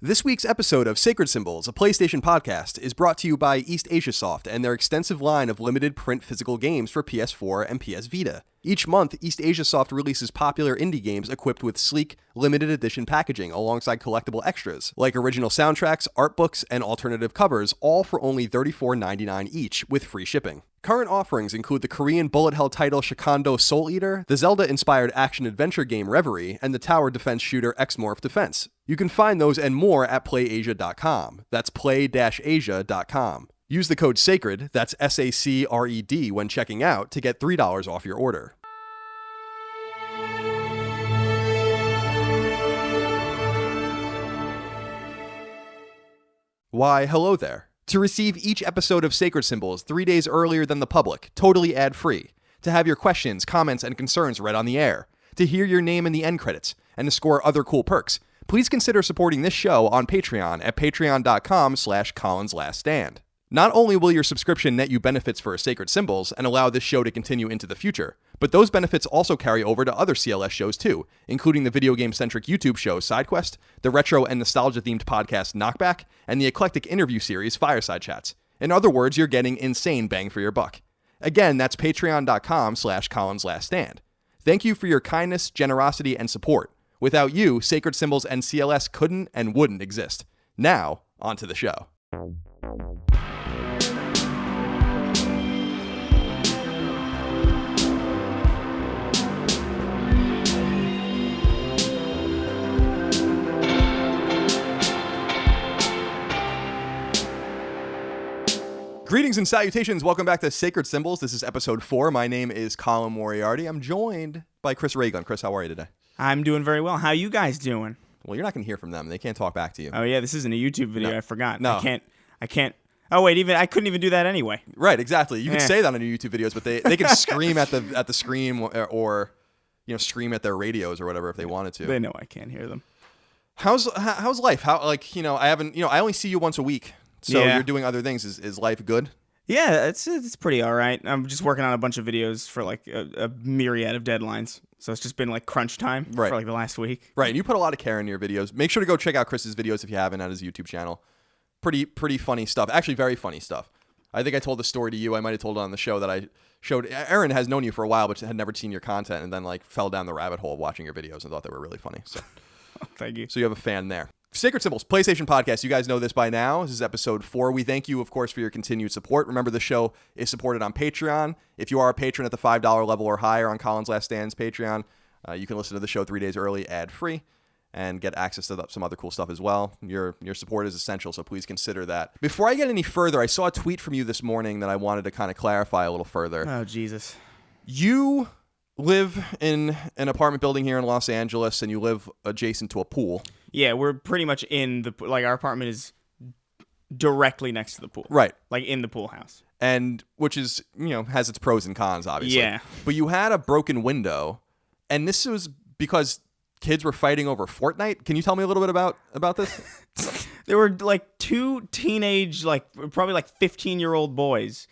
This week's episode of Sacred Symbols, a PlayStation podcast, is brought to you by East Asia Soft and their extensive line of limited print physical games for PS4 and PS Vita. Each month, East Asia Soft releases popular indie games equipped with sleek, limited edition packaging alongside collectible extras, like original soundtracks, art books, and alternative covers, all for only $34.99 each, with free shipping. Current offerings include the Korean bullet hell title Shikando Soul Eater, the Zelda-inspired action-adventure game Reverie, and the tower defense shooter Xmorph Defense. You can find those and more at playasia.com. That's play-asia.com. Use the code SACRED, that's SACRED, when checking out to get $3 off your order. Why, hello there. To receive each episode of Sacred Symbols 3 days earlier than the public, totally ad-free. To have your questions, comments, and concerns read on the air. To hear your name in the end credits, and to score other cool perks. Please consider supporting this show on Patreon at patreon.com/ColinsLastStand. Not only will your subscription net you benefits for Sacred Symbols and allow this show to continue into the future, but those benefits also carry over to other CLS shows too, including the video game-centric YouTube show SideQuest, the retro and nostalgia-themed podcast Knockback, and the eclectic interview series Fireside Chats. In other words, you're getting insane bang for your buck. Again, that's patreon.com/ColinsLastStand. Thank you for your kindness, generosity, and support. Without you, Sacred Symbols and CLS couldn't and wouldn't exist. Now, on to the show. Greetings and salutations. Welcome back to Sacred Symbols. This is episode 4. My name is Colin Moriarty. I'm joined by Chris Raygun. Chris, how are you today? I'm doing very well. How are you guys doing? Well, you're not going to hear from them. They can't talk back to you. Oh, yeah, this isn't a YouTube video. No. I forgot. No. I can't. Oh, wait, I couldn't even do that anyway. Right, exactly. You can say that on your YouTube videos, but they can scream at the screen or scream at their radios or whatever if they wanted to. They know I can't hear them. How's life? I only see you once a week. So you're doing other things. Is life good? Yeah, it's pretty all right. I'm just working on a bunch of videos for like a myriad of deadlines. So it's just been like crunch time for like the last week. Right, and you put a lot of care into your videos. Make sure to go check out Chris's videos if you haven't at his YouTube channel. Pretty funny stuff. Actually, very funny stuff. I think I told the story to you. I might have told it on the show that I showed. Aaron has known you for a while, but had never seen your content, and then like fell down the rabbit hole of watching your videos and thought they were really funny. So, thank you. So you have a fan there. Sacred Symbols, PlayStation Podcast. You guys know this by now. This is episode 4. We thank you, of course, for your continued support. Remember, the show is supported on Patreon. If you are a patron at the $5 level or higher on Colin's Last Stand's Patreon, you can listen to the show 3 days early, ad-free, and get access to some other cool stuff as well. Your support is essential, so please consider that. Before I get any further, I saw a tweet from you this morning that I wanted to kind of clarify a little further. Oh, Jesus. You live in an apartment building here in Los Angeles, and you live adjacent to a pool. Yeah, we're pretty much our apartment is directly next to the pool. Right. Like in the pool house. And which is, has its pros and cons, obviously. Yeah. But you had a broken window, and this was because kids were fighting over Fortnite. Can you tell me a little bit about this? There were like two teenage, probably 15-year-old boys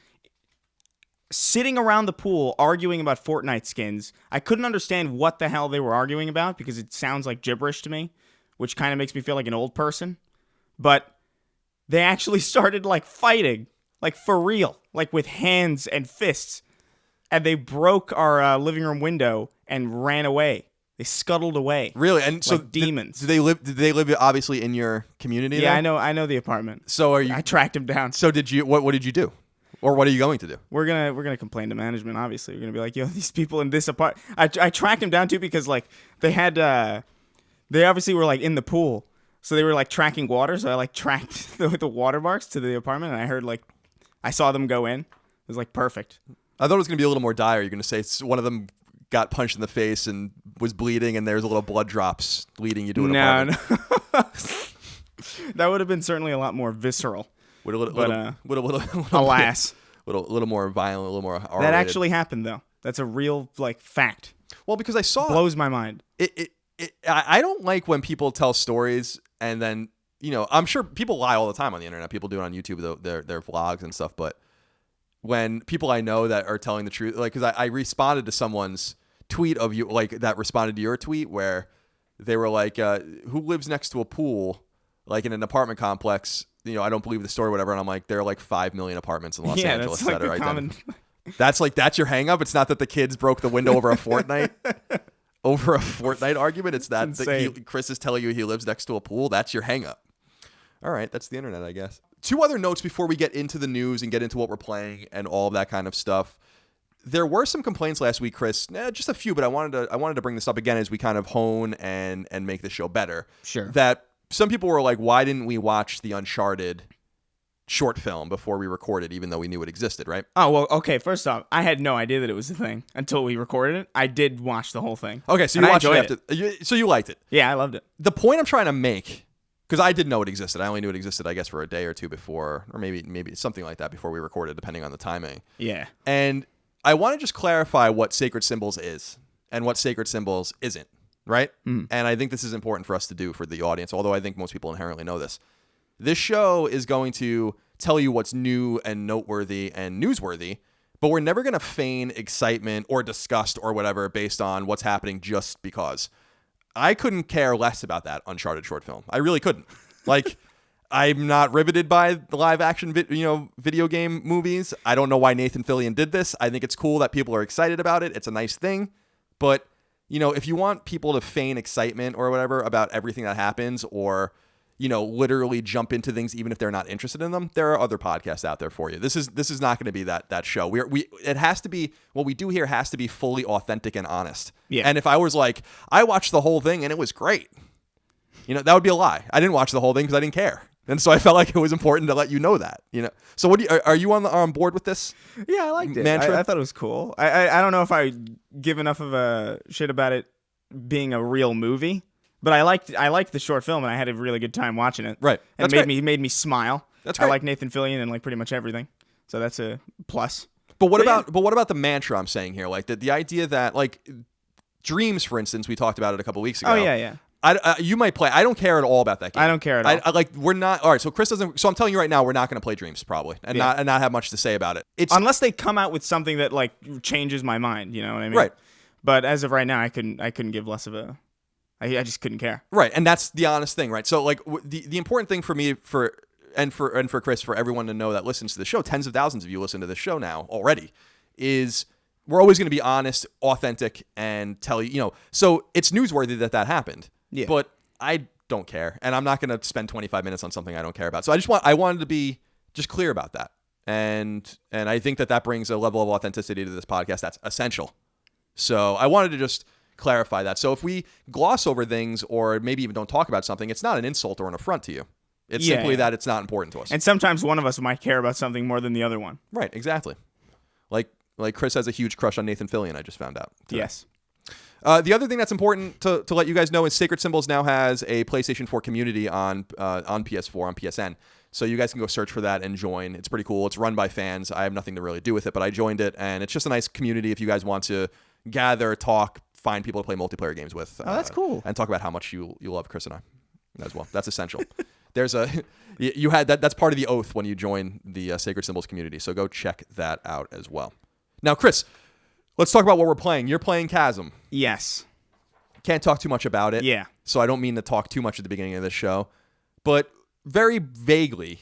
sitting around the pool arguing about Fortnite skins. I couldn't understand what the hell they were arguing about because it sounds like gibberish to me, which kind of makes me feel like an old person. But they actually started fighting, for real, with hands and fists. And they broke our living room window and ran away. They scuttled away. Really? And so demons. Did they live obviously in your community? Yeah, then? I know the apartment. So I tracked him down. So did you? What did you do? Or what are you going to do? We're gonna complain to management. Obviously, we're gonna be like, yo, these people in this apartment. I tracked him down too because they had they obviously were in the pool, so they were tracking water. So I tracked the watermarks to the apartment, and I heard I saw them go in. It was perfect. I thought it was gonna be a little more dire. You're gonna say one of them got punched in the face and was bleeding, and there's a little blood drops leading you to an apartment. No. That would have been certainly a lot more visceral. Alas. A little more violent, a little more R-rated. That actually happened, though. That's a real, fact. Well, because I saw... Blows my mind. I don't like when people tell stories and then, I'm sure people lie all the time on the internet. People do it on YouTube, their vlogs and stuff, but when people I know that are telling the truth, because I responded to someone's tweet of you, that responded to your tweet where they were who lives next to a pool like in an apartment complex, I don't believe the story or whatever, and I'm like, there are like 5 million apartments in Los Angeles that are identical. That's your hang up. It's not that the kids broke the window over a Fortnite argument. It's that Chris is telling you he lives next to a pool. That's your hang up. All right, that's the internet, I guess. 2 other notes before we get into the news and get into what we're playing and all of that kind of stuff. There were some complaints last week, Chris. Just a few, but I wanted to bring this up again as we kind of hone and make the show better. Sure. That some people were like, why didn't we watch the Uncharted short film before we recorded, even though we knew it existed, right? Oh, well, okay. First off, I had no idea that it was a thing until we recorded it. I did watch the whole thing. Okay, so you watched it after. So you liked it. Yeah, I loved it. The point I'm trying to make, because I didn't know it existed. I only knew it existed, I guess, for a day or two before, or maybe something like that before we recorded, depending on the timing. Yeah. And I want to just clarify what Sacred Symbols is and what Sacred Symbols isn't, right? And I think this is important for us to do for the audience, although I think most people inherently know this. This show is going to tell you what's new and noteworthy and newsworthy, but we're never going to feign excitement or disgust or whatever based on what's happening just because. I couldn't care less about that Uncharted short film. I really couldn't. Like, I'm not riveted by the live action video game movies. I don't know why Nathan Fillion did this. I think it's cool that people are excited about it. It's a nice thing. But, if you want people to feign excitement or whatever about everything that happens or, literally jump into things even if they're not interested in them, there are other podcasts out there for you. This is not going to be that show. It has to be, what we do here has to be fully authentic and honest. Yeah. And if I was like, I watched the whole thing and it was great, that would be a lie. I didn't watch the whole thing because I didn't care. And so I felt like it was important to let you know that, So what are you on board with this? Yeah, I liked it. Mantra? I thought it was cool. I don't know if I give enough of a shit about it being a real movie, but I liked the short film and I had a really good time watching it. Right. And it made me smile. That's great. I like Nathan Fillion and like pretty much everything. So that's a plus. But what about the mantra I'm saying here? Like the idea that like Dreams, for instance, we talked about it a couple weeks ago. Oh yeah. You might play. I don't care at all about that game. I don't care at all. We're not. All right. So Chris doesn't. So I'm telling you right now, we're not going to play Dreams probably, and not have much to say about it. It's unless they come out with something that like changes my mind. You know what I mean? Right. But as of right now, I couldn't give less of a. I just couldn't care. Right, and that's the honest thing, right? So like the important thing for me for Chris, for everyone to know that listens to the show, tens of thousands of you listen to this show now already, is we're always going to be honest, authentic, and tell you. So it's newsworthy that happened. Yeah. But I don't care, and I'm not going to spend 25 minutes on something I don't care about. So I wanted to be just clear about that, and I think that brings a level of authenticity to this podcast that's essential. So I wanted to just clarify that. So if we gloss over things or maybe even don't talk about something, it's not an insult or an affront to you. It's simply that it's not important to us. And sometimes one of us might care about something more than the other one. Right, exactly. Like Chris has a huge crush on Nathan Fillion, I just found out today. Yes. The other thing that's important to let you guys know is Sacred Symbols now has a PlayStation 4 community on PS4, on PSN. So you guys can go search for that and join. It's pretty cool. It's run by fans. I have nothing to really do with it, but I joined it, and it's just a nice community if you guys want to gather, talk, find people to play multiplayer games with. Oh, that's cool. And talk about how much you love Chris and I as well. That's essential. There's you had that's part of the oath when you join the Sacred Symbols community. So go check that out as well. Now, Chris, let's talk about what we're playing. You're playing Chasm. Yes. Can't talk too much about it. Yeah. So I don't mean to talk too much at the beginning of this show, but very vaguely,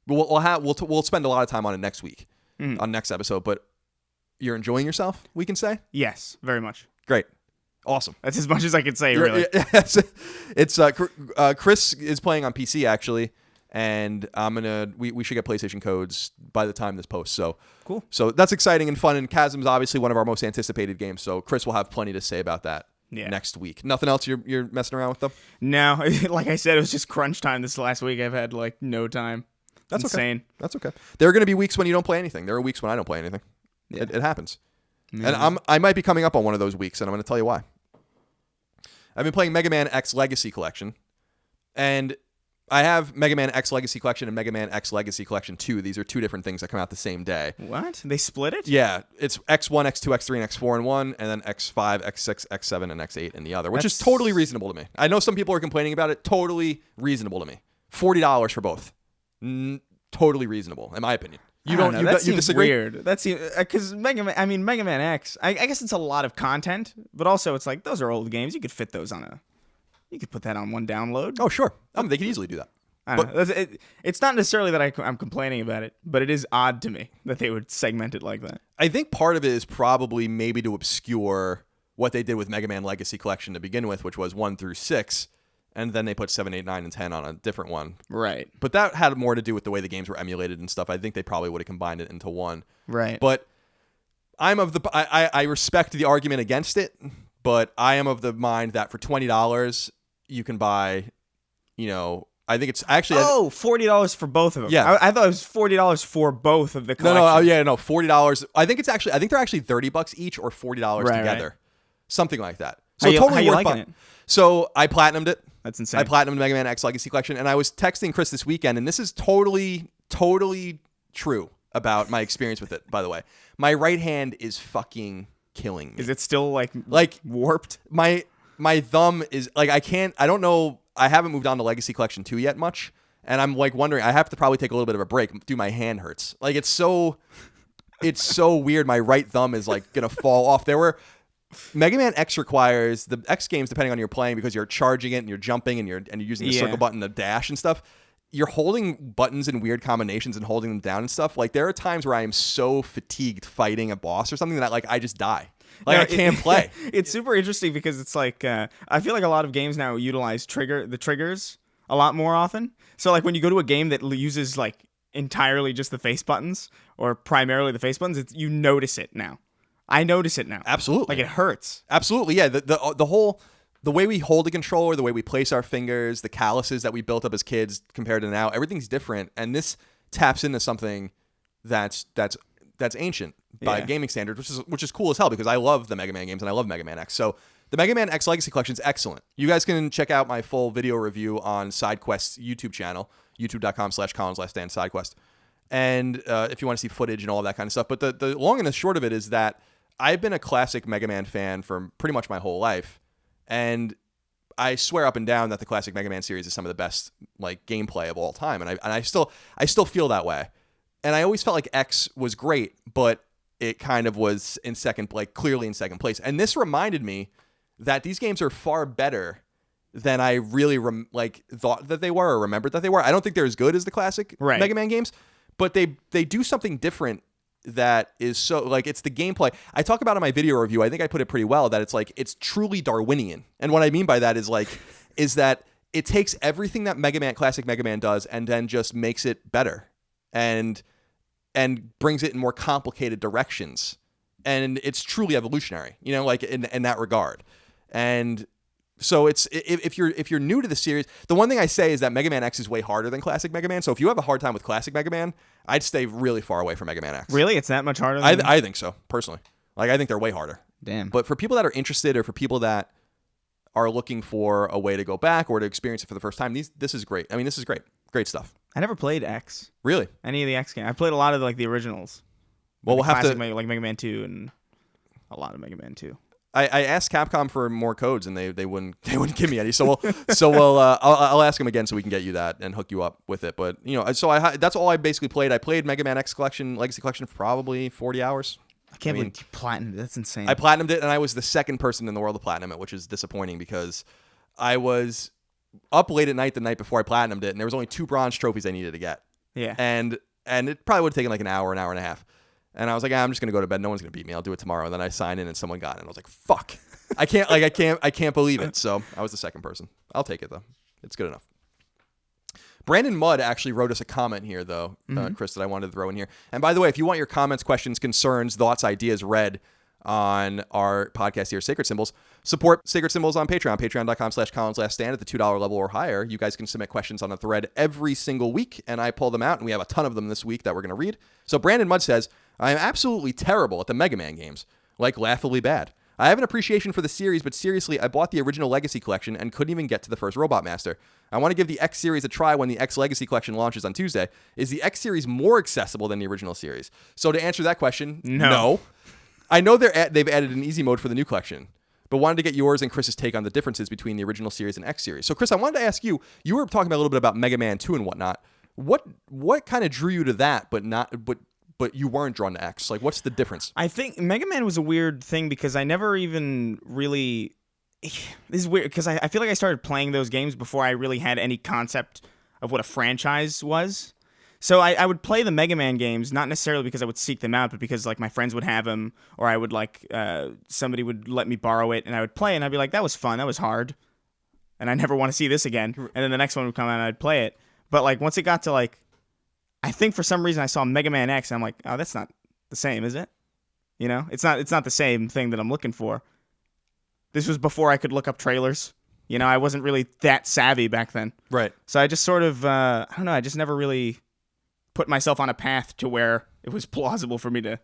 we'll spend a lot of time on it next week, on next episode. But you're enjoying yourself, we can say? Yes, very much. Great. Awesome. That's as much as I could say, really. It's Chris is playing on PC actually, and we should get PlayStation codes by the time this posts. So cool. So that's exciting and fun. And Chasm is obviously one of our most anticipated games. So Chris will have plenty to say about that next week. Nothing else you're messing around with though? No, like I said, it was just crunch time this last week. I've had like no time. That's insane. Okay. That's okay. There are going to be weeks when you don't play anything. There are weeks when I don't play anything. Yeah. It happens. And I might be coming up on one of those weeks, and I'm going to tell you why. I've been playing Mega Man X Legacy Collection, and I have Mega Man X Legacy Collection and Mega Man X Legacy Collection 2. These are two different things that come out the same day. What? They split it? Yeah. It's X1, X2, X3, and X4 in one, and then X5, X6, X7, and X8 in the other, which is totally reasonable to me. I know some people are complaining about it. Totally reasonable to me. $40 for both. Totally reasonable, in my opinion. You disagree? Weird. That's because Mega Man X. I guess it's a lot of content, but also it's like those are old games. You could fit those on you could put that on one download. Oh sure, they could easily do that. I don't know. It's not necessarily that I'm complaining about it, but it is odd to me that they would segment it like that. I think part of it is probably maybe to obscure what they did with Mega Man Legacy Collection to begin with, which was 1 through 6, and then they put 7, 8, 9, and 10 on a different one. Right. But that had more to do with the way the games were emulated and stuff. I think they probably would have combined it into one. Right. But I respect the argument against it, but I am of the mind that for $20 you can buy, I think it's actually $40 for both of them. Yeah, I thought it was $40 for both of the collections. No, $40. I think they're actually $30 each or $40 together, right. Something like that. So how you liking it? So I platinumed it. That's insane. I platinumed Mega Man X Legacy Collection, and I was texting Chris this weekend, and this is totally true about my experience with it. By the way, my right hand is fucking killing me. Is it still like warped? My thumb is like I don't know. I haven't moved on to Legacy Collection 2 yet much, and I'm like wondering, I have to probably take a little bit of a break. Dude, my hand hurts. Like it's so weird. My right thumb is like gonna fall off. Mega Man X requires the X games, depending on you're playing, because you're charging it and you're jumping and you're using the circle button to dash and stuff. You're holding buttons in weird combinations and holding them down and stuff. Like there are times where I am so fatigued fighting a boss or something that I just die. Like I can't play. It's super interesting because it's like I feel like a lot of games now utilize the triggers a lot more often. So like when you go to a game that uses like entirely just the face buttons or primarily the face buttons, you notice it now. I notice it now. Absolutely. Like it hurts. Absolutely. Yeah. The way we hold the controller, the way we place our fingers, the calluses that we built up as kids compared to now, everything's different. And this taps into something that's ancient by gaming standards, which is cool as hell because I love the Mega Man games and I love Mega Man X. So the Mega Man X Legacy Collection is excellent. You guys can check out my full video review on SideQuest's YouTube channel, youtube.com/ColinsLastStand SideQuest. And if you want to see footage and all that kind of stuff. But the long and the short of it is that I've been a classic Mega Man fan for pretty much my whole life. And I swear up and down that the classic Mega Man series is some of the best like gameplay of all time. And I still feel that way. And I always felt like X was great, but it kind of was clearly in second place. And this reminded me that these games are far better than I really thought that they were or remembered that they were. I don't think they're as good as the classic Mega Man games, but they do something different that is so like it's the gameplay. I talk about in my video review, I think I put it pretty well, that it's truly Darwinian. And what I mean by that is that it takes everything that classic Mega Man does and then just makes it better and brings it in more complicated directions. And it's truly evolutionary, like in that regard. And so it's if you're new to the series, the one thing I say is that Mega Man X is way harder than classic Mega Man. So if you have a hard time with classic Mega Man, I'd stay really far away from Mega Man X. Really? It's that much harder? I think so, personally. Like I think they're way harder. Damn. But for people that are interested or for people that are looking for a way to go back or to experience it for the first time, this is great. I mean, this is great. Great stuff. I never played X. Really? Any of the X games. I played a lot of the originals. Well, we'll have to like Mega Man 2 and a lot of Mega Man 2. I asked Capcom for more codes and they wouldn't give me any. So I'll ask them again so we can get you that and hook you up with it. But that's all I basically played. I played Mega Man X Legacy Collection for probably 40 hours. I can't believe you platinumed it. That's insane. I platinumed it and I was the second person in the world to platinum it, which is disappointing because I was up late at night the night before I platinumed it and there was only 2 bronze trophies I needed to get. Yeah. And it probably would have taken like an hour and a half. And I was like, I'm just gonna go to bed. No one's gonna beat me. I'll do it tomorrow. And then I signed in, and someone got it. And I was like, fuck, I can't believe it. So I was the second person. I'll take it though. It's good enough. Brandon Mudd actually wrote us a comment here, though, Chris, that I wanted to throw in here. And by the way, if you want your comments, questions, concerns, thoughts, ideas read on our podcast here, Sacred Symbols, support Sacred Symbols on Patreon, patreon.com/ColinsLastStand at the $2 level or higher. You guys can submit questions on a thread every single week, and I pull them out, and we have a ton of them this week that we're going to read. So Brandon Mudd says, I am absolutely terrible at the Mega Man games, like laughably bad. I have an appreciation for the series, but seriously, I bought the original Legacy Collection and couldn't even get to the first Robot Master. I want to give the X series a try when the X Legacy Collection launches on Tuesday. Is the X series more accessible than the original series? So to answer that question, no. I know they've added an easy mode for the new collection, but wanted to get yours and Chris's take on the differences between the original series and X series. So Chris, I wanted to ask you were talking a little bit about Mega Man 2 and whatnot. What kind of drew you to that, but you weren't drawn to X? Like, what's the difference? I think Mega Man was a weird thing because I never even really... This is weird because I feel like I started playing those games before I really had any concept of what a franchise was. So I would play the Mega Man games, not necessarily because I would seek them out, but because like my friends would have them, or I would like somebody would let me borrow it, and I would play, and I'd be like, that was fun, that was hard, and I never want to see this again. And then the next one would come out, and I'd play it. But like once it got to like, I think for some reason I saw Mega Man X, and I'm like, oh, that's not the same, is it? You know, it's not the same thing that I'm looking for. This was before I could look up trailers. You know, I wasn't really that savvy back then. Right. So I just sort of, I don't know, I just never really put myself on a path to where it was plausible for me to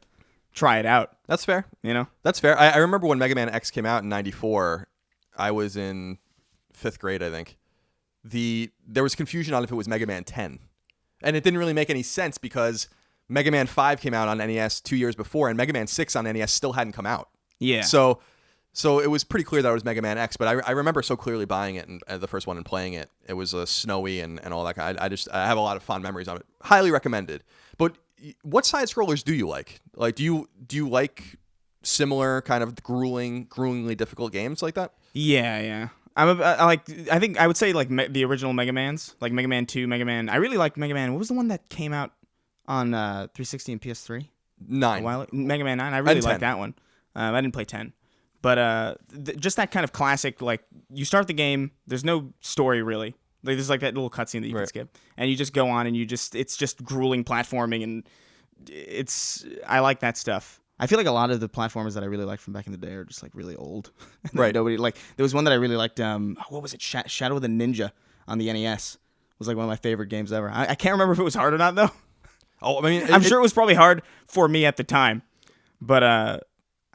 try it out. That's fair. You know? That's fair. I remember when Mega Man X came out in 94, I was in 5th grade, I think. There was confusion on if it was Mega Man 10. And it didn't really make any sense because Mega Man 5 came out on NES 2 years before, and Mega Man 6 on NES still hadn't come out. Yeah. So it was pretty clear that it was Mega Man X, but I remember so clearly buying it and the first one and playing it. It was snowy and all that kind. I have a lot of fond memories of it. Highly recommended. But what side scrollers do you like? Like, do you like similar kind of gruelingly difficult games like that? Yeah. I think I would say like the original Mega Mans, like Mega Man 2, Mega Man. I really liked Mega Man. What was the one that came out on 360 and PS3? 9. Mega Man 9. I really liked that one. I didn't play 10. But just that kind of classic, like, you start the game, there's no story, really. Like, there's, like, that little cutscene that you can skip. And you just go on, and it's just grueling platforming, and I like that stuff. I feel like a lot of the platformers that I really liked from back in the day are just, like, really old. Right. Nobody, like, there was one that I really liked, what was it? Shadow of the Ninja on the NES. Was, like, one of my favorite games ever. I can't remember if it was hard or not, though. Oh, I mean... I'm sure it was probably hard for me at the time. But,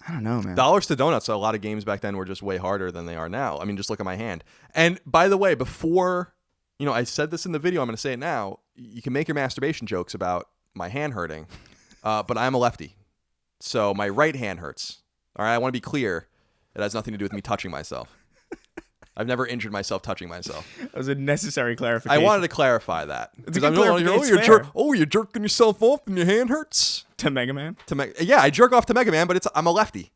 I don't know, man. Dollars to donuts, a lot of games back then were just way harder than they are now. I mean, just look at my hand. And by the way, before, I said this in the video, I'm going to say it now. You can make your masturbation jokes about my hand hurting, but I'm a lefty. So my right hand hurts. All right, I want to be clear. It has nothing to do with me touching myself. I've never injured myself touching myself. That was a necessary clarification. I wanted to clarify that. It's a good clarification. You're jerking yourself off and your hand hurts? To Mega Man? Yeah, I jerk off to Mega Man, but I'm a lefty.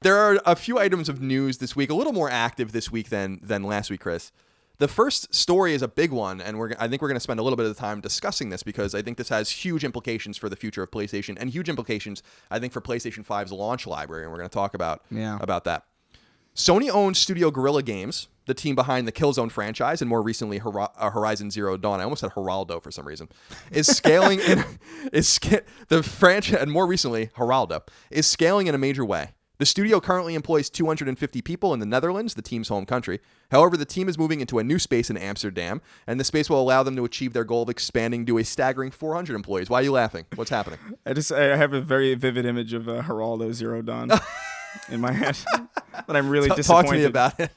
There are a few items of news this week, a little more active this week than last week, Chris. The first story is a big one, and I think we're going to spend a little bit of the time discussing this because I think this has huge implications for the future of PlayStation and huge implications, I think, for PlayStation 5's launch library, and we're going to talk about that. Sony-owned studio Guerrilla Games, the team behind the Killzone franchise and more recently Horizon Zero Dawn, I almost said Geraldo for some reason, is scaling the franchise, and more recently Geraldo, is scaling in a major way. The studio currently employs 250 people in the Netherlands, the team's home country. However, the team is moving into a new space in Amsterdam, and the space will allow them to achieve their goal of expanding to a staggering 400 employees. Why are you laughing? What's happening? I have a very vivid image of Geraldo Zero Dawn in my head, but I'm really disappointed. Talk to me about it.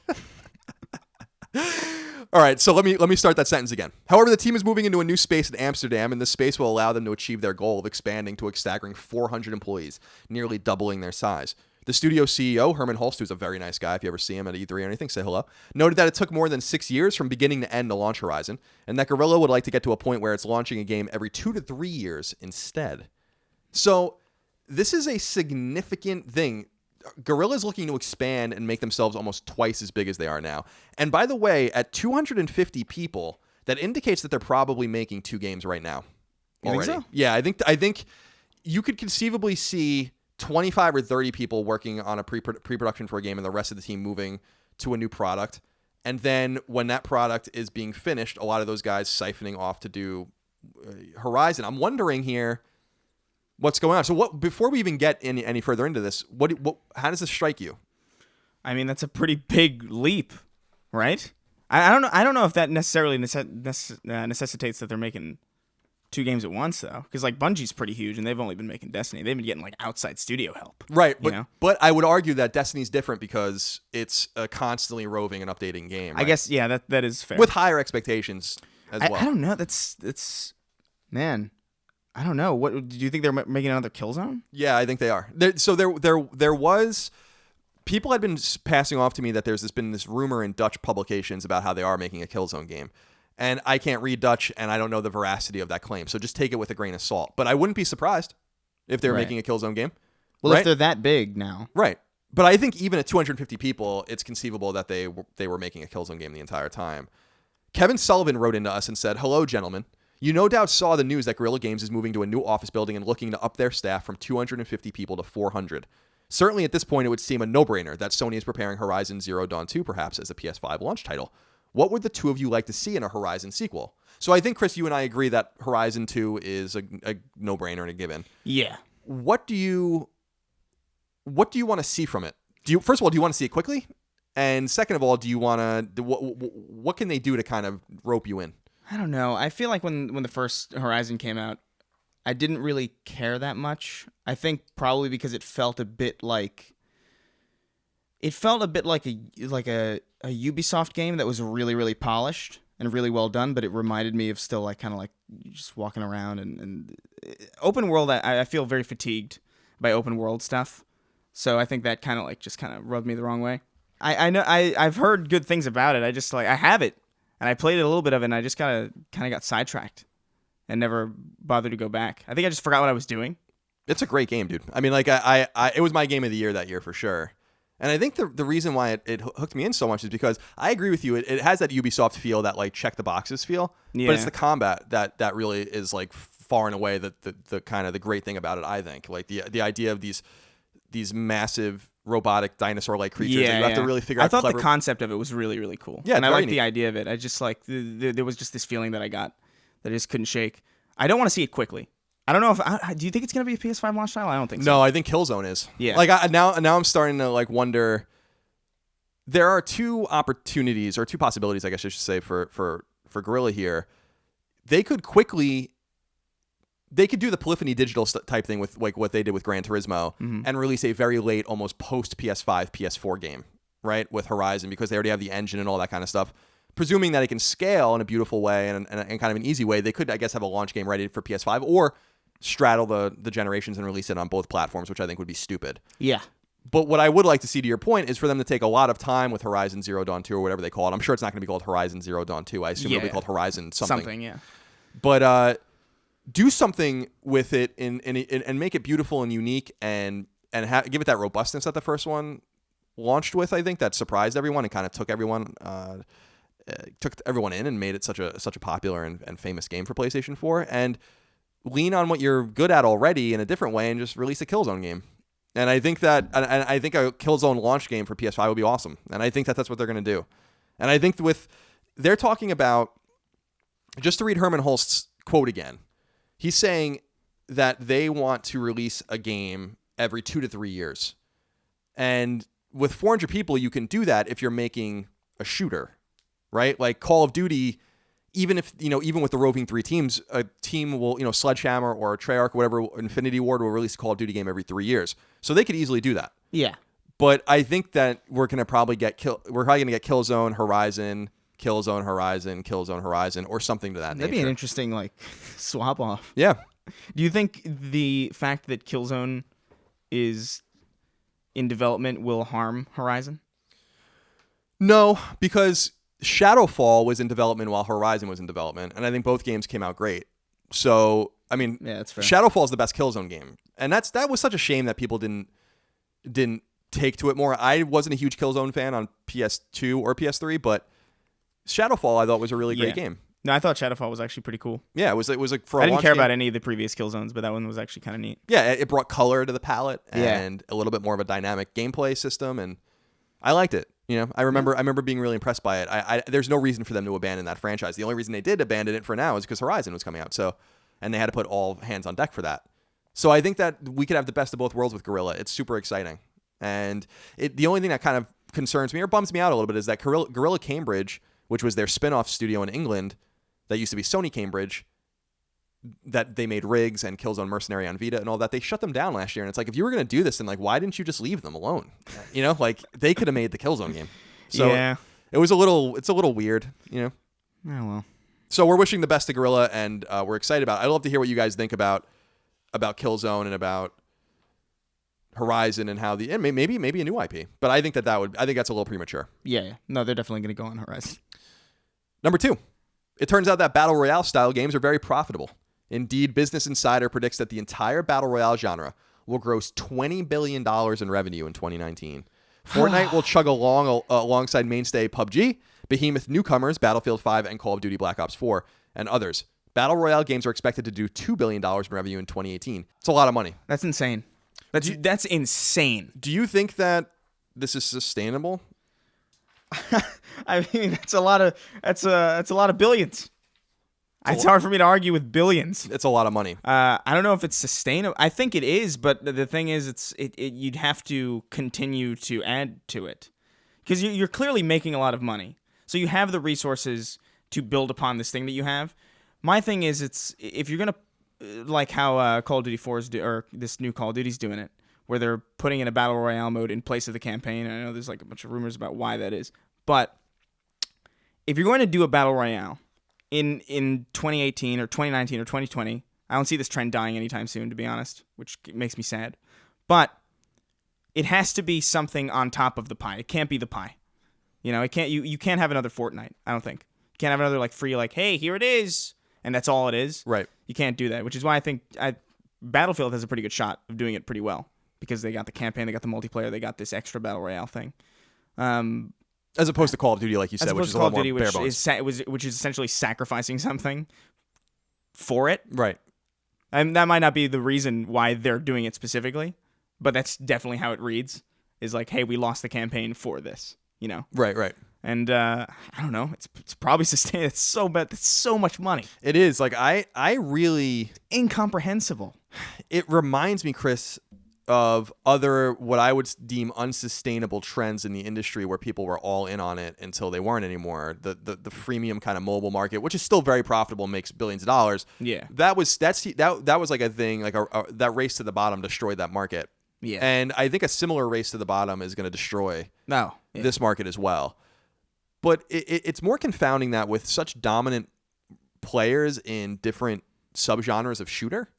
All right, so let me start that sentence again. However, the team is moving into a new space in Amsterdam, and this space will allow them to achieve their goal of expanding to a staggering 400 employees, nearly doubling their size. The studio CEO, Herman Holst, who's a very nice guy, if you ever see him at E3 or anything, say hello, noted that it took more than 6 years from beginning to end to launch Horizon, and that Guerrilla would like to get to a point where it's launching a game every 2 to 3 years instead. So this is a significant thing. Guerrilla's looking to expand and make themselves almost twice as big as they are now. And by the way, at 250 people, that indicates that they're probably making 2 games right now already. You think so? Yeah, I think you could conceivably see 25 or 30 people working on a pre-production for a game and the rest of the team moving to a new product. And then when that product is being finished, a lot of those guys siphoning off to do Horizon. I'm wondering here what's going on. So before we even get any further into this, how does this strike you? I mean, that's a pretty big leap, right? I don't know if that necessarily necessitates that they're making 2 games at once, though, because like Bungie's pretty huge, and they've only been making Destiny. They've been getting like outside studio help, right? But I would argue that Destiny's different because it's a constantly roving and updating game. Right? I guess that is fair with higher expectations as well. I don't know. That's man. I don't know. What do you think they're making another Killzone? Yeah, I think they are. There was. People had been passing off to me that there's been this rumor in Dutch publications about how they are making a Killzone game. And I can't read Dutch, and I don't know the veracity of that claim. So just take it with a grain of salt. But I wouldn't be surprised if they were making a Killzone game. Well, if they're that big now. Right. But I think even at 250 people, it's conceivable that they were making a Killzone game the entire time. Kevin Sullivan wrote into us and said, "Hello, gentlemen. You no doubt saw the news that Guerrilla Games is moving to a new office building and looking to up their staff from 250 people to 400. Certainly at this point, it would seem a no-brainer that Sony is preparing Horizon Zero Dawn 2 perhaps as a PS5 launch title. What would the two of you like to see in a Horizon sequel?" So I think, Chris, you and I agree that Horizon 2 is a no-brainer and a given. Yeah. What do you want to see from it? First of all, do you want to see it quickly? And second of all, do you want to what can they do to kind of rope you in? I don't know. I feel like when the first Horizon came out, I didn't really care that much. I think probably because it felt a bit like a Ubisoft game that was really, really polished and really well done, but it reminded me of still like kind of like just walking around and open world. I feel very fatigued by open world stuff, so I think that kind of rubbed me the wrong way. I know I've heard good things about it. I have it. And I played it a little bit of it, and I just kind of got sidetracked and never bothered to go back. I think I just forgot what I was doing. It's a great game, dude. I mean, like it was my game of the year that year for sure. And I think the reason why it hooked me in so much is because I agree with you. It has that Ubisoft feel, that like check the boxes feel. Yeah. But it's the combat that really is like far and away the kind of the great thing about it. I think like the idea of these massive robotic dinosaur-like creatures. Yeah, you have to really figure out. I thought the concept of it was really, really cool. Yeah, and I liked the idea of it. I just like there was just this feeling that I got that I just couldn't shake. I don't want to see it quickly. I don't know if. Do you think it's gonna be a PS5 launch title? I don't think so. No, I think Killzone is. Yeah. Like now I'm starting to like wonder. There are two opportunities or two possibilities, I guess I should say, for Guerrilla here. They could do the Polyphony Digital type thing with like what they did with Gran Turismo and release a very late, almost post PS5, PS4 game, right? With Horizon, because they already have the engine and all that kind of stuff. Presuming that it can scale in a beautiful way and kind of an easy way, they could, I guess, have a launch game ready for PS5 or straddle the generations and release it on both platforms, which I think would be stupid. Yeah. But what I would like to see, to your point, is for them to take a lot of time with Horizon Zero Dawn 2 or whatever they call it. I'm sure it's not going to be called Horizon Zero Dawn 2. I assume it'll be called Horizon something. Something, yeah. But do something with it and make it beautiful and unique and give it that robustness that the first one launched with. I think that surprised everyone and kind of took everyone in and made it such a popular and famous game for PlayStation 4. And lean on what you're good at already in a different way and just release a Killzone game. And I think a Killzone launch game for PS5 would be awesome. And I think that's what they're going to do. And I think they're talking about, just to read Herman Hulst's quote again, he's saying that they want to release a game every 2 to 3 years. And with 400 people, you can do that if you're making a shooter, right? Like Call of Duty, even with the roving 3 teams, a team will, Sledgehammer or Treyarch, whatever, Infinity Ward will release a Call of Duty game every 3 years. So they could easily do that. Yeah. But I think that we're going to probably get Killzone, Horizon, Killzone, Horizon, Killzone, Horizon, or something to that nature. That'd be an interesting swap off. Yeah. Do you think the fact that Killzone is in development will harm Horizon? No, because Shadowfall was in development while Horizon was in development, and I think both games came out great. So, I mean, yeah, that's fair. Shadowfall is the best Killzone game, and that was such a shame that people didn't take to it more. I wasn't a huge Killzone fan on PS2 or PS3, but Shadowfall I thought was a really great game. No, I thought Shadowfall was actually pretty cool. Yeah, it was like for a I didn't care game. about any of the previous Killzones, but that one was actually kind of neat. Yeah, it brought color to the palette and a little bit more of a dynamic gameplay system, and I liked it. I remember being really impressed by it. There's no reason for them to abandon that franchise. The only reason they did abandon it for now is because Horizon was coming out. So, and they had to put all hands on deck for that. So I think that we could have the best of both worlds with Guerrilla. It's super exciting. And the only thing that kind of concerns me or bums me out a little bit is that Guerrilla Cambridge, which was their spin-off studio in England that used to be Sony Cambridge, that they made Riggs and Killzone Mercenary on Vita and all that, they shut them down last year. And it's like, if you were going to do this, then why didn't you just leave them alone? They could have made the Killzone game. So yeah. It's a little weird, Oh, well. So we're wishing the best to Guerrilla, and we're excited about it. I'd love to hear what you guys think about Killzone and about Horizon and how and maybe a new IP. But I think that's a little premature. Yeah. No, they're definitely going to go on Horizon. Number 2. It turns out that Battle Royale style games are very profitable. Indeed, Business Insider predicts that the entire Battle Royale genre will gross $20 billion in revenue in 2019. Fortnite will chug along alongside mainstay PUBG, behemoth newcomers Battlefield 5 and Call of Duty Black Ops 4, and others. Battle Royale games are expected to do $2 billion in revenue in 2018. It's a lot of money. That's insane. That's insane. Do you think that this is sustainable? I mean, that's a lot of billions. It's hard for me to argue with billions. It's a lot of money. I don't know if it's sustainable. I think it is, but the thing is, you'd have to continue to add to it because you're clearly making a lot of money. So you have the resources to build upon this thing that you have. My thing is, if you're gonna like how Call of Duty 4 is or this new Call of Duty's doing it, where they're putting in a Battle Royale mode in place of the campaign. I know there's like a bunch of rumors about why that is, but if you're going to do a Battle Royale in 2018 or 2019 or 2020, I don't see this trend dying anytime soon, to be honest, which makes me sad. But it has to be something on top of the pie. It can't be the pie. You know, it can't. You can't have another Fortnite. I don't think. You can't have another like free like, hey, here it is, and that's all it is. Right. You can't do that, which is why I think Battlefield has a pretty good shot of doing it pretty well because they got the campaign, they got the multiplayer, they got this extra Battle Royale thing. As opposed to Call of Duty, like you said, which is a lot more bare bones. Which is essentially sacrificing something for it. Right. And that might not be the reason why they're doing it specifically, but that's definitely how it reads. Is like, hey, we lost the campaign for this, you know? Right, right. And I don't know. It's probably sustained. It's so bad. That's so much money. It is. Like, I really... Incomprehensible. It reminds me, Chris, of other what I would deem unsustainable trends in the industry where people were all in on it until they weren't anymore. The freemium kind of mobile market, which is still very profitable, makes billions of dollars. Yeah. That was like a thing, like that race to the bottom destroyed that market. Yeah. And I think a similar race to the bottom is going to destroy this market as well. But it's more confounding that with such dominant players in different subgenres of shooter,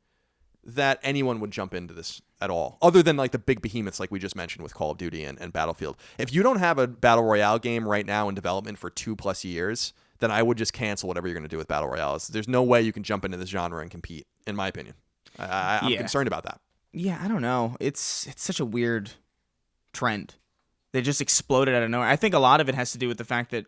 that anyone would jump into this at all, other than like the big behemoths like we just mentioned with Call of Duty and Battlefield. If you don't have a Battle Royale game right now in development for 2+ years, then I would just cancel whatever you're going to do with Battle Royale. There's no way you can jump into this genre and compete, in my opinion. I'm concerned about that. Yeah, I don't know. It's such a weird trend. They just exploded out of nowhere. I think a lot of it has to do with the fact that,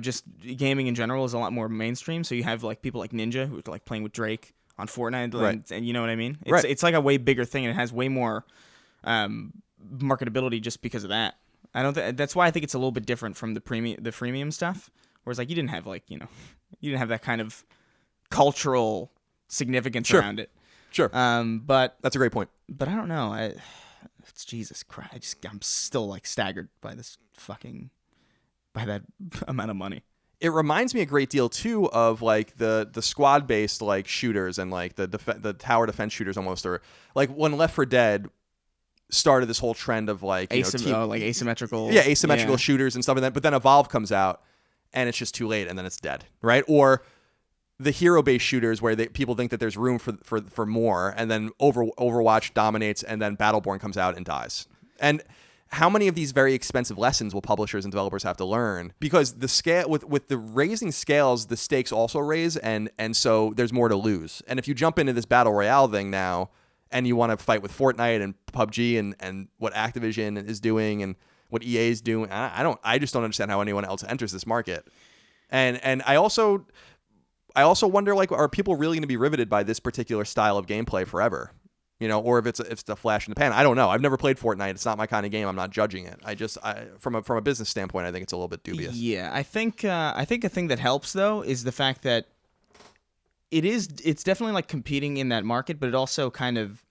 just gaming in general is a lot more mainstream. So you have like people like Ninja who are like playing with Drake on Fortnite, right. And you know what I mean? It's like a way bigger thing, and it has way more marketability just because of that. That's why I think it's a little bit different from the freemium stuff. Whereas like you didn't have that kind of cultural significance around it. Sure. But that's a great point. But I don't know. It's Jesus Christ. I'm still like staggered by by that amount of money. It reminds me a great deal too of like the squad based like shooters and like the tower defense shooters almost, or like when Left 4 Dead started this whole trend of like asymmetrical shooters and stuff like that. But then Evolve comes out and it's just too late and then it's dead, right? Or the hero-based shooters where people think that there's room for more, and then Overwatch dominates, and then Battleborn comes out and dies. And how many of these very expensive lessons will publishers and developers have to learn? Because the scale with the raising scales, the stakes also raise, and so there's more to lose. And if you jump into this Battle Royale thing now, and you want to fight with Fortnite and PUBG and what Activision is doing and what EA is doing, I just don't understand how anyone else enters this market. And I also wonder, like, are people really going to be riveted by this particular style of gameplay forever? You know, or if it's a flash in the pan. I don't know. I've never played Fortnite. It's not my kind of game. I'm not judging it. From a business standpoint, I think it's a little bit dubious. Yeah, I think a thing that helps though is the fact that it's definitely like competing in that market, but it also kind of,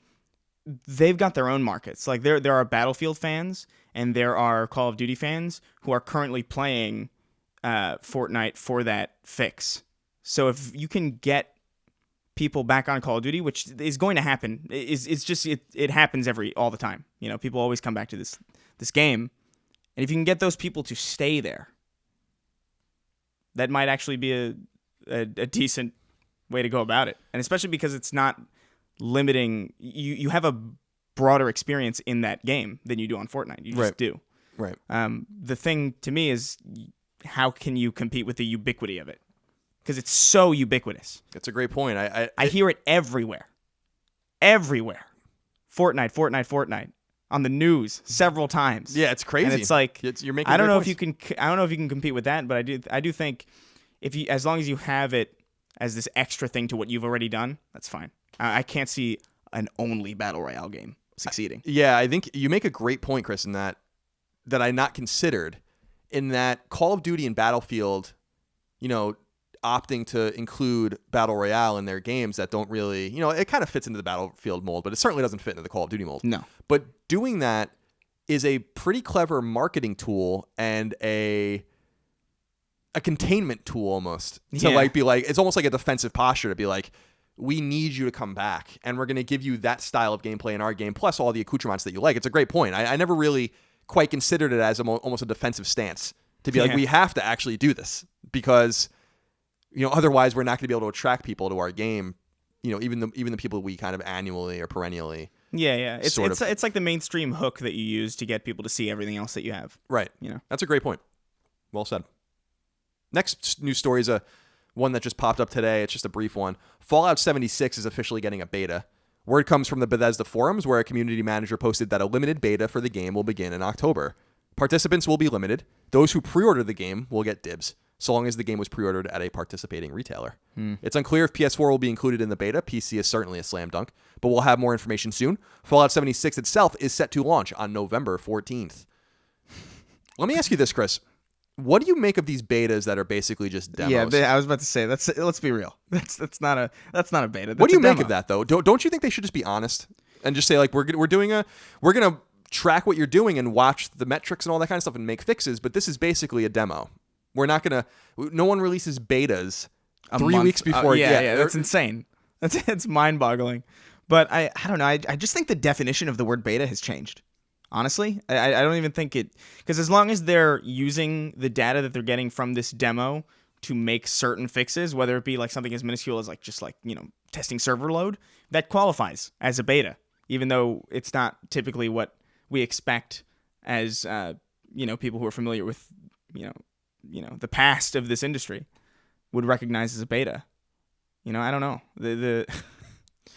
they've got their own markets. Like there are Battlefield fans and there are Call of Duty fans who are currently playing Fortnite for that fix. So if you can get people back on Call of Duty, which is going to happen, it happens all the time. You know, people always come back to this game, and if you can get those people to stay there, that might actually be a decent way to go about it. And especially because it's not limiting. You have a broader experience in that game than you do on Fortnite. You just do. Right. The thing to me is, how can you compete with the ubiquity of it? Because it's so ubiquitous. That's a great point. I hear it everywhere. Everywhere. Fortnite. on the news several times. Yeah, it's crazy. And it's like you're making. I don't know points. if you can. I don't know if you can compete with that, but I do think as long as you have it as this extra thing to what you've already done, that's fine. I can't see an only Battle Royale game succeeding. Yeah, I think you make a great point, Chris, in that I not considered, in that Call of Duty and Battlefield, opting to include Battle Royale in their games that don't really, it kind of fits into the Battlefield mold, but it certainly doesn't fit into the Call of Duty mold. No. But doing that is a pretty clever marketing tool and a containment tool almost to be like, it's almost like a defensive posture to be like, we need you to come back and we're going to give you that style of gameplay in our game plus all the accoutrements that you like. It's a great point. I never really quite considered it as almost a defensive stance to be like, we have to actually do this because otherwise we're not going to be able to attract people to our game, even the people we kind of annually or perennially. Yeah. It's like the mainstream hook that you use to get people to see everything else that you have. Right. That's a great point. Well said. Next news story is one that just popped up today. It's just a brief one. Fallout 76 is officially getting a beta. Word comes from the Bethesda forums where a community manager posted that a limited beta for the game will begin in October. Participants will be limited. Those who pre-order the game will get dibs, so long as the game was pre-ordered at a participating retailer. It's unclear if PS4 will be included in the beta. PC is certainly a slam dunk, but we'll have more information soon. Fallout 76 itself is set to launch on November 14th. Let me ask you this, Chris. What do you make of these betas that are basically just demos? Yeah, I was about to say let's be real. That's not a beta. That's what do you make demo. of that though? Don't you think they should just be honest and just say like we're gonna track what you're doing and watch the metrics and all that kind of stuff and make fixes, but this is basically a demo. No one releases betas 3 weeks before. Yeah, that's insane. It's mind-boggling. But I don't know. I just think the definition of the word beta has changed. Honestly, I don't even think it, because as long as they're using the data that they're getting from this demo to make certain fixes, whether it be like something as minuscule as testing server load, that qualifies as a beta, even though it's not typically what we expect as people who are familiar with the past of this industry would recognize as a beta. I don't know.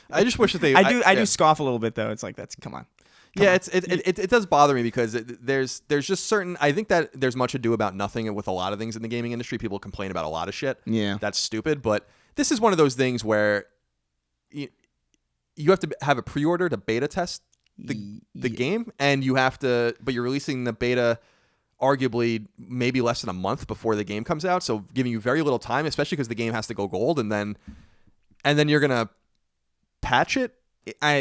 I just wish that they. I do scoff a little bit though. It's like come on. It does bother me because there's just certain. I think that there's much ado about nothing with a lot of things in the gaming industry. People complain about a lot of shit. Yeah, that's stupid. But this is one of those things where you have to have a pre-order to beta test the game, and you have to. But you're releasing the beta arguably maybe less than a month before the game comes out, so giving you very little time, especially because the game has to go gold, and then you're gonna patch it. I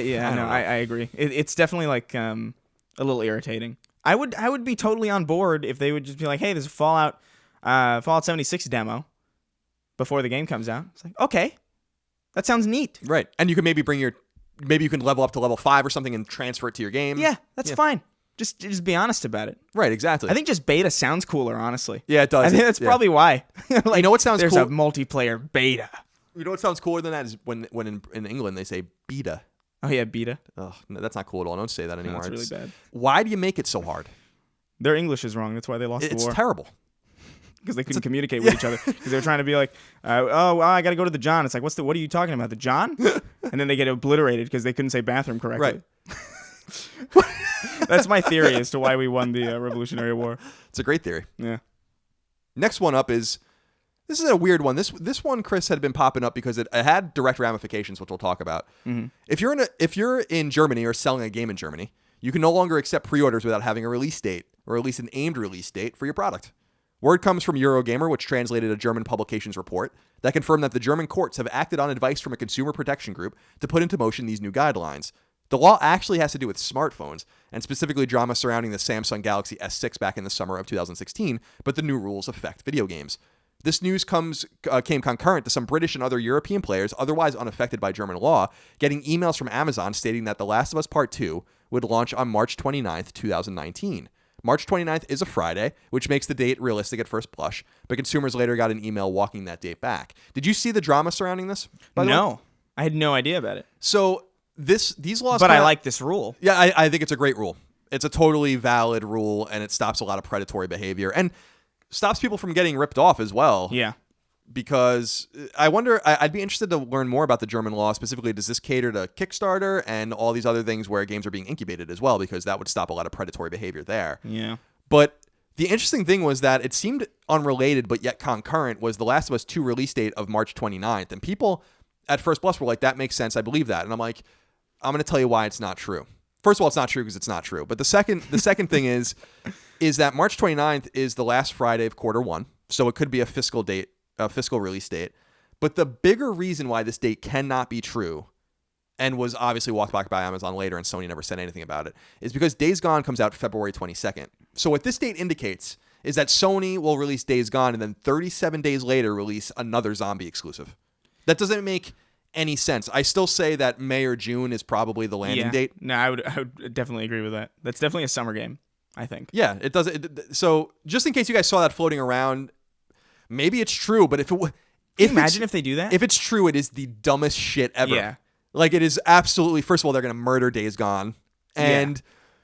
agree. It's definitely like a little irritating. I would be totally on board if they would just be like, hey, there's a Fallout 76 demo before the game comes out. It's like, okay, that sounds neat. Right. And you can maybe you can level up to level 5 or something and transfer it to your game. Yeah, that's fine. Just be honest about it. Right, exactly. I think just beta sounds cooler, honestly. Yeah, it does. I think that's probably why. You know what sounds there's cool? There's a multiplayer beta. You know what sounds cooler than that is when in England they say beta. Oh, yeah, beta. Oh, no, that's not cool at all. Don't say that anymore. No, it's really bad. Why do you make it so hard? Their English is wrong. That's why they lost the war. It's terrible. Because they couldn't communicate with each other. Because they were trying to be like, I got to go to the John. It's like, what are you talking about? The John? And then they get obliterated because they couldn't say bathroom correctly. Right. That's my theory as to why we won the Revolutionary War. It's a great theory. Yeah. Next one up is... This is a weird one. This one, Chris, had been popping up because it had direct ramifications, which we'll talk about. Mm-hmm. If you're in Germany or selling a game in Germany, you can no longer accept pre-orders without having a release date, or at least an aimed release date for your product. Word comes from Eurogamer, which translated a German publication's report, that confirmed that the German courts have acted on advice from a consumer protection group to put into motion these new guidelines. The law actually has to do with smartphones, and specifically drama surrounding the Samsung Galaxy S6 back in the summer of 2016, but the new rules affect video games. This news came concurrent to some British and other European players, otherwise unaffected by German law, getting emails from Amazon stating that The Last of Us Part 2 would launch on March 29th, 2019. March 29th is a Friday, which makes the date realistic at first blush, but consumers later got an email walking that date back. Did you see the drama surrounding this? No. I had no idea about it. So these laws... But I like this rule. Yeah, I think it's a great rule. It's a totally valid rule, and it stops a lot of predatory behavior. And stops people from getting ripped off as well. Yeah. because I wonder, I'd be interested to learn more about the German law. Specifically, does this cater to Kickstarter and all these other things where games are being incubated as well? Because that would stop a lot of predatory behavior there. Yeah. But the interesting thing was that it seemed unrelated but yet concurrent was The Last of Us 2 release date of March 29th. And people at first blush were like, that makes sense. I believe that. And I'm like, I'm going to tell you why it's not true. First of all, it's not true because it's not true. But the second thing is that March 29th is the last Friday of quarter one. So it could be a fiscal release date. But the bigger reason why this date cannot be true, and was obviously walked back by Amazon later and Sony never said anything about it, is because Days Gone comes out February 22nd. So what this date indicates is that Sony will release Days Gone and then 37 days later release another zombie exclusive. That doesn't make any sense. I still say that May or June is probably the landing date. No, I would definitely agree with that. That's definitely a summer game, I think. Yeah, it does. So just in case you guys saw that floating around, maybe it's true, but imagine if they do that? If it's true, it is the dumbest shit ever. Yeah. Like, it is absolutely, first of all, they're going to murder Days Gone, and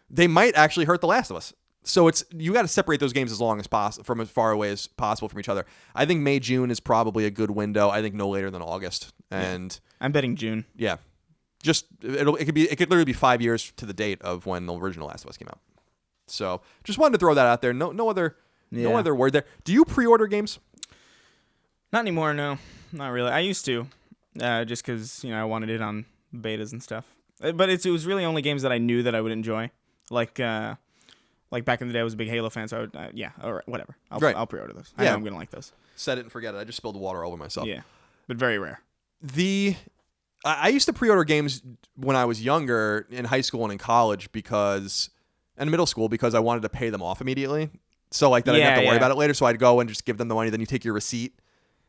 they might actually hurt The Last of Us. So you got to separate those games from as far away as possible from each other. I think May, June is probably a good window. I think no later than August. And I'm betting June. Yeah. Just it could literally be 5 years to the date of when the original Last of Us came out. So just wanted to throw that out there. No other word there. Do you pre-order games? Not anymore, no. Not really. I used to. Just because I wanted it on betas and stuff, but it was really only games that I knew that I would enjoy, like back in the day I was a big Halo fan, so I would, all right, whatever, I'll pre-order those. I know I'm gonna like those. Set it and forget it. I just spilled water all over myself. Yeah, but very rare. I used to pre-order games when I was younger, in high school and in college and middle school, because I wanted to pay them off immediately, so like that I didn't have to worry about it later. So I'd go and just give them the money, then you take your receipt.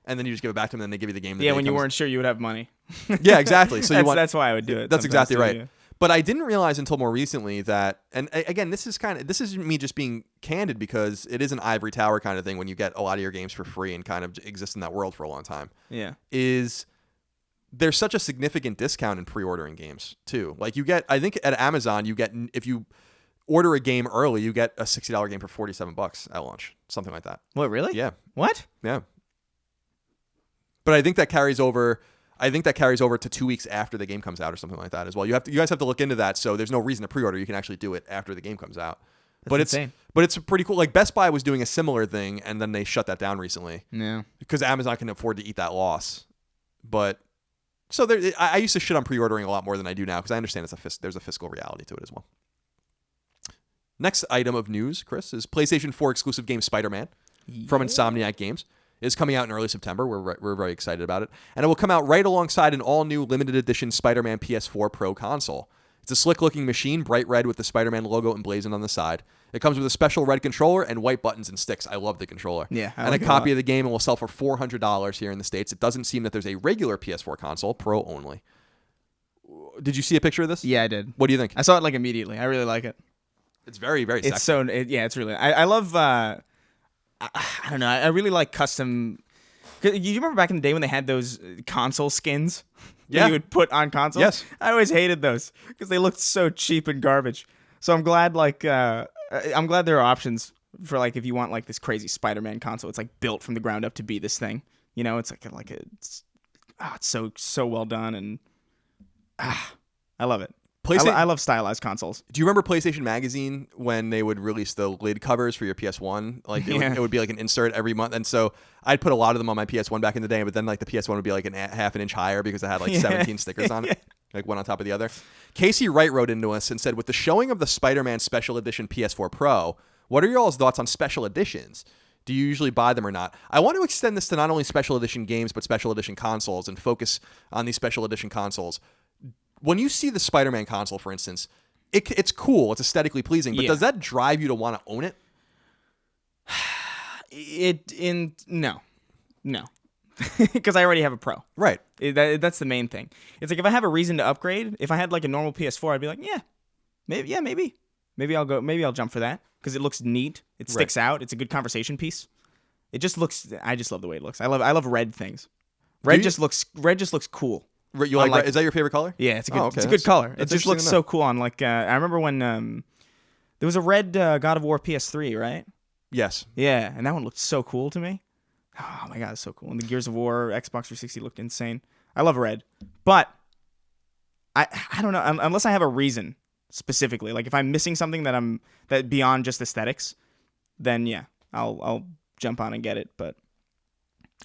And then you just give it back to them, and then they give you the game. When you weren't sure you would have money. Yeah, exactly. So that's why I would do it. That's exactly right. Yeah. But I didn't realize until more recently that, and again, this is me just being candid, because it is an ivory tower kind of thing when you get a lot of your games for free and kind of exist in that world for a long time. Yeah. There's such a significant discount in pre-ordering games too. Like I think at Amazon if you order a game early, you get a $60 game for $47 at launch, something like that. What, really? Yeah. What? Yeah. But I think that carries over. To 2 weeks after the game comes out, or something like that as well. You guys have to look into that. So there's no reason to pre-order. You can actually do it after the game comes out. That's insane. But it's pretty cool. Like Best Buy was doing a similar thing, and then they shut that down recently. Yeah. Because Amazon can afford to eat that loss. But so I used to shit on pre-ordering a lot more than I do now, because I understand there's a fiscal reality to it as well. Next item of news, Chris, is PlayStation 4 exclusive game Spider-Man from Insomniac Games. Is coming out in early September. We're very excited about it. And it will come out right alongside an all-new limited edition Spider-Man PS4 Pro console. It's a slick-looking machine, bright red with the Spider-Man logo emblazoned on the side. It comes with a special red controller and white buttons and sticks. I love the controller. Yeah, and a copy of the game will sell for $400 here in the States. It doesn't seem that there's a regular PS4 console, Pro only. Did you see a picture of this? Yeah, I did. What do you think? I saw it immediately. I really like it. It's very, very sexy. It's really... I love... I don't know. I really like custom... You remember back in the day when they had those console skins that you would put on consoles? Yes. I always hated those because they looked so cheap and garbage. So I'm glad there are options for if you want this crazy Spider-Man console. It's built from the ground up to be this thing. It's it's so well done, and I love it. I love stylized consoles. Do you remember PlayStation Magazine when they would release the lid covers for your PS1? It would be an insert every month. And so I'd put a lot of them on my PS1 back in the day, but then the PS1 would be half an inch higher because it had 17 stickers on it, one on top of the other. Casey Wright wrote into us and said, with the showing of the Spider-Man Special Edition PS4 Pro, what are your all's thoughts on special editions? Do you usually buy them or not? I want to extend this to not only special edition games, but special edition consoles, and focus on these special edition consoles. When you see the Spider-Man console, for instance, it's cool. It's aesthetically pleasing. But does that drive you to want to own it? No. Because I already have a Pro. Right. That's the main thing. It's if I have a reason to upgrade, if I had a normal PS4, I'd be maybe. Maybe I'll jump for that because it looks neat. It sticks out. It's a good conversation piece. It just looks. I just love the way it looks. I love red things. Red just looks cool. You like red? Is that your favorite color? Yeah, it's a good. It's a good color. It just looks so cool on I remember when there was a red God of War PS3, right? Yes. Yeah, and that one looked so cool to me. Oh my god, it's so cool. And the Gears of War Xbox 360 looked insane. I love red, but I don't know unless I have a reason specifically. Like if I'm missing something that beyond just aesthetics, then yeah, I'll jump on and get it. But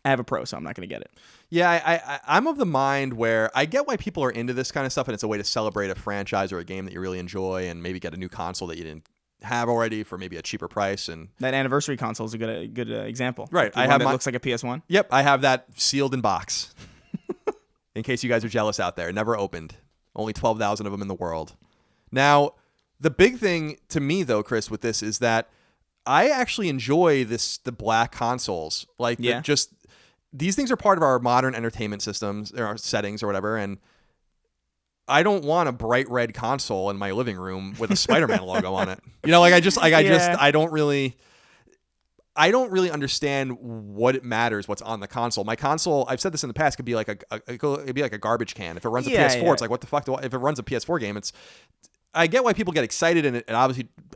I have a Pro, so I'm not going to get it. Yeah, I'm of the mind where I get why people are into this kind of stuff, and it's a way to celebrate a franchise or a game that you really enjoy, and maybe get a new console that you didn't have already for maybe a cheaper price. And that anniversary console is a good example. Right, I have looks like a PS1. Yep, I have that sealed in box. In case you guys are jealous out there, never opened. Only 12,000 of them in the world. Now, the big thing to me though, Chris, with this is that I actually enjoy the black consoles. Like these things are part of our modern entertainment systems, or settings or whatever, and I don't want a bright red console in my living room with a Spider-Man logo on it. You know, like I don't really understand what it matters what's on the console. My console, I've said this in the past, could be like a garbage can. If it runs a PS4, it's like, what the fuck if it runs a PS4 game, I get why people get excited, and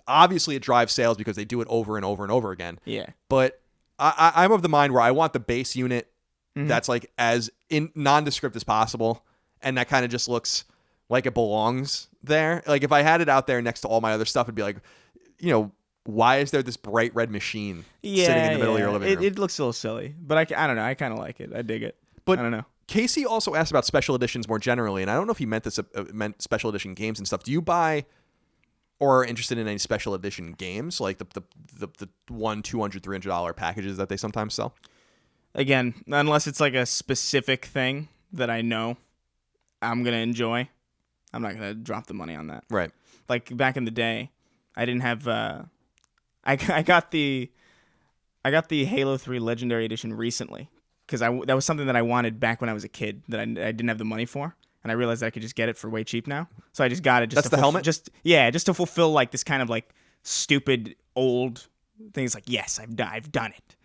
obviously it drives sales because they do it over and over and over again. Yeah. But I'm of the mind where I want the base unit that's like as nondescript as possible, and that kind of just looks like it belongs there. Like if I had it out there next to all my other stuff, it'd be like, you know, why is there this bright red machine sitting in the middle of your living room? It looks a little silly, but I don't know. I kind of like it. I dig it. But I don't know. Casey also asked about special editions more generally, and I don't know if he meant this meant special edition games and stuff. Do you buy or are interested in any special edition games, like the $100, $200, $300 packages that they sometimes sell? Again, unless it's like a specific thing that I know I'm gonna enjoy, I'm not gonna drop the money on that. Right. Like back in the day, I didn't have. I got the Halo 3 Legendary Edition recently because that was something that I wanted back when I was a kid that I didn't have the money for, and I realized that I could just get it for way cheap now. So I just got it. That's the helmet? Just to fulfill like this kind of like stupid old thing. It's like, yes, I've done it.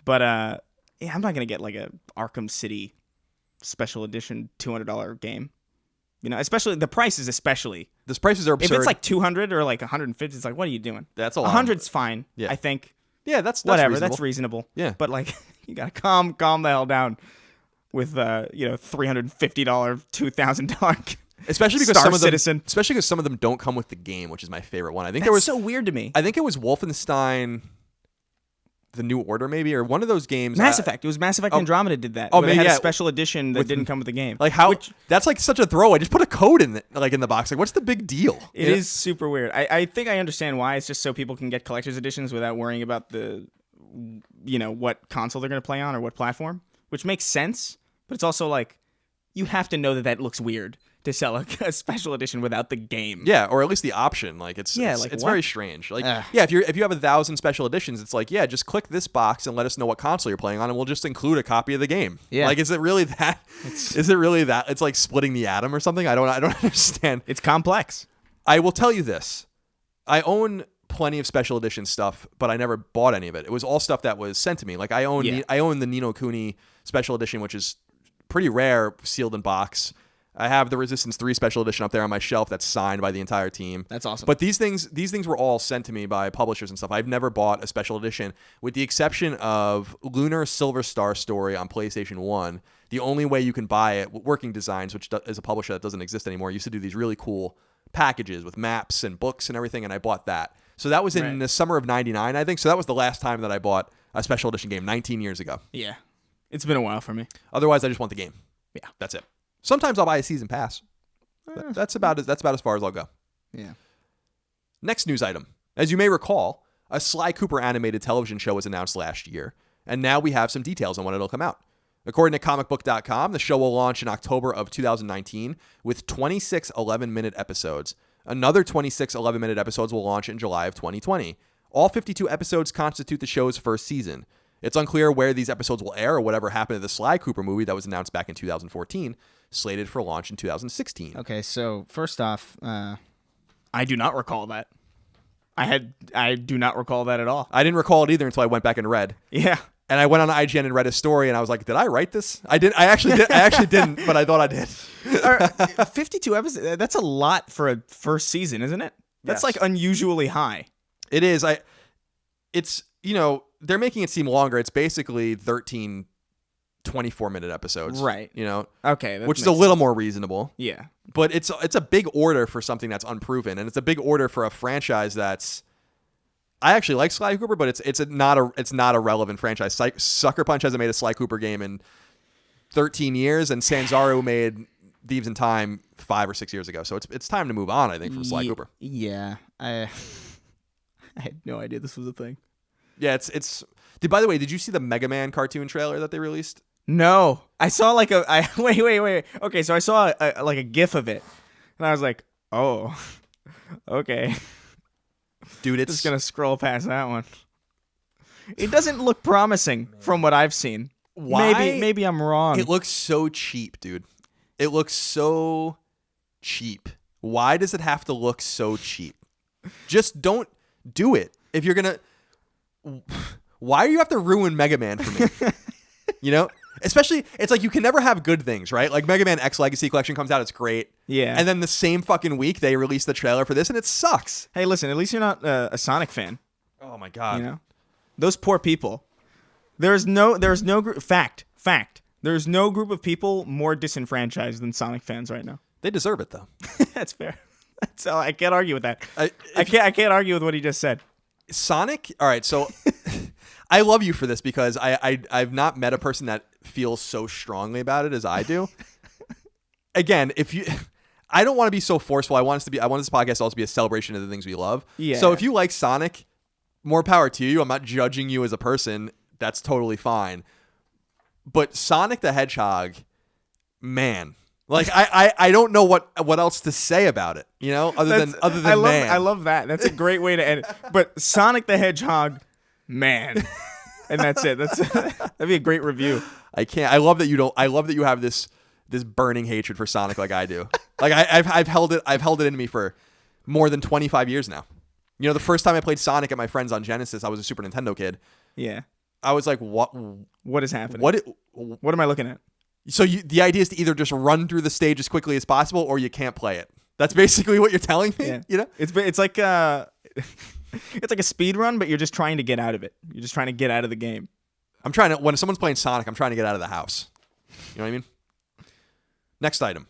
But yeah, I'm not gonna get like a Arkham City special edition $200 game. You know, especially the prices. These prices are absurd. If it's like 200 or like 150, it's like, what are you doing? That's a lot. 100's fine. Yeah. I think. Yeah, that's whatever. Reasonable. That's reasonable. Yeah, but like, you gotta calm the hell down with $350, $2,000. Especially because especially because some of them don't come with the game, which is my favorite one. I think that's so weird to me. I think it was Wolfenstein. The New Order, maybe, or one of those games. Mass Effect. It was Mass Effect Andromeda did that. Oh, they had a special edition that didn't come with the game. Like how? That's like such a throw. I just put a code in the box. Like, what's the big deal? It is super weird. I think I understand why. It's just so people can get collector's editions without worrying about what console they're going to play on or what platform, which makes sense. But it's also like you have to know that looks weird to sell a special edition without the game. Yeah, or at least the option. Like it's very strange. Like if you have 1,000 special editions, it's like, yeah, just click this box and let us know what console you're playing on, and we'll just include a copy of the game. Yeah. Like, is it really that? It's like splitting the atom or something. I don't understand. It's complex. I will tell you this. I own plenty of special edition stuff, but I never bought any of it. It was all stuff that was sent to me. Like I own the Ni no Kuni special edition, which is pretty rare, sealed in box. I have the Resistance 3 special edition up there on my shelf that's signed by the entire team. That's awesome. But these things were all sent to me by publishers and stuff. I've never bought a special edition, with the exception of Lunar Silver Star Story on PlayStation 1. The only way you can buy it, Working Designs, which is a publisher that doesn't exist anymore, used to do these really cool packages with maps and books and everything, and I bought that. So that was in the summer of 99, I think. So that was the last time that I bought a special edition game, 19 years ago. Yeah. It's been a while for me. Otherwise, I just want the game. Yeah. That's it. Sometimes I'll buy a season pass. That's about as far as I'll go. Yeah. Next news item. As you may recall, a Sly Cooper animated television show was announced last year, and now we have some details on when it'll come out. According to comicbook.com, the show will launch in October of 2019 with 26 11-minute episodes. Another 26 11-minute episodes will launch in July of 2020. All 52 episodes constitute the show's first season. It's unclear where these episodes will air or whatever happened to the Sly Cooper movie that was announced back in 2014, slated for launch in 2016. Okay, so first off, I do not recall that. I do not recall that at all. I didn't recall it either until I went back and read. Yeah. And I went on IGN and read a story, and I was like, did I write this? I actually didn't, but I thought I did. 52 episodes, that's a lot for a first season, isn't it? That's like unusually high. It is. they're making it seem longer. It's basically 13 24-minute episodes. Right. Okay. Which is a little more reasonable. Yeah. But it's a big order for something that's unproven, and it's a big order for a franchise that's. I actually like Sly Cooper, but it's not a relevant franchise. Sucker Punch hasn't made a Sly Cooper game in 13 years, and Sanzaru made Thieves in Time 5 or 6 years ago. So it's time to move on, I think, from Sly Cooper. Yeah. I had no idea this was a thing. Yeah, it's. By the way, did you see the Mega Man cartoon trailer that they released? No, I saw wait. Okay, so I saw a GIF of it, and I was like, oh, okay. Dude, it's just gonna scroll past that one. It doesn't look promising from what I've seen. Why? Maybe I'm wrong. It looks so cheap, dude. It looks so cheap. Why does it have to look so cheap? Just don't do it. If you're gonna, why do you have to ruin Mega Man for me? Especially, it's like you can never have good things, right? Like Mega Man X Legacy Collection comes out, it's great. Yeah. And then the same fucking week they release the trailer for this, and it sucks. Hey, listen, at least you're not a Sonic fan. Oh my god. Those poor people. There's no group. Fact. There's no group of people more disenfranchised than Sonic fans right now. They deserve it though. That's fair. That's all. I can't argue with that. I can't argue with what he just said. Sonic. All right, so I love you for this because I've not met a person that feels so strongly about it as I do. Again, I don't want to be so forceful. I want this podcast to also be a celebration of the things we love. Yeah. So if you like Sonic, more power to you. I'm not judging you as a person. That's totally fine. But Sonic the Hedgehog, man, like I don't know what else to say about it. Other than man. I love that. That's a great way to end it. But Sonic the Hedgehog, man, and that's it. That'd be a great review. I can't. I love that you don't. I love that you have this burning hatred for Sonic like I do. Like I've held it in me for more than 25 years now. The first time I played Sonic at my friend's on Genesis, I was a Super Nintendo kid. Yeah. I was like, what? What is happening? What am I looking at? So the idea is to either just run through the stage as quickly as possible, or you can't play it. That's basically what you're telling me. Yeah. It's like it's like a speed run, but you're just trying to get out of it. You're just trying to get out of the game. When someone's playing Sonic, I'm trying to get out of the house. You know what I mean? Next item.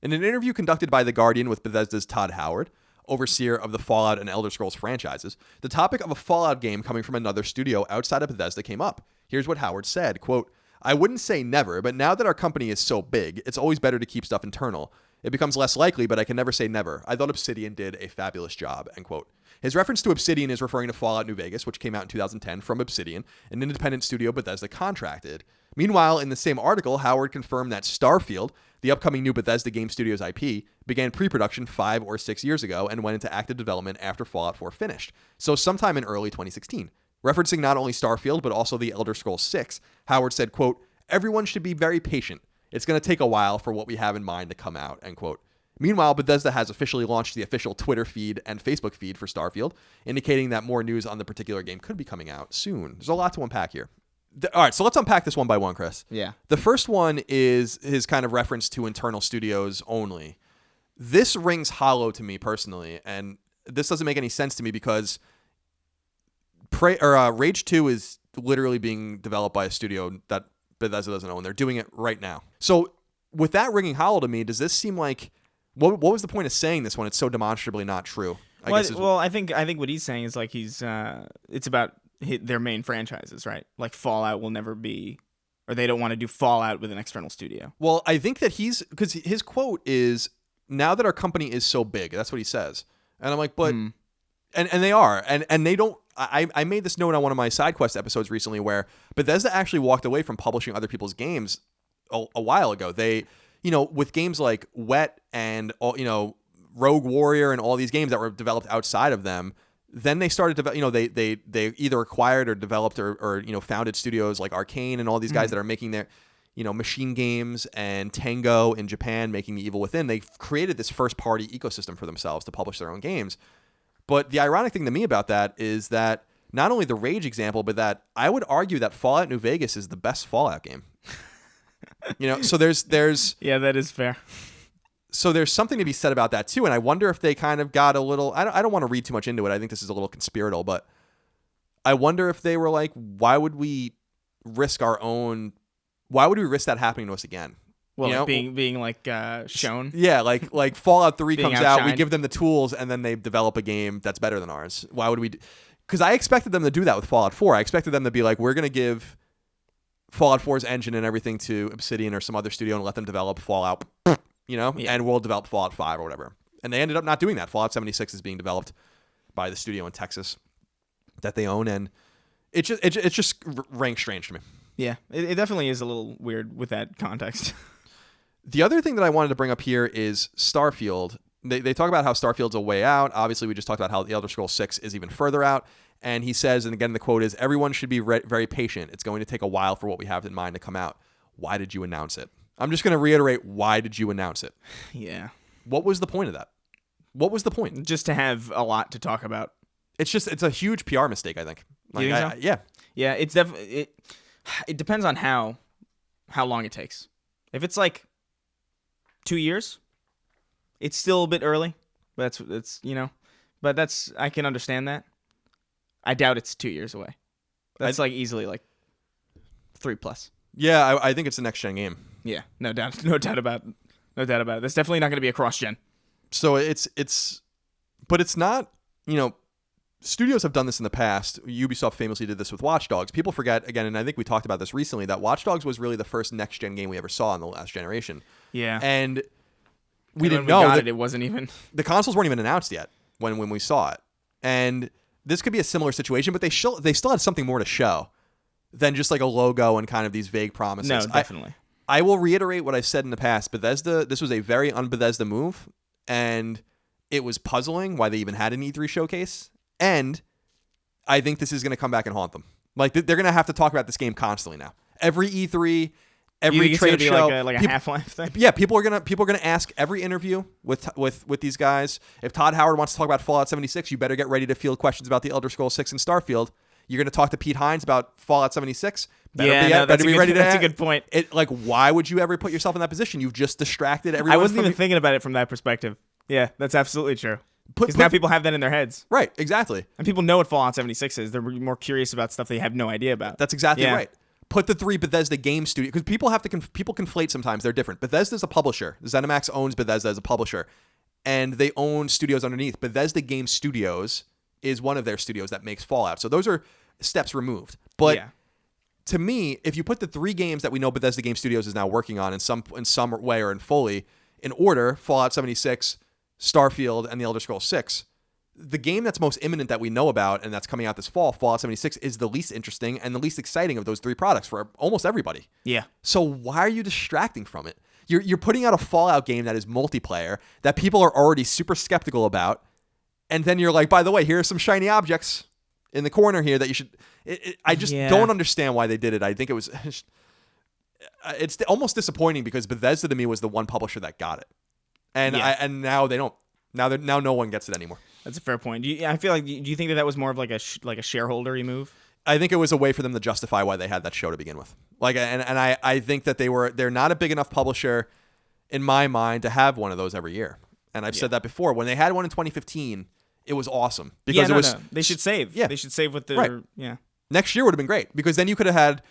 In an interview conducted by The Guardian with Bethesda's Todd Howard, overseer of the Fallout and Elder Scrolls franchises, the topic of a Fallout game coming from another studio outside of Bethesda came up. Here's what Howard said, quote, "I wouldn't say never, but now that our company is so big, it's always better to keep stuff internal. It becomes less likely, but I can never say never. I thought Obsidian did a fabulous job," end quote. His reference to Obsidian is referring to Fallout New Vegas, which came out in 2010 from Obsidian, an independent studio Bethesda contracted. Meanwhile, in the same article, Howard confirmed that Starfield, the upcoming new Bethesda Game Studios IP, began pre-production 5 or 6 years ago and went into active development after Fallout 4 finished, so sometime in early 2016. Referencing not only Starfield, but also the Elder Scrolls 6, Howard said, quote, "Everyone should be very patient. It's going to take a while for what we have in mind to come out," end quote. Meanwhile, Bethesda has officially launched the official Twitter feed and Facebook feed for Starfield, indicating that more news on the particular game could be coming out soon. There's a lot to unpack here. All right, so let's unpack this one by one, Chris. Yeah. The first one is his kind of reference to internal studios only. This rings hollow to me personally, and this doesn't make any sense to me because Rage 2 is literally being developed by a studio that Bethesda doesn't own. They're doing it right now. So with that ringing hollow to me, does this seem like what was the point of saying this when it's so demonstrably not true? I think what he's saying is like it's about their main franchises, right? Like Fallout will never be, or they don't want to do Fallout with an external studio. Well, I think that because his quote is, "Now that our company is so big," that's what he says. And I'm like, but, and they are, and they don't, I made this note on one of my side quest episodes recently where Bethesda actually walked away from publishing other people's games a while ago. They, with games like Wet and, Rogue Warrior and all these games that were developed outside of them, then they started to, they either acquired or developed or founded studios like Arcane and all these guys that are making their, Machine Games and Tango in Japan making The Evil Within. They've created this first party ecosystem for themselves to publish their own games. But the ironic thing to me about that is that not only the Rage example, but that I would argue that Fallout New Vegas is the best Fallout game. So there's yeah, that is fair. So there's something to be said about that too, and I wonder if they kind of got a little. I don't want to read too much into it. I think this is a little conspiratorial, but I wonder if they were like, why would we risk that happening to us again? Well, you like know? being like shown. Yeah, like Fallout 3 Being comes out, we outshined. give them the tools, and then they develop a game that's better than ours. Why would we? Because I expected them to do that with Fallout 4. I expected them to be like, we're going to give Fallout 4's engine and everything to Obsidian or some other studio and let them develop Fallout, and we'll develop Fallout 5 or whatever. And they ended up not doing that. Fallout 76 is being developed by the studio in Texas that they own, and it just rang strange to me. Yeah, it definitely is a little weird with that context. The other thing that I wanted to bring up here is Starfield. They talk about how Starfield's a way out. Obviously, we just talked about how The Elder Scrolls 6 is even further out. And he says, and again, the quote is, everyone should be very patient. It's going to take a while for what we have in mind to come out. Why did you announce it? I'm just going to reiterate, why did you announce it? Yeah. What was the point of that? What was the point? Just to have a lot to talk about. It's a huge PR mistake, I think. You think so? Yeah. Yeah, it's definitely it depends on how long it takes. If it's like 2 years, it's still a bit early. But that's I can understand that. I doubt it's 2 years away. That's like easily like 3+. Yeah, I think it's the next gen game. Yeah, no doubt about it. That's definitely not going to be a cross gen. So but it's not, studios have done this in the past. Ubisoft famously did this with Watch Dogs. People forget, again, and I think we talked about this recently, that Watch Dogs was really the first next-gen game we ever saw in the last generation. Yeah. And we didn't know that it wasn't even... The consoles weren't even announced yet when we saw it. And this could be a similar situation, but they still had something more to show than just like a logo and kind of these vague promises. No, definitely. I will reiterate what I've said in the past. Bethesda, this was a very un-Bethesda move, and it was puzzling why they even had an E3 showcase. And I think this is going to come back and haunt them. Like, they're going to have to talk about this game constantly now. Every E3, every trade show, like a Half-Life thing. Yeah, people are gonna ask every interview with these guys. If Todd Howard wants to talk about Fallout 76, you better get ready to field questions about the Elder Scrolls 6 and Starfield. You're going to talk to Pete Hines about Fallout 76. Better be ready to. That's a good point. Why would you ever put yourself in that position? You've just distracted everyone. I wasn't even thinking about it from that perspective. Yeah, that's absolutely true. Because now people have that in their heads. Right, exactly. And people know what Fallout 76 is. They're more curious about stuff they have no idea about. That's exactly right. Put the 3 Bethesda game studios, because people conflate sometimes. They're different. Bethesda's a publisher. ZeniMax owns Bethesda as a publisher, and they own studios underneath. Bethesda Game Studios is one of their studios that makes Fallout. So those are steps removed. But to me, if you put the 3 games that we know Bethesda Game Studios is now working on in some way or in fully in order, Fallout 76, Starfield, and the Elder Scrolls 6, the game that's most imminent that we know about and that's coming out this fall, Fallout 76, is the least interesting and the least exciting of those 3 products for almost everybody. Yeah. So why are you distracting from it? You're putting out a Fallout game that is multiplayer that people are already super skeptical about, and then you're like, by the way, here are some shiny objects in the corner here that you should... I just don't understand why they did it. I think it was... It's almost disappointing because Bethesda to me was the one publisher that got it. And now they don't. Now no one gets it anymore. That's a fair point. I feel like. Do you think that was more of like a shareholdery move? I think it was a way for them to justify why they had that show to begin with. I think that they're not a big enough publisher in my mind to have one of those every year. And I've said that before. When they had one in 2015, it was awesome because they should save. Yeah, they should save with their Next year would have been great because then you could have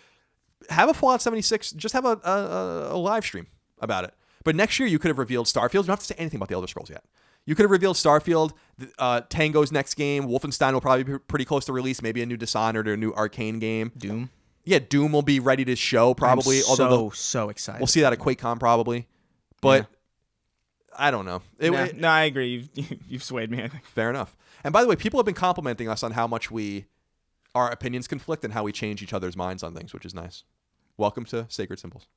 a Fallout 76. Just have a live stream about it. But next year, you could have revealed Starfield. You don't have to say anything about the Elder Scrolls yet. You could have revealed Starfield, Tango's next game. Wolfenstein will probably be pretty close to release. Maybe a new Dishonored or a new Arcane game. Doom. Yeah, Doom will be ready to show probably. I'm so excited. We'll see that at QuakeCon probably. But I don't know. No, I agree. You've swayed me, I think. Fair enough. And by the way, people have been complimenting us on how much our opinions conflict and how we change each other's minds on things, which is nice. Welcome to Sacred Symbols.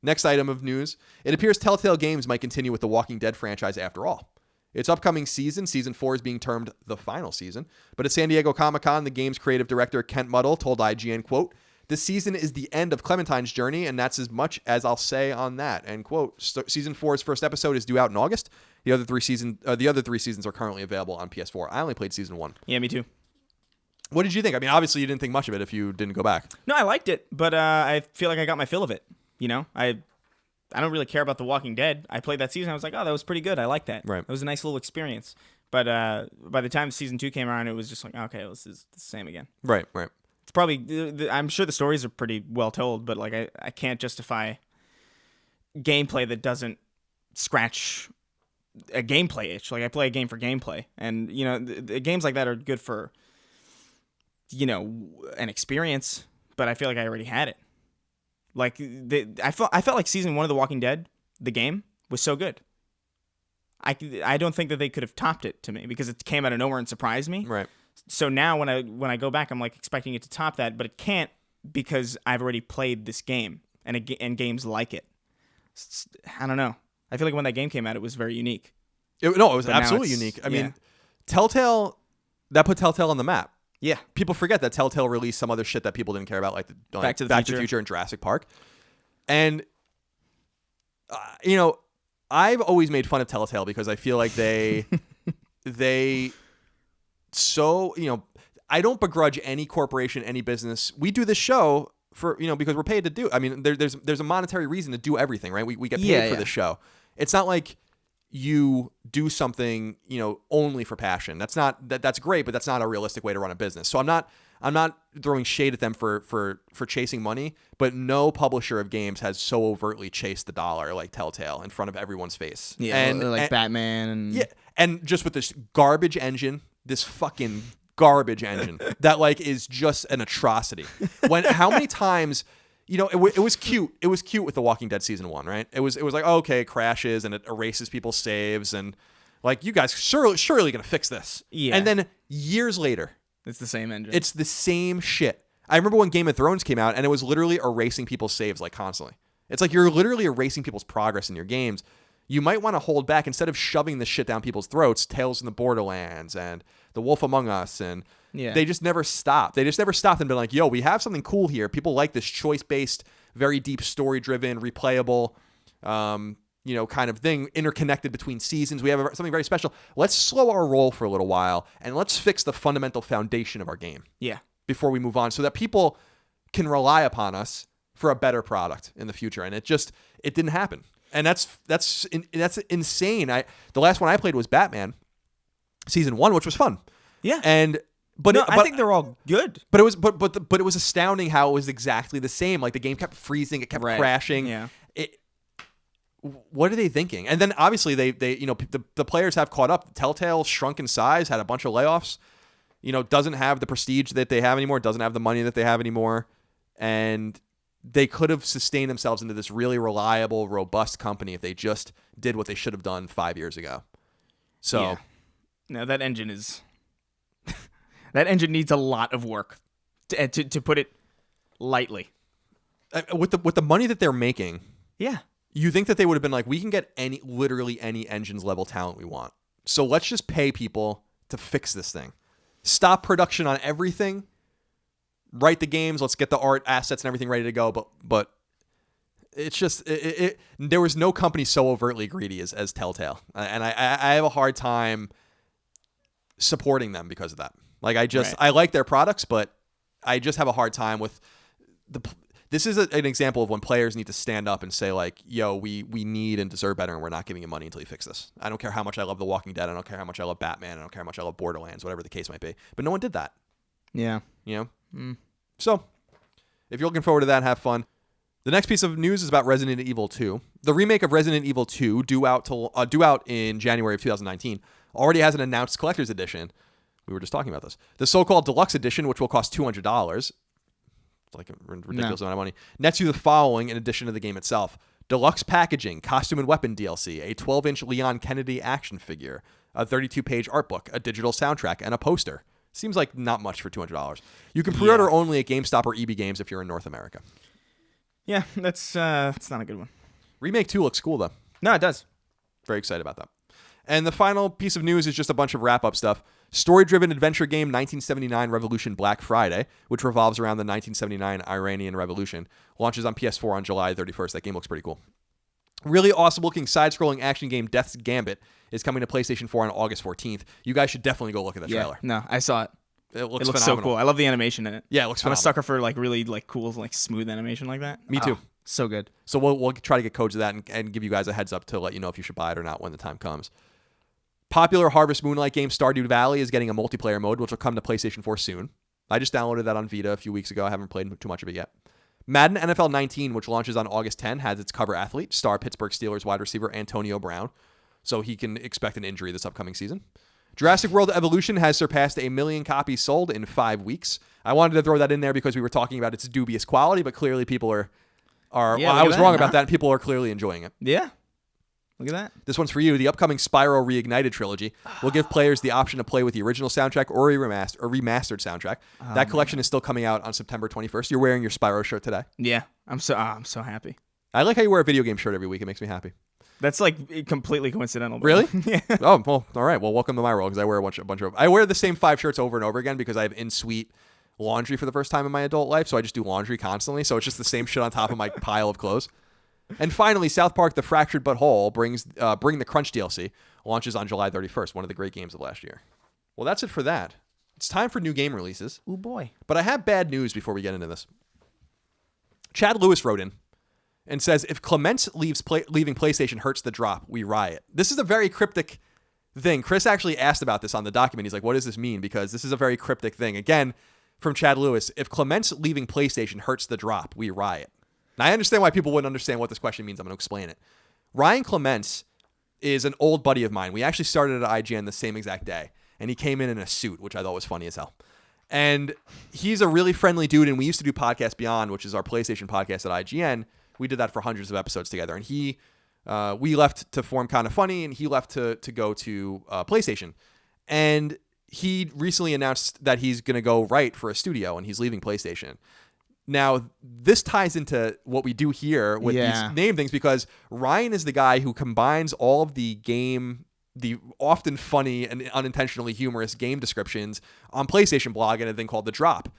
Next item of news. It appears Telltale Games might continue with the Walking Dead franchise after all. Its upcoming season 4, is being termed the final season. But at San Diego Comic-Con, the game's creative director, Kent Muddle, told IGN, quote, "This season is the end of Clementine's journey, and that's as much as I'll say on that," end quote. Season 4's first episode is due out in August. The other three seasons are currently available on PS4. I only played season 1. Yeah, me too. What did you think? I mean, obviously you didn't think much of it if you didn't go back. No, I liked it, but I feel like I got my fill of it. I don't really care about The Walking Dead. I played that season. I was like, oh, that was pretty good. I like that. Right. It was a nice little experience. But by the time season 2 came around, it was just like, okay, this is the same again. Right. It's probably, I'm sure the stories are pretty well told, but like I can't justify gameplay that doesn't scratch a gameplay itch. Like I play a game for gameplay, and you know, the games like that are good for, you know, an experience. But I feel like I already had it. Like I felt like season 1 of The Walking Dead, the game, was so good. I don't think that they could have topped it to me because it came out of nowhere and surprised me. Right. So now when I go back, I'm like expecting it to top that, but it can't because I've already played this game and games like it. I don't know. I feel like when that game came out, it was very unique. It was absolutely unique. I mean, Telltale, that put Telltale on the map. Yeah. People forget that Telltale released some other shit that people didn't care about, like Back to the Future and Jurassic Park. And, you know, I've always made fun of Telltale because I feel like they so, you know, I don't begrudge any corporation, any business. We do this show for, you know, because we're paid to do. I mean, there's a monetary reason to do everything, right? We get paid for the show. It's not like you do something, you know, only for passion. That's great, but that's not a realistic way to run a business. So I'm not throwing shade at them for chasing money, but no publisher of games has so overtly chased the dollar like Telltale in front of everyone's face. Yeah, and Batman and yeah, and just with this garbage engine, this fucking garbage engine that like is just an atrocity. How many times, you know, it was cute. It was cute with The Walking Dead season 1, right? It was like, oh, okay, it crashes and it erases people's saves and like, you guys surely gonna fix this. Yeah. And then years later, it's the same engine. It's the same shit. I remember when Game of Thrones came out and it was literally erasing people's saves like constantly. It's like you're literally erasing people's progress in your games. You might want to hold back instead of shoving this shit down people's throats. Tales from the Borderlands and The Wolf Among Us, and they just never stopped. They just never stopped and been like, yo, we have something cool here. People like this choice-based, very deep story-driven, replayable, you know, kind of thing, interconnected between seasons. We have something very special. Let's slow our roll for a little while and let's fix the fundamental foundation of our game. Yeah. Before we move on, so that people can rely upon us for a better product in the future. And it didn't happen. And that's insane. The last one I played was Batman season 1, which was fun. Yeah. I think they're all good. But it was astounding how it was exactly the same. Like the game kept freezing, it kept crashing. Yeah. What are they thinking? And then obviously they you know, the players have caught up. Telltale shrunk in size, had a bunch of layoffs. You know, doesn't have the prestige that they have anymore, doesn't have the money that they have anymore. And they could have sustained themselves into this really reliable, robust company if they just did what they should have done 5 years ago. So, yeah. No, that engine is that engine needs a lot of work, to put it lightly. With the money that they're making, yeah, you think that they would have been like, we can get literally any engines level talent we want. So let's just pay people to fix this thing. Stop production on everything. Write the games. Let's get the art, assets, and everything ready to go. But it's just there was no company so overtly greedy as Telltale, and I have a hard time supporting them because of that. Like I like their products, but I just have a hard time with This is an example of when players need to stand up and say like, yo, we need and deserve better, and we're not giving you money until you fix this. I don't care how much I love The Walking Dead. I don't care how much I love Batman. I don't care how much I love Borderlands, whatever the case might be. But no one did that. Yeah. You know? So, if you're looking forward to that, have fun. The next piece of news is about Resident Evil 2. The remake of Resident Evil 2, due out in January of 2019, already has an announced collector's edition. We were just talking about this. The so-called deluxe edition, which will cost $200. It's like a ridiculous amount of money. Nets you the following in addition to the game itself. Deluxe packaging, costume and weapon DLC, a 12-inch Leon Kennedy action figure, a 32-page art book, a digital soundtrack, and a poster. Seems like not much for $200. You can pre-order only at GameStop or EB Games if you're in North America. Yeah, that's not a good one. Remake 2 looks cool, though. No, it does. Very excited about that. And the final piece of news is just a bunch of wrap-up stuff. Story-driven adventure game 1979 Revolution Black Friday, which revolves around the 1979 Iranian Revolution, launches on PS4 on July 31st. That game looks pretty cool. Really awesome-looking side-scrolling action game Death's Gambit is coming to PlayStation 4 on August 14th. You guys should definitely go look at the trailer. No, I saw it. It looks so cool. I love the animation in it. Yeah, it looks phenomenal. I'm a sucker for like really like cool, like smooth animation like that. Me too. So good. So we'll try to get codes of that and give you guys a heads up to let you know if you should buy it or not when the time comes. Popular Harvest Moonlight game Stardew Valley is getting a multiplayer mode, which will come to PlayStation 4 soon. I just downloaded that on Vita a few weeks ago. I haven't played too much of it yet. Madden NFL 19, which launches on August 10, has its cover athlete, star Pittsburgh Steelers wide receiver Antonio Brown. So he can expect an injury this upcoming season. Jurassic World Evolution has surpassed 1 million copies sold in 5 weeks. I wanted to throw that in there because we were talking about its dubious quality, but clearly people are Yeah, I was wrong about that, and people are clearly enjoying it. Yeah. Look at that. This one's for you. The upcoming Spyro Reignited trilogy will give players the option to play with the original soundtrack or a remastered soundtrack. That collection is still coming out on September 21st. You're wearing your Spyro shirt today. Yeah. I'm so happy. I like how you wear a video game shirt every week. It makes me happy. That's like completely coincidental. Really? Yeah. Oh, well, all right. Well, welcome to my world because I wear a bunch of. I wear the same 5 shirts over and over again because I have in-suite laundry for the first time in my adult life. So I just do laundry constantly. So it's just the same shit on top of my pile of clothes. And finally, South Park: The Fractured But Whole brings Bring the Crunch DLC launches on July 31st. One of the great games of last year. Well, that's it for that. It's time for new game releases. Oh boy! But I have bad news before we get into this. Chad Lewis wrote in and says, if Clement leaving PlayStation hurts the drop, we riot. This is a very cryptic thing. Chris actually asked about this on the document. He's like, what does this mean? Because this is a very cryptic thing. Again, from Chad Lewis, if Clement's leaving PlayStation hurts the drop, we riot. Now, I understand why people wouldn't understand what this question means. I'm going to explain it. Ryan Clements is an old buddy of mine. We actually started at IGN the same exact day, and he came in a suit, which I thought was funny as hell. And he's a really friendly dude, and we used to do Podcast Beyond, which is our PlayStation podcast at IGN. We did that for hundreds of episodes together, and we left to form Kind of Funny, and he left to go to PlayStation. And he recently announced that he's going to go write for a studio, and he's leaving PlayStation. Now, this ties into what we do here with these name things because Ryan is the guy who combines all of the often funny and unintentionally humorous game descriptions on PlayStation blog in a thing called The Drop.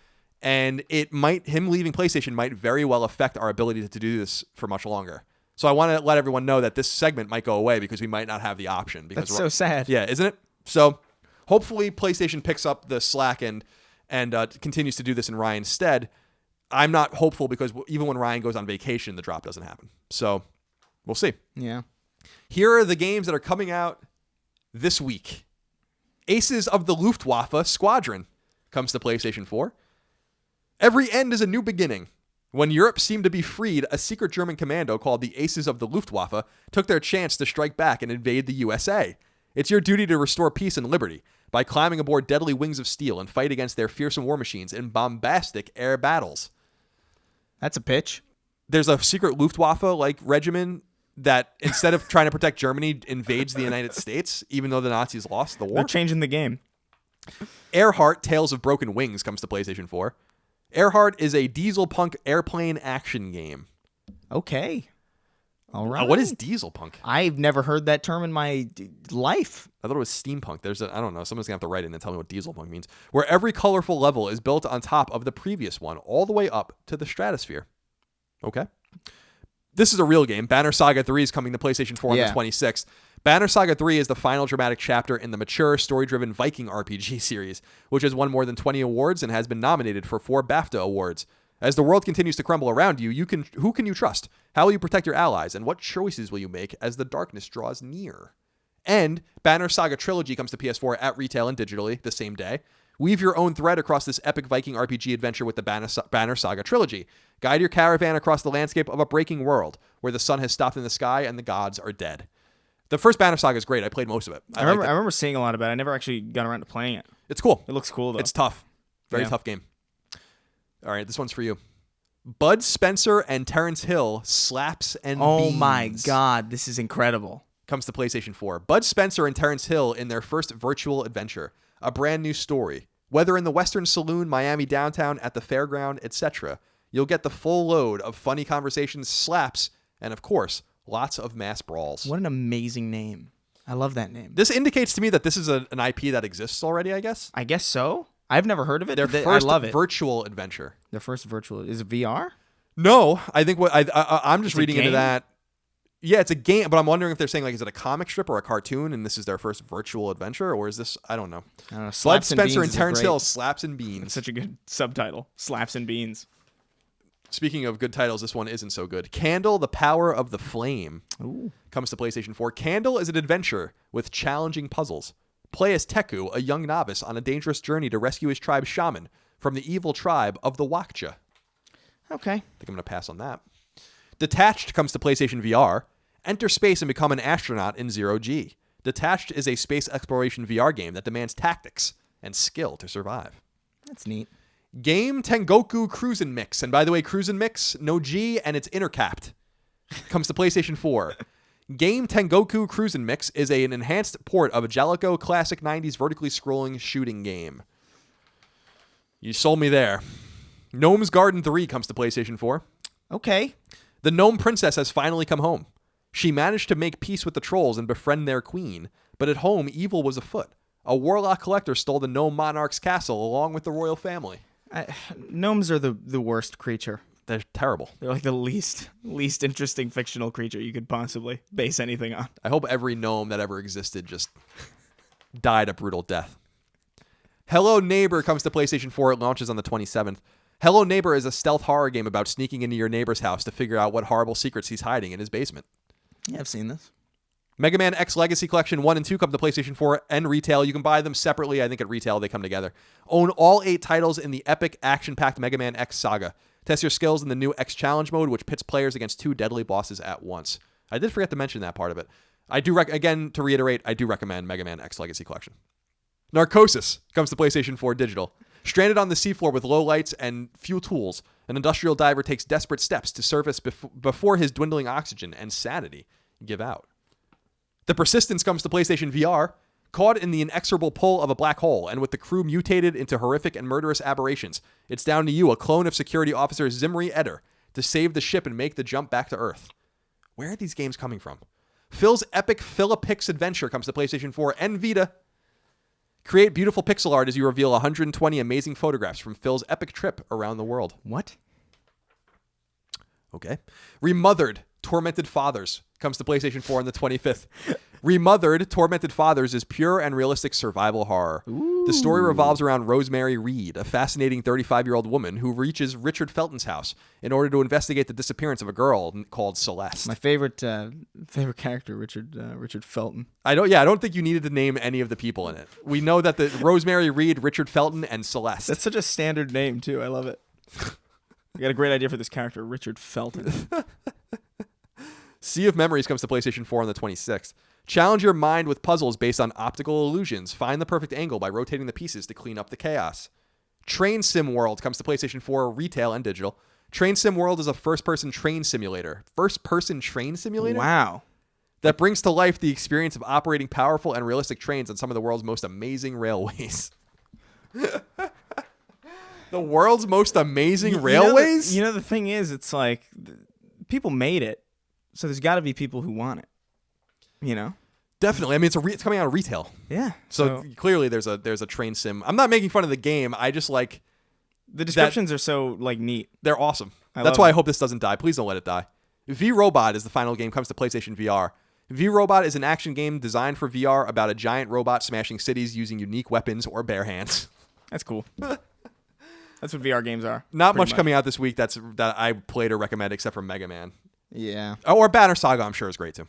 And him leaving PlayStation might very well affect our ability to do this for much longer. So I want to let everyone know that this segment might go away because we might not have the option. Because that's so sad. Yeah, isn't it? So hopefully PlayStation picks up the slack and continues to do this in Ryan's stead. I'm not hopeful because even when Ryan goes on vacation, the drop doesn't happen. So we'll see. Yeah. Here are the games that are coming out this week. Aces of the Luftwaffe Squadron comes to PlayStation 4. Every end is a new beginning. When Europe seemed to be freed, a secret German commando called the Aces of the Luftwaffe took their chance to strike back and invade the USA. It's your duty to restore peace and liberty by climbing aboard deadly wings of steel and fight against their fearsome war machines in bombastic air battles. That's a pitch. There's a secret Luftwaffe regimen that instead of trying to protect Germany invades the United States, even though the Nazis lost the war. They're changing the game. Earhart: Tales of Broken Wings comes to PlayStation 4. Earhart is a diesel punk airplane action game. Okay. All right. What is diesel punk? I've never heard that term in my life. I thought it was steampunk. I don't know. Someone's going to have to write in and tell me what diesel punk means. Where every colorful level is built on top of the previous one, all the way up to the stratosphere. Okay. This is a real game. Banner Saga 3 is coming to PlayStation 4 on the 26th. Banner Saga 3 is the final dramatic chapter in the mature, story-driven Viking RPG series, which has won more than 20 awards and has been nominated for 4 BAFTA awards. As the world continues to crumble around you, who can you trust? How will you protect your allies? And what choices will you make as the darkness draws near? And Banner Saga Trilogy comes to PS4 at retail and digitally the same day. Weave your own thread across this epic Viking RPG adventure with the Banner Saga Trilogy. Guide your caravan across the landscape of a breaking world where the sun has stopped in the sky and the gods are dead. The first Banner Saga is great. I played most of it. I remember seeing a lot about it. I never actually got around to playing it. It's cool. It looks cool, though. It's tough. Very tough game. All right, this one's for you. Bud Spencer and Terrence Hill, Slaps and Beans. Oh my God, this is incredible. Comes to PlayStation 4. Bud Spencer and Terrence Hill in their first virtual adventure. A brand new story. Whether in the Western Saloon, Miami downtown, at the fairground, etc., you'll get the full load of funny conversations, slaps, and of course, lots of mass brawls. What an amazing name. I love that name. This indicates to me that this is an IP that exists already, I guess. I guess so. I've never heard of it. Their first virtual adventure. Their first virtual. Is it VR? No, I think I'm just reading into that. Yeah, it's a game, but I'm wondering if they're saying, is it a comic strip or a cartoon, and this is their first virtual adventure, or is this, I don't know. Bud Spencer and Terrence Hill, Slaps and Beans. That's such a good subtitle. Slaps and Beans. Speaking of good titles, this one isn't so good. Candle, The Power of the Flame. Ooh. Comes to PlayStation 4. Candle is an adventure with challenging puzzles. Play as Teku, a young novice on a dangerous journey to rescue his tribe's shaman from the evil tribe of the Wakcha. Okay. I think I'm going to pass on that. Detached comes to PlayStation VR. Enter space and become an astronaut in Zero G. Detached is a space exploration VR game that demands tactics and skill to survive. That's neat. Game Tengoku Cruisin' Mix. And by the way, Cruisin' Mix, no G, and it's intercapped. Comes to PlayStation 4. Game Tengoku Cruisin' Mix is an enhanced port of a Jaleco classic 90s vertically scrolling shooting game. You sold me there. Gnome's Garden 3 comes to PlayStation 4. Okay. The Gnome Princess has finally come home. She managed to make peace with the trolls and befriend their queen, but at home, evil was afoot. A warlock collector stole the Gnome Monarch's castle along with the royal family. Gnomes are the worst creature. They're terrible. They're like the least interesting fictional creature you could possibly base anything on. I hope every gnome that ever existed just died a brutal death. Hello Neighbor comes to PlayStation 4. It launches on the 27th. Hello Neighbor is a stealth horror game about sneaking into your neighbor's house to figure out what horrible secrets he's hiding in his basement. Yeah, I've seen this. Mega Man X Legacy Collection 1 and 2 come to PlayStation 4 and retail. You can buy them separately. I think at retail they come together. Own all 8 titles in the epic action-packed Mega Man X saga. Test your skills in the new X Challenge mode, which pits players against 2 deadly bosses at once. I did forget to mention that part of it. I do again, to reiterate, I do recommend Mega Man X Legacy Collection. Narcosis comes to PlayStation 4 digital. Stranded on the seafloor with low lights and few tools, an industrial diver takes desperate steps to surface before his dwindling oxygen and sanity give out. The Persistence comes to PlayStation VR. Caught in the inexorable pull of a black hole and with the crew mutated into horrific and murderous aberrations, it's down to you, a clone of security officer Zimri Eder, to save the ship and make the jump back to Earth. Where are these games coming from? Phil's epic Philipix adventure comes to PlayStation 4 and Vita. Create beautiful pixel art as you reveal 120 amazing photographs from Phil's epic trip around the world. What? Okay. Remothered Tormented Fathers comes to PlayStation 4 on the 25th. Remothered Tormented Fathers is pure and realistic survival horror. Ooh. The story revolves around Rosemary Reed, a fascinating 35-year-old woman who reaches Richard Felton's house in order to investigate the disappearance of a girl called Celeste. My favorite character, Richard Felton. I don't think you needed to name any of the people in it. We know that the Rosemary Reed, Richard Felton, and Celeste. That's such a standard name too. I love it. You got a great idea for this character, Richard Felton. Sea of Memories comes to PlayStation 4 on the 26th. Challenge your mind with puzzles based on optical illusions. Find the perfect angle by rotating the pieces to clean up the chaos. Train Sim World comes to PlayStation 4 retail and digital. Train Sim World is a first-person train simulator. First-person train simulator? Wow. That brings to life the experience of operating powerful and realistic trains on some of the world's most amazing railways. The world's most amazing railways? You know, the thing is, it's like, people made it, so there's got to be people who want it. You know? Definitely. I mean, it's coming out of retail. Yeah. So clearly there's a train sim. I'm not making fun of the game. I just like... The descriptions are so, like, neat. They're awesome. That's why I hope this doesn't die. Please don't let it die. V-Robot is the final game, comes to PlayStation VR. V-Robot is an action game designed for VR about a giant robot smashing cities using unique weapons or bare hands. That's cool. That's what VR games are. Not much coming out this week that I played or recommend except for Mega Man. Yeah. Oh, or Banner Saga, I'm sure is great too.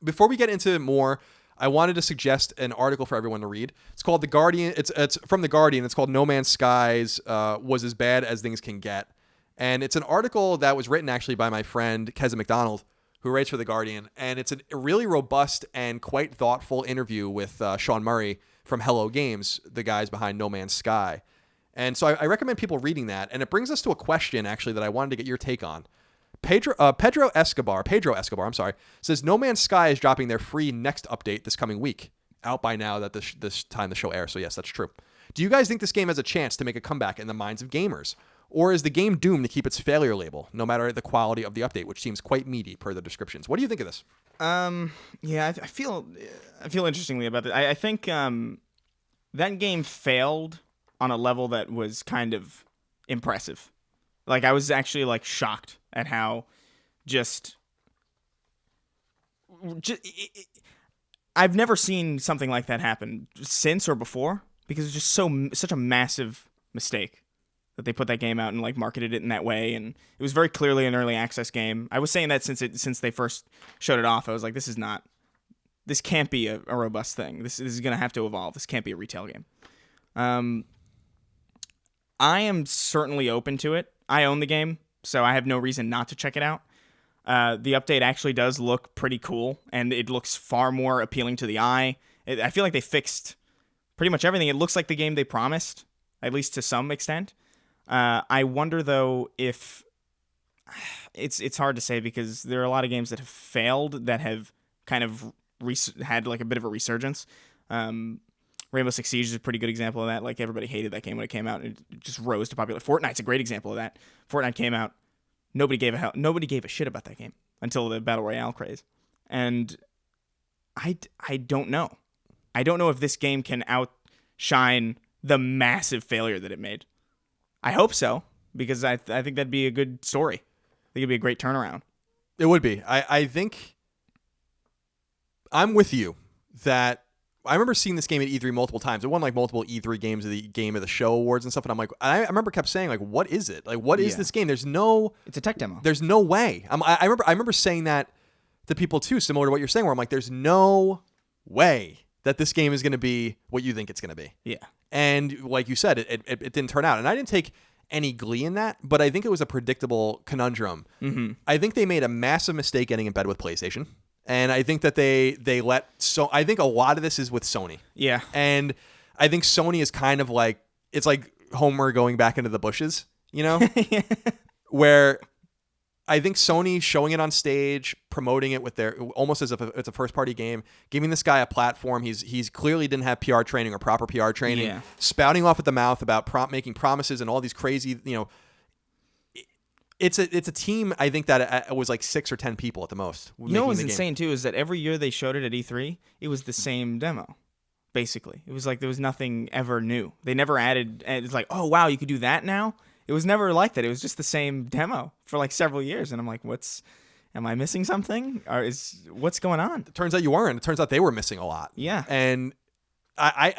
Before we get into more, I wanted to suggest an article for everyone to read. It's called The Guardian. It's from The Guardian. It's called No Man's Skies Was As Bad As Things Can Get. And it's an article that was written actually by my friend Keza McDonald, who writes for The Guardian. And it's a really robust and quite thoughtful interview with Sean Murray from Hello Games, the guys behind No Man's Sky. And so I recommend people reading that. And it brings us to a question, actually, that I wanted to get your take on. Pedro Escobar, says No Man's Sky is dropping their free next update this coming week. Out by now that this time the show airs, so yes, that's true. Do you guys think this game has a chance to make a comeback in the minds of gamers? Or is the game doomed to keep its failure label, no matter the quality of the update, which seems quite meaty per the descriptions? What do you think of this? Yeah, I feel interestingly about it. I think that game failed on a level that was kind of impressive. Like, I was actually, like, shocked at how I've never seen something like that happen since or before, because it's just such a massive mistake that they put that game out and like marketed it in that way, and it was very clearly an early access game. I was saying that since they first showed it off. I was like, this can't be a robust thing. This is going to have to evolve. This can't be a retail game. I am certainly open to it. I own the game, so I have no reason not to check it out. The update actually does look pretty cool, and it looks far more appealing to the eye. I feel like they fixed pretty much everything. It looks like the game they promised, at least to some extent. I wonder, though, if it's hard to say because there are a lot of games that have failed that have kind of had like a bit of a resurgence. Rainbow Six Siege is a pretty good example of that. Like, everybody hated that game when it came out, and it just rose to popularity. Fortnite's a great example of that. Fortnite came out, nobody gave a shit about that game until the Battle Royale craze. And I don't know. I don't know if this game can outshine the massive failure that it made. I hope so, because I think that'd be a good story. I think it'd be a great turnaround. It would be. I think I'm with you that I remember seeing this game at E3 multiple times. It won like multiple E3 games of the Game of the Show awards and stuff. And I'm like, I remember kept saying like, what is it? Like, what is this game? It's a tech demo. There's no way. I remember saying that to people too, similar to what you're saying, where I'm like, there's no way that this game is going to be what you think it's going to be. Yeah. And like you said, it didn't turn out. And I didn't take any glee in that, but I think it was a predictable conundrum. Mm-hmm. I think they made a massive mistake getting in bed with PlayStation. And I think that they I think a lot of this is with Sony. Yeah. And I think Sony is kind of like, it's like Homer going back into the bushes, you know? Yeah. Where I think Sony showing it on stage, promoting it with their, almost as if it's a first party game, giving this guy a platform. He's clearly didn't have PR training or proper PR training, spouting off at the mouth about making promises and all these crazy, you know, it's a team, I think, that was like 6 or 10 people at the most. You know what's insane, too, is that every year they showed it at E3, it was the same demo, basically. It was like there was nothing ever new. They never added, and it's like, oh, wow, you could do that now? It was never like that. It was just the same demo for like several years. And I'm like, am I missing something? Or what's going on? It turns out you weren't. It turns out they were missing a lot. Yeah. And I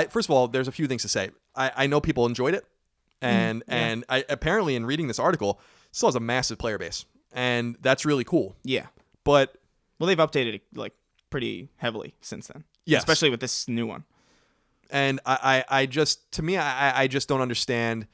first of all, there's a few things to say. I know people enjoyed it. And I apparently in reading this article, still has a massive player base, and that's really cool. Yeah, but they've updated it like pretty heavily since then. Yeah, especially with this new one. And I just don't understand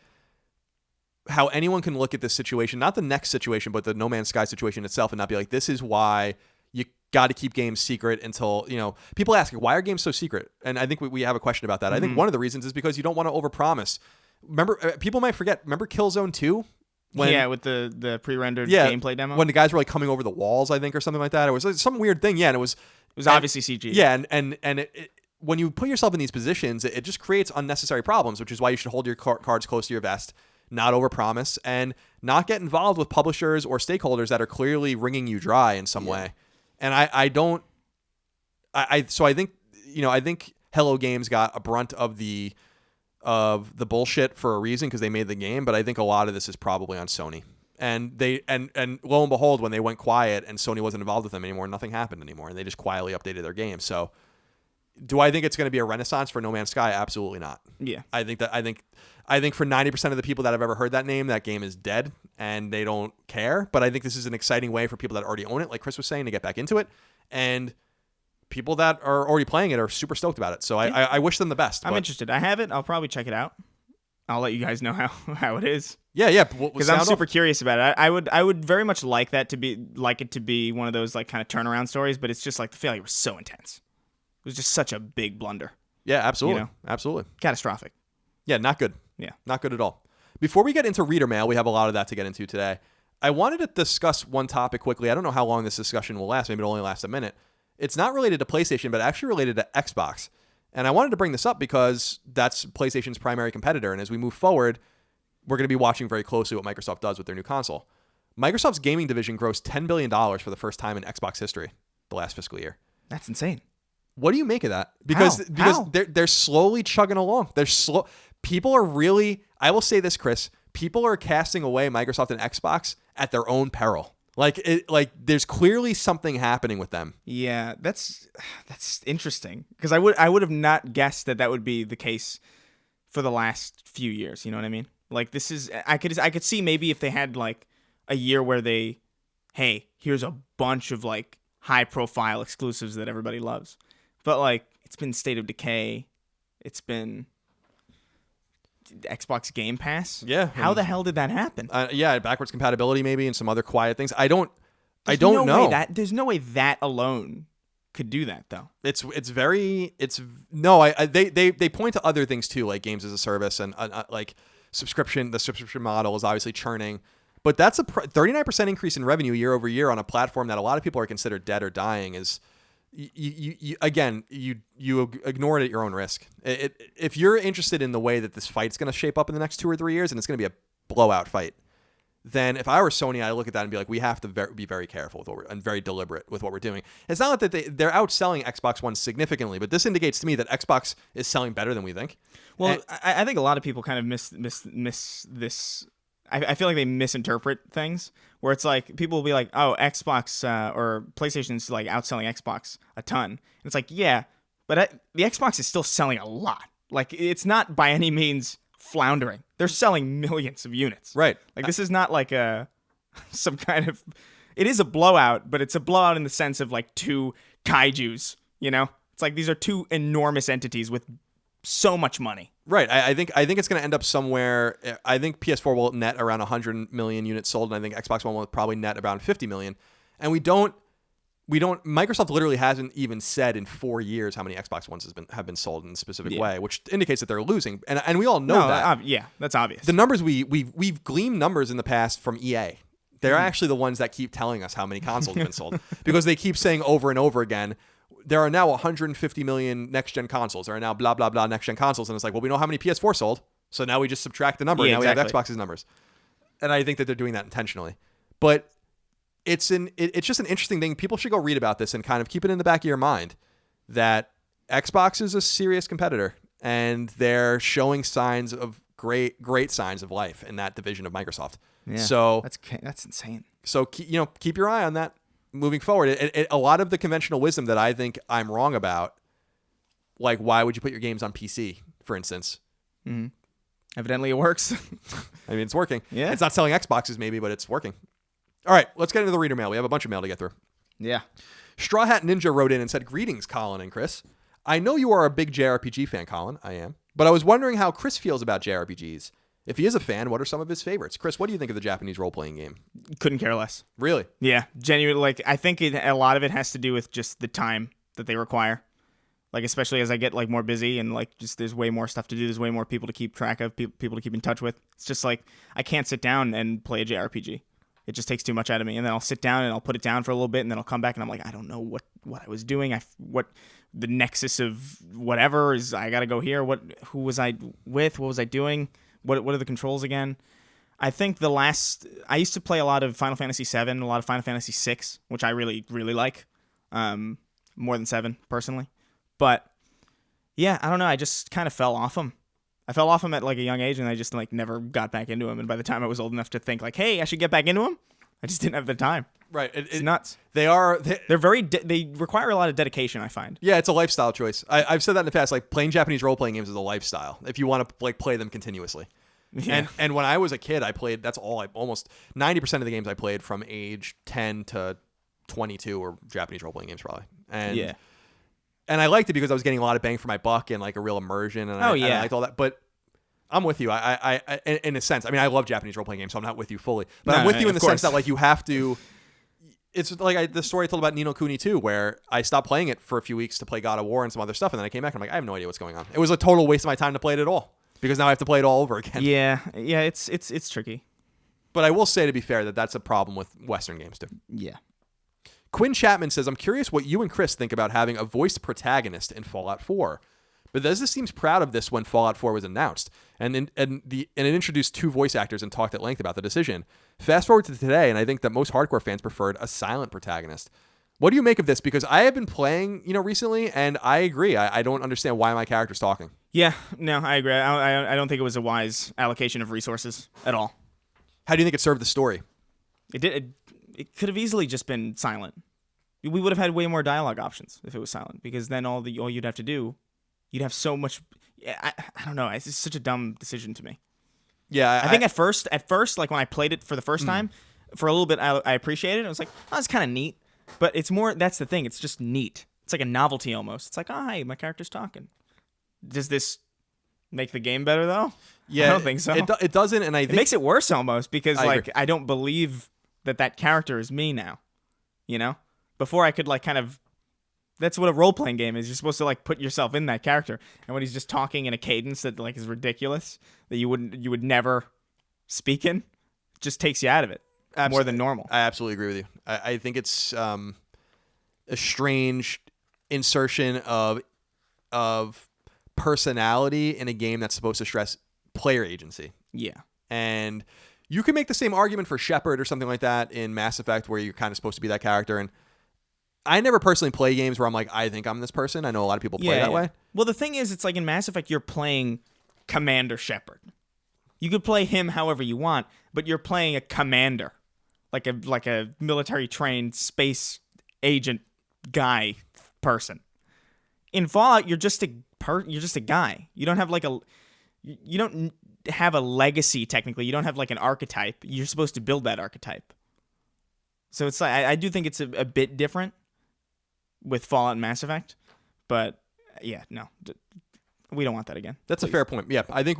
how anyone can look at this situation, not the next situation, but the No Man's Sky situation itself, and not be like, this is why you got to keep games secret until, you know, people ask, why are games so secret? And I think we have a question about that. I think one of the reasons is because you don't want to overpromise. Remember, people might forget. Remember Killzone 2? With the pre-rendered gameplay demo. When the guys were like coming over the walls, I think, or something like that. It was like some weird thing. Yeah, and it was obviously CG. Yeah, and it, when you put yourself in these positions, it just creates unnecessary problems, which is why you should hold your cards close to your vest, not overpromise, and not get involved with publishers or stakeholders that are clearly wringing you dry in some way. And I think, you know, I think Hello Games got a brunt of the bullshit for a reason because they made the game, but I think a lot of this is probably on Sony. And they and lo and behold, when they went quiet and Sony wasn't involved with them anymore, nothing happened anymore, and they just quietly updated their game. So, do I think it's going to be a renaissance for No Man's Sky? Absolutely not. Yeah, I think for 90% of the people that have ever heard that name, that game is dead and they don't care. But I think this is an exciting way for people that already own it, like Chris was saying, to get back into it, and people that are already playing it are super stoked about it. So I wish them the best. I'm interested. I have it. I'll probably check it out. I'll let you guys know how it is. Yeah. Because I'm super curious about it. I would very much like it to be one of those like kind of turnaround stories, but it's just like the failure was so intense. It was just such a big blunder. Yeah, absolutely. You know? Absolutely. Catastrophic. Yeah, not good. Yeah. Not good at all. Before we get into reader mail, we have a lot of that to get into today. I wanted to discuss one topic quickly. I don't know how long this discussion will last. Maybe it'll only last a minute. It's not related to PlayStation, but actually related to Xbox. And I wanted to bring this up because that's PlayStation's primary competitor. And as we move forward, we're going to be watching very closely what Microsoft does with their new console. Microsoft's gaming division grossed $10 billion for the first time in Xbox history the last fiscal year. That's insane. What do you make of that? Because they're slowly chugging along. They're slow. People are really, I will say this, Chris, people are casting away Microsoft and Xbox at their own peril. Like there's clearly something happening with them. Yeah, that's interesting because I would have not guessed that would be the case for the last few years. You know what I mean? Like this is I could see maybe if they had like a year where hey, here's a bunch of like high profile exclusives that everybody loves. But like it's been State of Decay. It's been Xbox Game Pass. Yeah. How the hell did that happen? Backwards compatibility maybe and some other quiet things. I don't know. There's no way that alone could do that though. They point to other things too, like games as a service and like subscription. The subscription model is obviously churning, but that's a 39% increase in revenue year over year on a platform that a lot of people are considered dead or dying. Is you ignore it at your own risk. If you're interested in the way that this fight's going to shape up in the next 2 or 3 years, and it's going to be a blowout fight, then if I were Sony, I look at that and be like, we have to be very careful with and very deliberate with what we're doing. It's not that they're outselling Xbox One significantly, but this indicates to me that Xbox is selling better than we think. Well, I think a lot of people kind of miss this. I feel like they misinterpret things where it's like people will be like, oh, Xbox or PlayStation's like outselling Xbox a ton. And it's like, yeah, but the Xbox is still selling a lot. Like it's not by any means floundering. They're selling millions of units. Right. Like this is not like some kind of, it is a blowout, but it's a blowout in the sense of like two kaijus, you know? It's like these are two enormous entities with so much money. Right. I think it's going to end up somewhere. I think PS4 will net around 100 million units sold, and I think Xbox One will probably net around 50 million. And we don't. Microsoft literally hasn't even said in 4 years how many Xbox Ones have been sold in a specific way, which indicates that they're losing. And we all know that. That's obvious. The numbers we've gleaned numbers in the past from EA. They're actually the ones that keep telling us how many consoles have been sold because they keep saying over and over again, there are now 150 million next-gen consoles. There are now blah, blah, blah next-gen consoles. And it's like, well, we know how many PS4 sold. So now we just subtract the number. And now we have Xbox's numbers. And I think that they're doing that intentionally. But it's just an interesting thing. People should go read about this and kind of keep it in the back of your mind that Xbox is a serious competitor. And they're showing signs of great signs of life in that division of Microsoft. Yeah, so that's insane. So, keep your eye on that. Moving forward, a lot of the conventional wisdom that I think I'm wrong about, like why would you put your games on PC, for instance? Mm-hmm. Evidently, it works. I mean, it's working. Yeah, it's not selling Xboxes maybe, but it's working. All right, let's get into the reader mail. We have a bunch of mail to get through. Yeah. Straw Hat Ninja wrote in and said, "Greetings, Colin and Chris. I know you are a big JRPG fan, Colin. I am, but I was wondering how Chris feels about JRPGs. If he is a fan, what are some of his favorites? Chris, what do you think of the Japanese role-playing game?" Couldn't care less. Really? Yeah, genuinely. Like, I think a lot of it has to do with just the time that they require. Like, especially as I get like more busy and like just there's way more stuff to do. There's way more people to keep track of, people to keep in touch with. It's just like I can't sit down and play a JRPG. It just takes too much out of me. And then I'll sit down and I'll put it down for a little bit, and then I'll come back and I'm like, I don't know what I was doing. What the nexus of whatever is. I got to go here. Who was I with? What was I doing? What are the controls again? I think I used to play a lot of Final Fantasy VII, a lot of Final Fantasy VI, which I really, really like, more than 7, personally. But, yeah, I don't know. I just kind of fell off them. I fell off them at, like, a young age, and I just, like, never got back into them. And by the time I was old enough to think, like, hey, I should get back into them, I just didn't have the time. Right. It's nuts. They're very, they require a lot of dedication, I find. Yeah, it's a lifestyle choice. I've said that in the past. Like, playing Japanese role-playing games is a lifestyle if you want to like play them continuously. Yeah. And when I was a kid, I played. That's all. Almost 90% of the games I played from age 10 to 22 were Japanese role-playing games, probably. And I liked it because I was getting a lot of bang for my buck and like a real immersion. And I liked all that. But I'm with you. I in a sense. I mean, I love Japanese role-playing games, so I'm not with you fully. But I'm with you in the sense that like you have to. It's like the story I told about Ni no Kuni 2, where I stopped playing it for a few weeks to play God of War and some other stuff, and then I came back and I'm like, I have no idea what's going on. It was a total waste of my time to play it at all, because now I have to play it all over again. Yeah, it's tricky. But I will say, to be fair, that's a problem with Western games too. Yeah. Quinn Chapman says, I'm curious what you and Chris think about having a voiced protagonist in Fallout 4. Bethesda seems proud of this when Fallout 4 was announced, and it introduced 2 voice actors and talked at length about the decision. Fast forward to today, and I think that most hardcore fans preferred a silent protagonist. What do you make of this? Because I have been playing, recently, and I agree. I don't understand why my character's talking. Yeah, no, I agree. I don't think it was a wise allocation of resources at all. How do you think it served the story? It could have easily just been silent. We would have had way more dialogue options if it was silent, because then all you'd have to do. You'd have so much. I don't know. It's just such a dumb decision to me. Yeah, I think at first, like when I played it for the first time, for a little bit, I appreciated it. I was like, oh, it's kind of neat. But it's more, that's the thing. It's just neat. It's like a novelty almost. It's like, oh, hey, my character's talking. Does this make the game better though? Yeah, I don't think so. It doesn't, and I think it makes it worse almost because agree. I don't believe that character is me now. You know, before I could like kind of. That's what a role-playing game is. You're supposed to like put yourself in that character, and when he's just talking in a cadence that like is ridiculous, that you would never speak in, it just takes you out of it more than normal. I absolutely agree with you. I think it's a strange insertion of personality in a game that's supposed to stress player agency. Yeah, and you can make the same argument for Shepard or something like that in Mass Effect, where you're kind of supposed to be that character. And I never personally play games where I'm like, I think I'm this person. I know a lot of people play that way. Well, the thing is, it's like in Mass Effect, you're playing Commander Shepard. You could play him however you want, but you're playing a commander, like a military trained space agent guy person. In Fallout, you're just a guy. You don't have you don't have a legacy technically. You don't have like an archetype. You're supposed to build that archetype. So it's like I do think it's a bit different with Fallout and Mass Effect, but yeah, no, we don't want that again. That's a fair point. Yeah, I think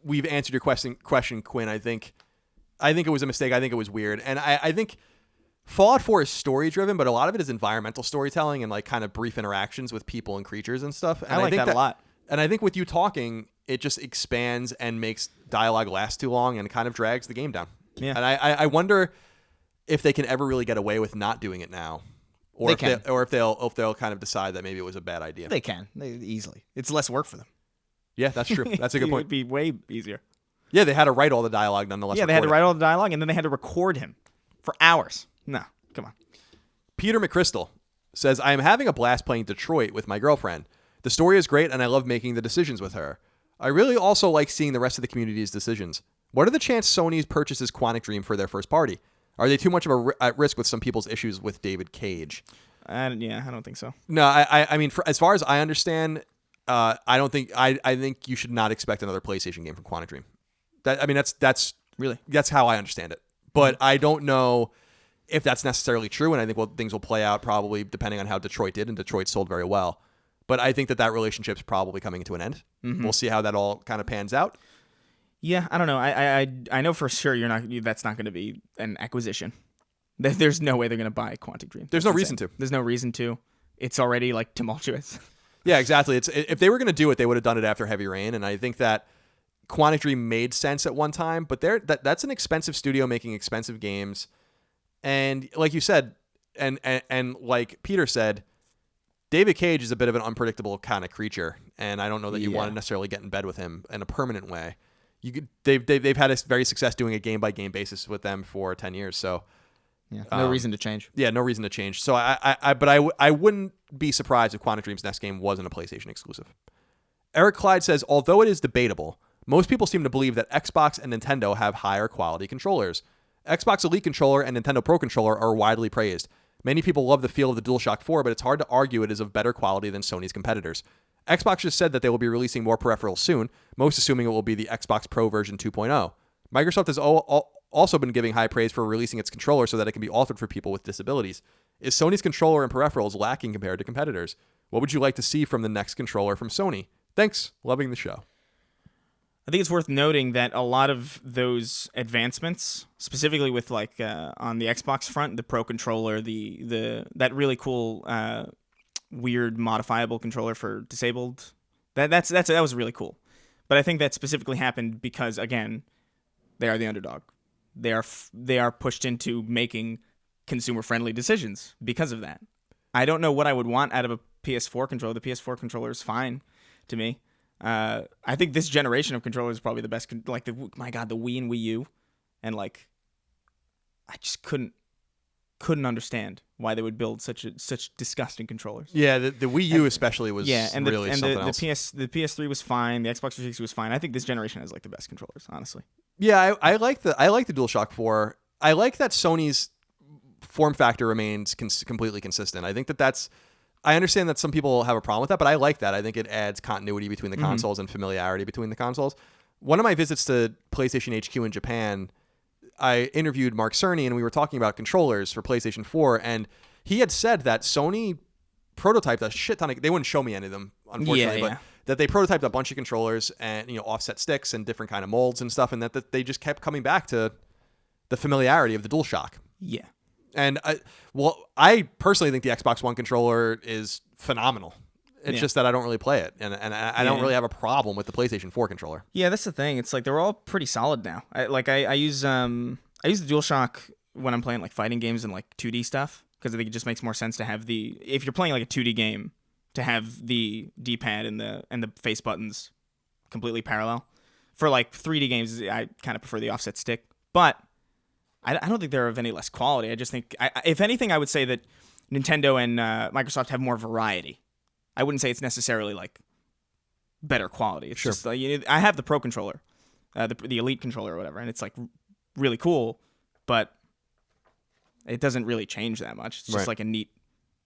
we've answered your question, Quinn. I think it was a mistake. I think it was weird, and I think Fallout 4 is story driven, but a lot of it is environmental storytelling and like kind of brief interactions with people and creatures and stuff. And I like that a lot. And I think with you talking, it just expands and makes dialogue last too long and kind of drags the game down. Yeah, and I wonder if they can ever really get away with not doing it now. Or if they'll kind of decide that maybe it was a bad idea. They can. Easily. It's less work for them. Yeah, that's true. That's a good point. It would be way easier. Yeah, they had to write all the dialogue nonetheless. Yeah, they had to write all the dialogue, and then they had to record him for hours. No, come on. Peter McChrystal says, I am having a blast playing Detroit with my girlfriend. The story is great, and I love making the decisions with her. I really also like seeing the rest of the community's decisions. What are the chances Sony purchases Quantic Dream for their first party? Are they too much of at risk with some people's issues with David Cage? I don't think so. No, I mean, as far as I understand, I don't think I think you should not expect another PlayStation game from Quantic Dream. That's how I understand it. But I don't know if that's necessarily true, and I think things will play out probably depending on how Detroit did, and Detroit sold very well. But I think that relationship's probably coming to an end. Mm-hmm. We'll see how that all kind of pans out. Yeah, I don't know. I know for sure that's not going to be an acquisition. There's no way they're going to buy Quantic Dream. There's no reason to. There's no reason to. It's already like tumultuous. Yeah, exactly. If they were going to do it, they would have done it after Heavy Rain, and I think that Quantic Dream made sense at one time, but that's an expensive studio making expensive games. And like you said, and like Peter said, David Cage is a bit of an unpredictable kind of creature, and I don't know that you want to necessarily get in bed with him in a permanent way. They've had a very success doing a game by game basis with them for 10 years, so yeah, no reason to change. Yeah, no reason to change. So I wouldn't be surprised if Quantic Dream's next game wasn't a PlayStation exclusive. Eric Clyde says, although it is debatable, most people seem to believe that Xbox and Nintendo have higher quality controllers. Xbox Elite controller and Nintendo Pro controller are widely praised. Many people love the feel of the DualShock 4, but it's hard to argue it is of better quality than Sony's competitors. Xbox just said that they will be releasing more peripherals soon, most assuming it will be the Xbox Pro version 2.0. Microsoft has also been giving high praise for releasing its controller so that it can be altered for people with disabilities. Is Sony's controller and peripherals lacking compared to competitors? What would you like to see from the next controller from Sony? Thanks. Loving the show. I think it's worth noting that a lot of those advancements, specifically with like on the Xbox front, the Pro controller, that really cool weird modifiable controller for disabled, that was really cool. But I think that specifically happened because, again, they are the underdog. They are pushed into making consumer-friendly decisions because of that. I don't know what I would want out of a PS4 controller. The PS4 controller is fine to me. I think this generation of controllers is probably the best. Like the Wii and Wii U, and like, I just couldn't understand why they would build such disgusting controllers. Yeah, the Wii U especially was really something else. The PS3 was fine. The Xbox 360 was fine. I think this generation has like the best controllers, honestly. Yeah, I like the DualShock 4. I like that Sony's form factor remains completely consistent. I think that's. I understand that some people have a problem with that, but I like that. I think it adds continuity between the consoles and familiarity between the consoles. one of my visits to PlayStation HQ in Japan, I interviewed Mark Cerny, and we were talking about controllers for PlayStation 4, and he had said that Sony prototyped a shit ton of... They wouldn't show me any of them, unfortunately, but that they prototyped a bunch of controllers and, offset sticks and different kind of molds and stuff, and that they just kept coming back to the familiarity of the DualShock. Yeah. And I personally think the Xbox One controller is phenomenal. It's just that I don't really play it, and I don't really have a problem with the PlayStation 4 controller. Yeah, that's the thing. It's like they're all pretty solid now. I use the DualShock when I'm playing like fighting games and like 2D stuff, because I think it just makes more sense to have if you're playing like a 2D game, to have the D-pad and the face buttons completely parallel. For like 3D games, I kind of prefer the offset stick, but I don't think they're of any less quality. I just think, if anything, I would say that Nintendo and Microsoft have more variety. I wouldn't say it's necessarily like better quality. It's just like, I have the Pro controller, the Elite controller or whatever, and it's like really cool, but it doesn't really change that much. It's just like a neat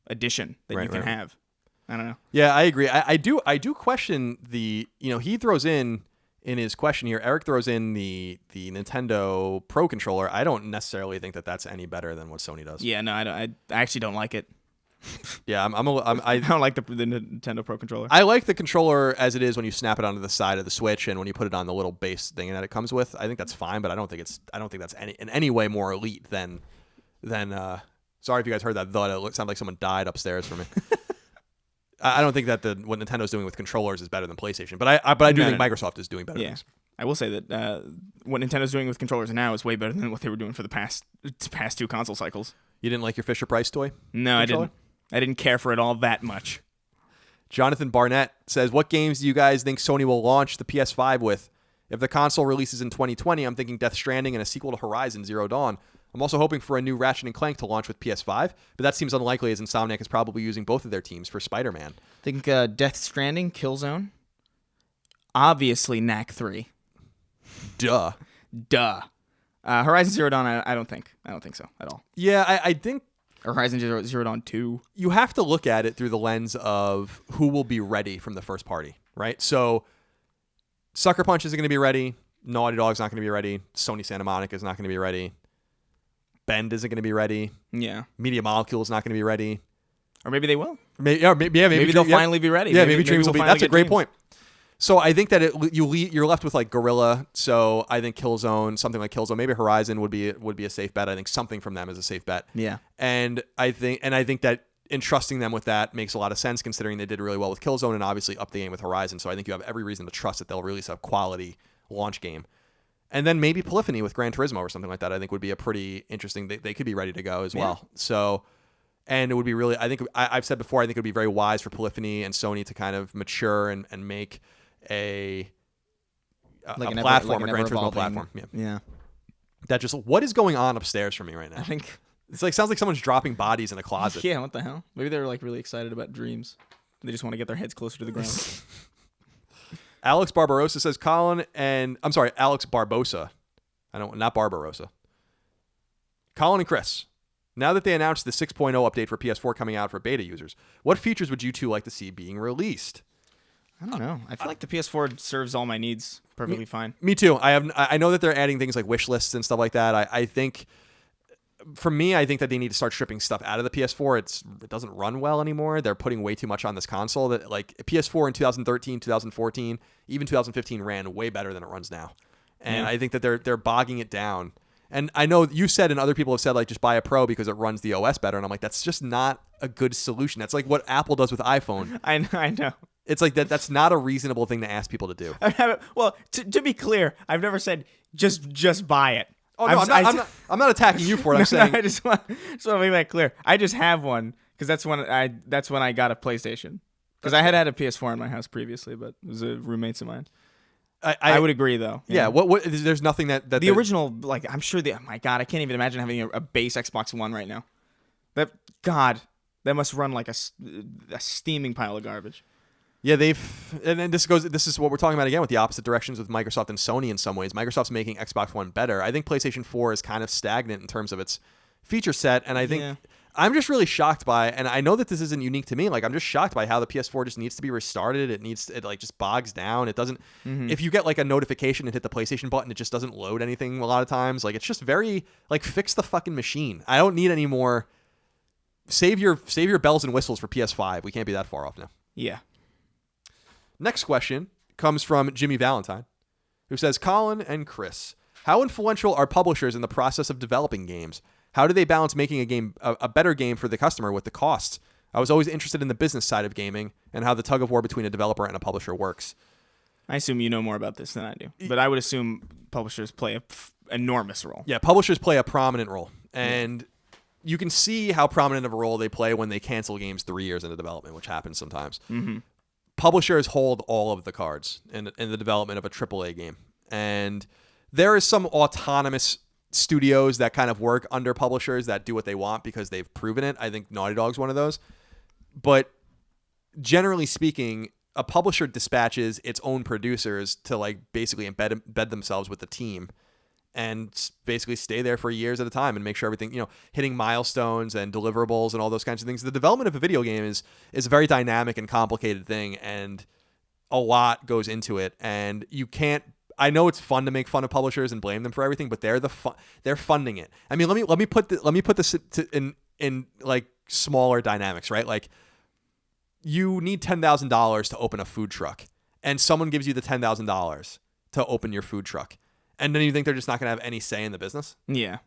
addition that you can have. I don't know. Yeah, I agree. I do question the, he throws in his question here, Eric throws in the Nintendo Pro controller. I don't necessarily think that that's any better than what Sony does. Yeah, no, I actually don't like it. Yeah, I don't like the Nintendo Pro controller. I like the controller as it is when you snap it onto the side of the Switch and when you put it on the little base thing that it comes with. I think that's fine, but I don't think that's in any way more elite than. Sorry if you guys heard that thud. It sounded like someone died upstairs for me. I don't think that what Nintendo's doing with controllers is better than PlayStation, but I do think Microsoft is doing better things. I will say that what Nintendo's doing with controllers now is way better than what they were doing for the past 2 console cycles. You didn't like your Fisher-Price toy? No, controller? I didn't care for it all that much. Jonathan Barnett says, what games do you guys think Sony will launch the PS5 with? If the console releases in 2020, I'm thinking Death Stranding and a sequel to Horizon Zero Dawn. I'm also hoping for a new Ratchet & Clank to launch with PS5, but that seems unlikely as Insomniac is probably using both of their teams for Spider-Man. I think Death Stranding, Killzone. Obviously, Knack 3. Duh. Horizon Zero Dawn, I don't think so at all. Yeah, I think... Horizon Zero Dawn 2. You have to look at it through the lens of who will be ready from the first party, right? So, Sucker Punch isn't going to be ready. Naughty Dog's not going to be ready. Sony Santa Monica is not going to be ready. Bend isn't going to be ready. Yeah. Media Molecule is not going to be ready. Or maybe they will. Maybe they'll finally be ready. Yeah, maybe Dreams will be. That's a great point. So I think that you're left with like Guerrilla. So I think Killzone, something like Killzone, maybe Horizon would be a safe bet. I think something from them is a safe bet. Yeah. And I think that entrusting them with that makes a lot of sense considering they did really well with Killzone and obviously up the game with Horizon. So I think you have every reason to trust that they'll release a quality launch game. And then maybe Polyphony with Gran Turismo or something like that I think would be a pretty interesting... They could be ready to go as well. So, and it would be really... I think I've said before, I think it would be very wise for Polyphony and Sony to kind of mature and make a platform, a Gran Turismo platform. Yeah. That just... What is going on upstairs for me right now? I think... It's like sounds like someone's dropping bodies in a closet. Yeah, what the hell? Maybe they're like really excited about Dreams. They just want to get their heads closer to the ground. Alex Barbarossa says Alex Barbosa. Not Barbarossa. Colin and Chris. Now that they announced the 6.0 update for PS4 coming out for beta users, what features would you two like to see being released? I don't know. I feel like the PS4 serves all my needs perfectly fine. Me too. I know that they're adding things like wish lists and stuff like that. I think... For me, I think that they need to start stripping stuff out of the PS4. It doesn't run well anymore. They're putting way too much on this console. That like PS4 in 2013, 2014, even 2015 ran way better than it runs now. And I think that they're bogging it down. And I know you said and other people have said like just buy a Pro because it runs the OS better. And I'm like, that's just not a good solution. That's like what Apple does with iPhone. I know. It's like that's not a reasonable thing to ask people to do. Well, to be clear, I've never said just buy it. Oh no, I'm not attacking you for it. I'm saying I just want to make that clear. I just have one because that's when I got a PlayStation. Because I had a PS4 in my house previously, but it was a roommate's of mine. I would agree though. Yeah. What? There's nothing that the original like I'm sure oh my God, I can't even imagine having a base Xbox One right now. That must run like a steaming pile of garbage. Yeah, and then this is what we're talking about again with the opposite directions with Microsoft and Sony in some ways. Microsoft's making Xbox One better. I think PlayStation 4 is kind of stagnant in terms of its feature set, and I think I'm just really shocked by, and I know that this isn't unique to me. Like, I'm just shocked by how the PS4 just needs to be restarted. It like just bogs down. It doesn't. If you get like a notification and hit the PlayStation button, it just doesn't load anything a lot of times. Like, it's just very like, fix the fucking machine. I don't need any more. Save your bells and whistles for PS5. We can't be that far off now. Yeah. Next question comes from Jimmy Valentine, who says, Colin and Chris, how influential are publishers in the process of developing games? How do they balance making a game a better game for the customer with the costs? I was always interested in the business side of gaming and how the tug of war between a developer and a publisher works. I assume you know more about this than I do, but I would assume publishers play an enormous role. Yeah, publishers play a prominent role, and you can see how prominent of a role they play when they cancel games 3 years into development, which happens sometimes. Publishers hold all of the cards in the development of a AAA game, and there is some autonomous studios that kind of work under publishers that do what they want because they've proven it. I think Naughty Dog's one of those. But generally speaking, a publisher dispatches its own producers to like basically embed themselves with the team and basically stay there for years at a time and make sure everything, hitting milestones and deliverables and all those kinds of things. The development of a video game is a very dynamic and complicated thing, and a lot goes into it. And you can't, I know it's fun to make fun of publishers and blame them for everything, but they're funding it. I mean, let me put this in like smaller dynamics, right? Like, you need $10,000 to open a food truck, and someone gives you the $10,000 to open your food truck, and then you think they're just not going to have any say in the business? Yeah.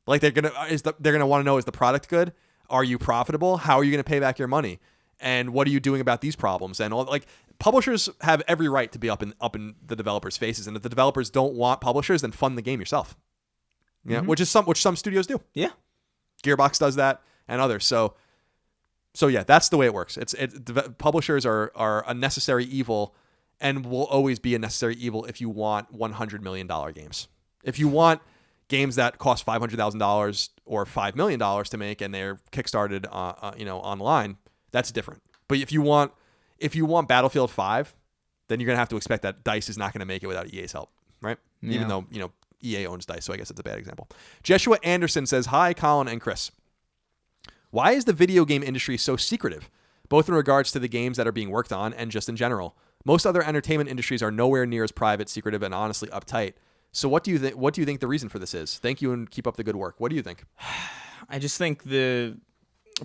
Like, they're gonna want to know, is the product good? Are you profitable? How are you going to pay back your money? And what are you doing about these problems? And all, like, publishers have every right to be up in the developers' faces, and if the developers don't want publishers, then fund the game yourself. Yeah, which some studios do. Yeah, Gearbox does that, and others. So yeah, that's the way it works. Publishers are a necessary evil, and will always be a necessary evil if you want $100 million games. If you want games that cost $500,000 or $5 million to make, and they're kickstarted, online, that's different. But if you want Battlefield 5, then you're gonna have to expect that DICE is not gonna make it without EA's help, right? Yeah. Even though EA owns DICE, so I guess it's a bad example. Joshua Anderson says, "Hi, Colin and Chris. Why is the video game industry so secretive, both in regards to the games that are being worked on and just in general? Most other entertainment industries are nowhere near as private, secretive, and honestly uptight. So what do you think? What do you think the reason for this is? Thank you, and keep up the good work. What do you think?" I just think the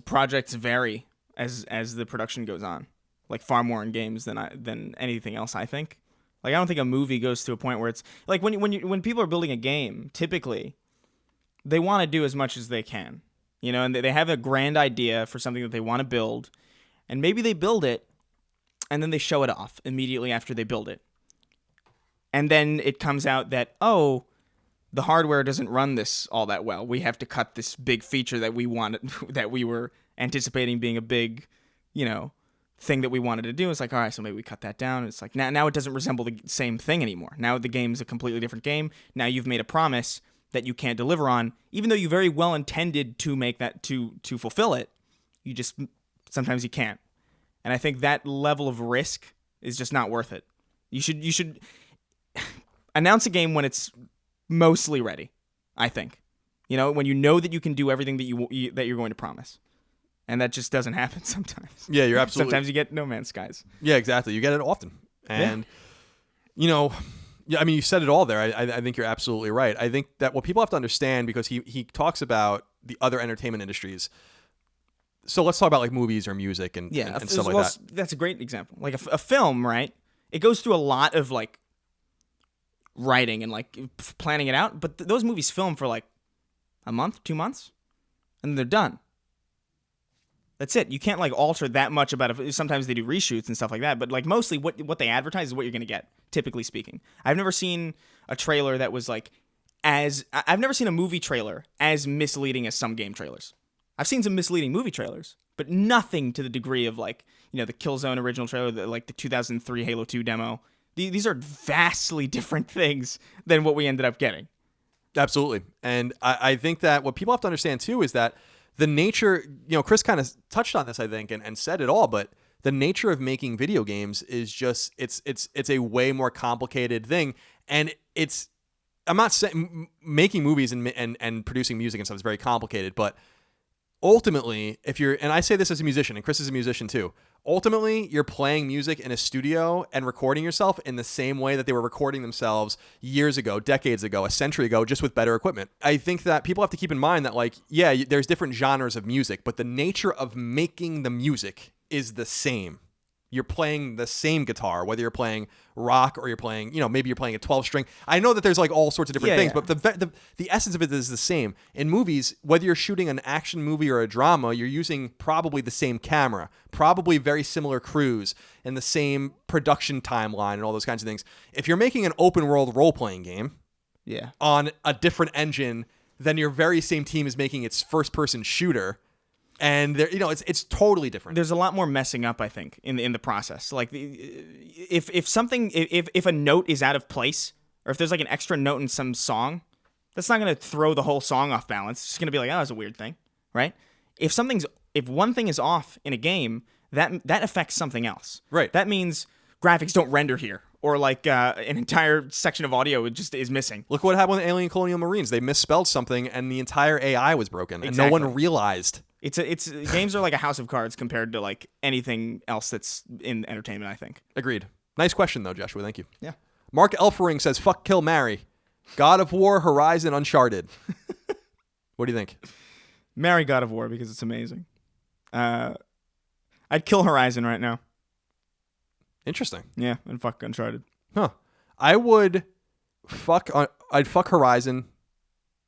projects vary as the production goes on, like far more in games than anything else. I think, like, I don't think a movie goes to a point where it's like when people are building a game, typically they want to do as much as they can, and they have a grand idea for something that they want to build, and maybe they build it, and then they show it off immediately after they build it, and then it comes out that, oh, the hardware doesn't run this all that well. We have to cut this big feature that we wanted, that we were anticipating being a big, thing that we wanted to do. It's like, all right, so maybe we cut that down. It's like, now it doesn't resemble the same thing anymore. Now the game's a completely different game. Now you've made a promise that you can't deliver on, even though you very well intended to make that, to fulfill it. You just, sometimes you can't. And I think that level of risk is just not worth it. You should announce a game when it's mostly ready, I think. When you know that you can do everything that you're going to promise. And that just doesn't happen sometimes. Yeah, you're absolutely. Sometimes you get No Man's Skies. Yeah, exactly. You get it often. And, I mean, you said it all there. I think you're absolutely right. I think that what people have to understand, because he talks about the other entertainment industries. So let's talk about like movies or music and stuff like that. That's a great example. Like a film, right? It goes through a lot of like writing and like planning it out. But those movies film for like a month, 2 months, and they're done. That's it. You can't like alter that much about it. Sometimes they do reshoots and stuff like that, but like mostly what they advertise is what you're going to get, typically speaking. I've never seen a trailer that was like I've never seen a movie trailer as misleading as some game trailers. I've seen some misleading movie trailers, but nothing to the degree of like, the Killzone original trailer, like the 2003 Halo 2 demo. These are vastly different things than what we ended up getting. Absolutely. And I think that what people have to understand too is that the nature, Chris kind of touched on this, I think, and said it all, but the nature of making video games is just, it's a way more complicated thing. And I'm not saying making movies and producing music and stuff is very complicated, but ultimately, and I say this as a musician, and Chris is a musician too, ultimately, you're playing music in a studio and recording yourself in the same way that they were recording themselves years ago, decades ago, a century ago, just with better equipment. I think that people have to keep in mind that, like, yeah, there's different genres of music, but the nature of making the music is the same. You're playing the same guitar, whether you're playing rock or you're playing, maybe you're playing a 12-string. I know that there's like all sorts of different things, but the essence of it is the same. In movies, whether you're shooting an action movie or a drama, you're using probably the same camera, probably very similar crews, and the same production timeline and all those kinds of things. If you're making an open world role-playing game on a different engine than your very same team is making its first-person shooter, and there, it's totally different. There's a lot more messing up, I think, in the process. Like, if a note is out of place, or if there's like an extra note in some song, that's not going to throw the whole song off balance. It's just going to be like, oh, that's a weird thing, right? If one thing is off in a game, that affects something else. Right. That means graphics don't render here, or like an entire section of audio just is missing. Look what happened with Alien Colonial Marines. They misspelled something, and the entire AI was broken, and no one realized. It's games are like a house of cards compared to like anything else that's in entertainment, I think. Agreed. Nice question though, Joshua. Thank you. Yeah. Mark Elfering says, "Fuck, kill, marry, God of War, Horizon, Uncharted." What do you think? Marry God of War because it's amazing. I'd kill Horizon right now. Interesting. Yeah, and fuck Uncharted. Huh. I would I'd fuck Horizon,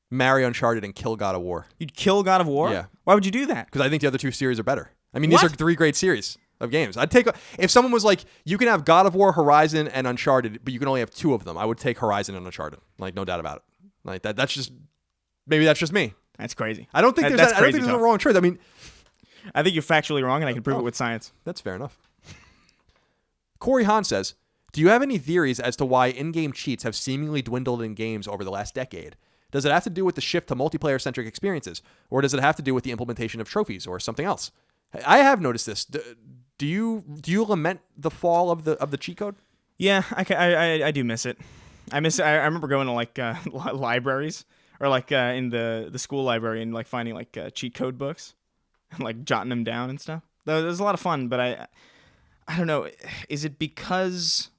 marry Uncharted, and kill God of War. You'd kill God of War? Yeah. Why would you do that? Because I think the other two series are better. I mean, these are 3 great series of games. I'd take if someone was like, you can have God of War, Horizon, and Uncharted, but you can only have 2 of them. I would take Horizon and Uncharted. Like, no doubt about it. Like that. That's just me. That's crazy. I don't think there's a wrong choice. I mean, I think you're factually wrong, and I can prove it with science. That's fair enough. Corey Hahn says, "Do you have any theories as to why in-game cheats have seemingly dwindled in games over the last decade? Does it have to do with the shift to multiplayer-centric experiences, or does it have to do with the implementation of trophies or something else?" I have noticed this. Do you lament the fall of the cheat code? Yeah, I do miss it. I remember going to like libraries or like in the school library and like finding like cheat code books and like jotting them down and stuff. That was a lot of fun, but I don't know. Is it because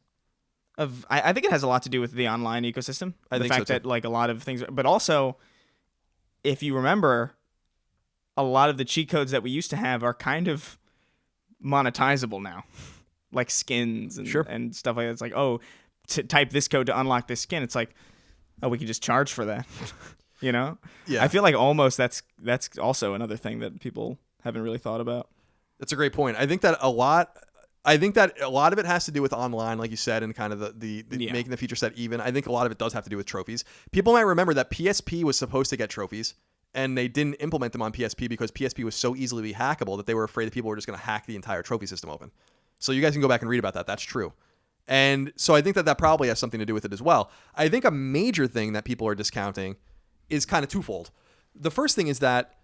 of? I think it has a lot to do with the online ecosystem. I think so too. The fact that like a lot of things, but also, if you remember, a lot of the cheat codes that we used to have are kind of monetizable now, like skins and stuff like that. It's like, oh, to type this code to unlock this skin. It's like, oh, we can just charge for that. Yeah. I feel like almost that's also another thing that people haven't really thought about. That's a great point. I think that a lot of it has to do with online, like you said, and kind of the making the feature set even. I think a lot of it does have to do with trophies. People might remember that PSP was supposed to get trophies, and they didn't implement them on PSP because PSP was so easily hackable that they were afraid that people were just going to hack the entire trophy system open. So you guys can go back and read about that. That's true. And so I think that probably has something to do with it as well. I think a major thing that people are discounting is kind of twofold. The first thing is that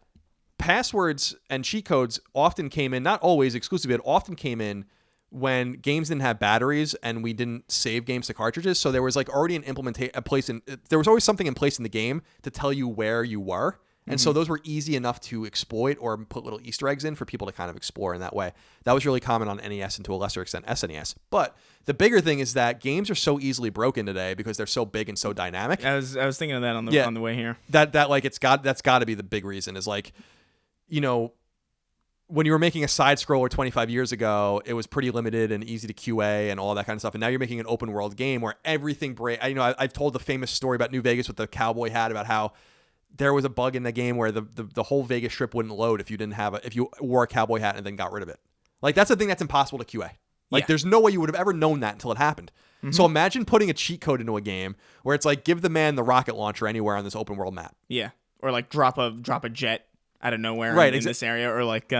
passwords and cheat codes often came in, not always exclusively, but often came in when games didn't have batteries and we didn't save games to cartridges. So there was like already there was always something in place in the game to tell you where you were. And so those were easy enough to exploit or put little Easter eggs in for people to kind of explore in that way. That was really common on NES and to a lesser extent SNES. But the bigger thing is that games are so easily broken today because they're so big and so dynamic. I was thinking of that on the way here. That like that's got to be the big reason is like, when you were making a side scroller 25 years ago, it was pretty limited and easy to QA and all that kind of stuff. And now you're making an open world game where everything I've told the famous story about New Vegas with the cowboy hat about how there was a bug in the game where the whole Vegas Strip wouldn't load if you wore a cowboy hat and then got rid of it. Like that's the thing that's impossible to QA. Like there's no way you would have ever known that until it happened. Mm-hmm. So imagine putting a cheat code into a game where it's like give the man the rocket launcher anywhere on this open world map. Yeah, or like drop a jet out of nowhere in this area, or like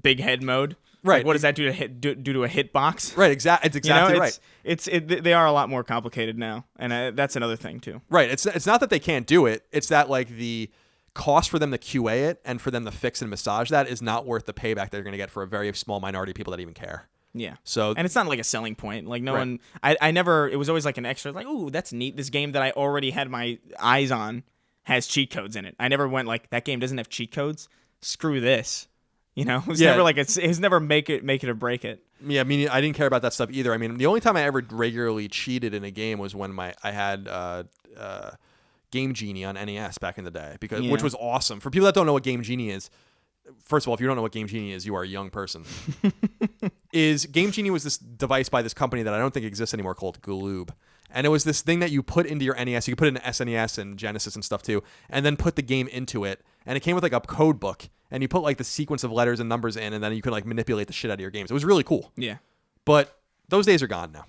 big head mode. Right. Like, what does that do to a hitbox? Right. Exactly. It's exactly right. They are a lot more complicated now, and that's another thing too. Right. It's not that they can't do it. It's that like the cost for them to QA it and for them to fix and massage that is not worth the payback they're going to get for a very small minority of people that even care. Yeah. So and it's not like a selling point. Like no one. I never. It was always like an extra. Like, ooh, that's neat. This game that I already had my eyes on has cheat codes in it. I never went like that game doesn't have cheat codes, screw this. It was never like it was never make it or break it. Yeah, I mean, I didn't care about that stuff either. I mean, the only time I ever regularly cheated in a game was when I had Game Genie on NES back in the day, which was awesome. For people that don't know what Game Genie is, first of all, if you don't know what Game Genie is, you are a young person. Game Genie was this device by this company that I don't think exists anymore called Galoob. And it was this thing that you put into your NES. You could put it in SNES and Genesis and stuff too, and then put the game into it. And it came with like a code book, and you put like the sequence of letters and numbers in, and then you could like manipulate the shit out of your games. It was really cool. Yeah. But those days are gone now.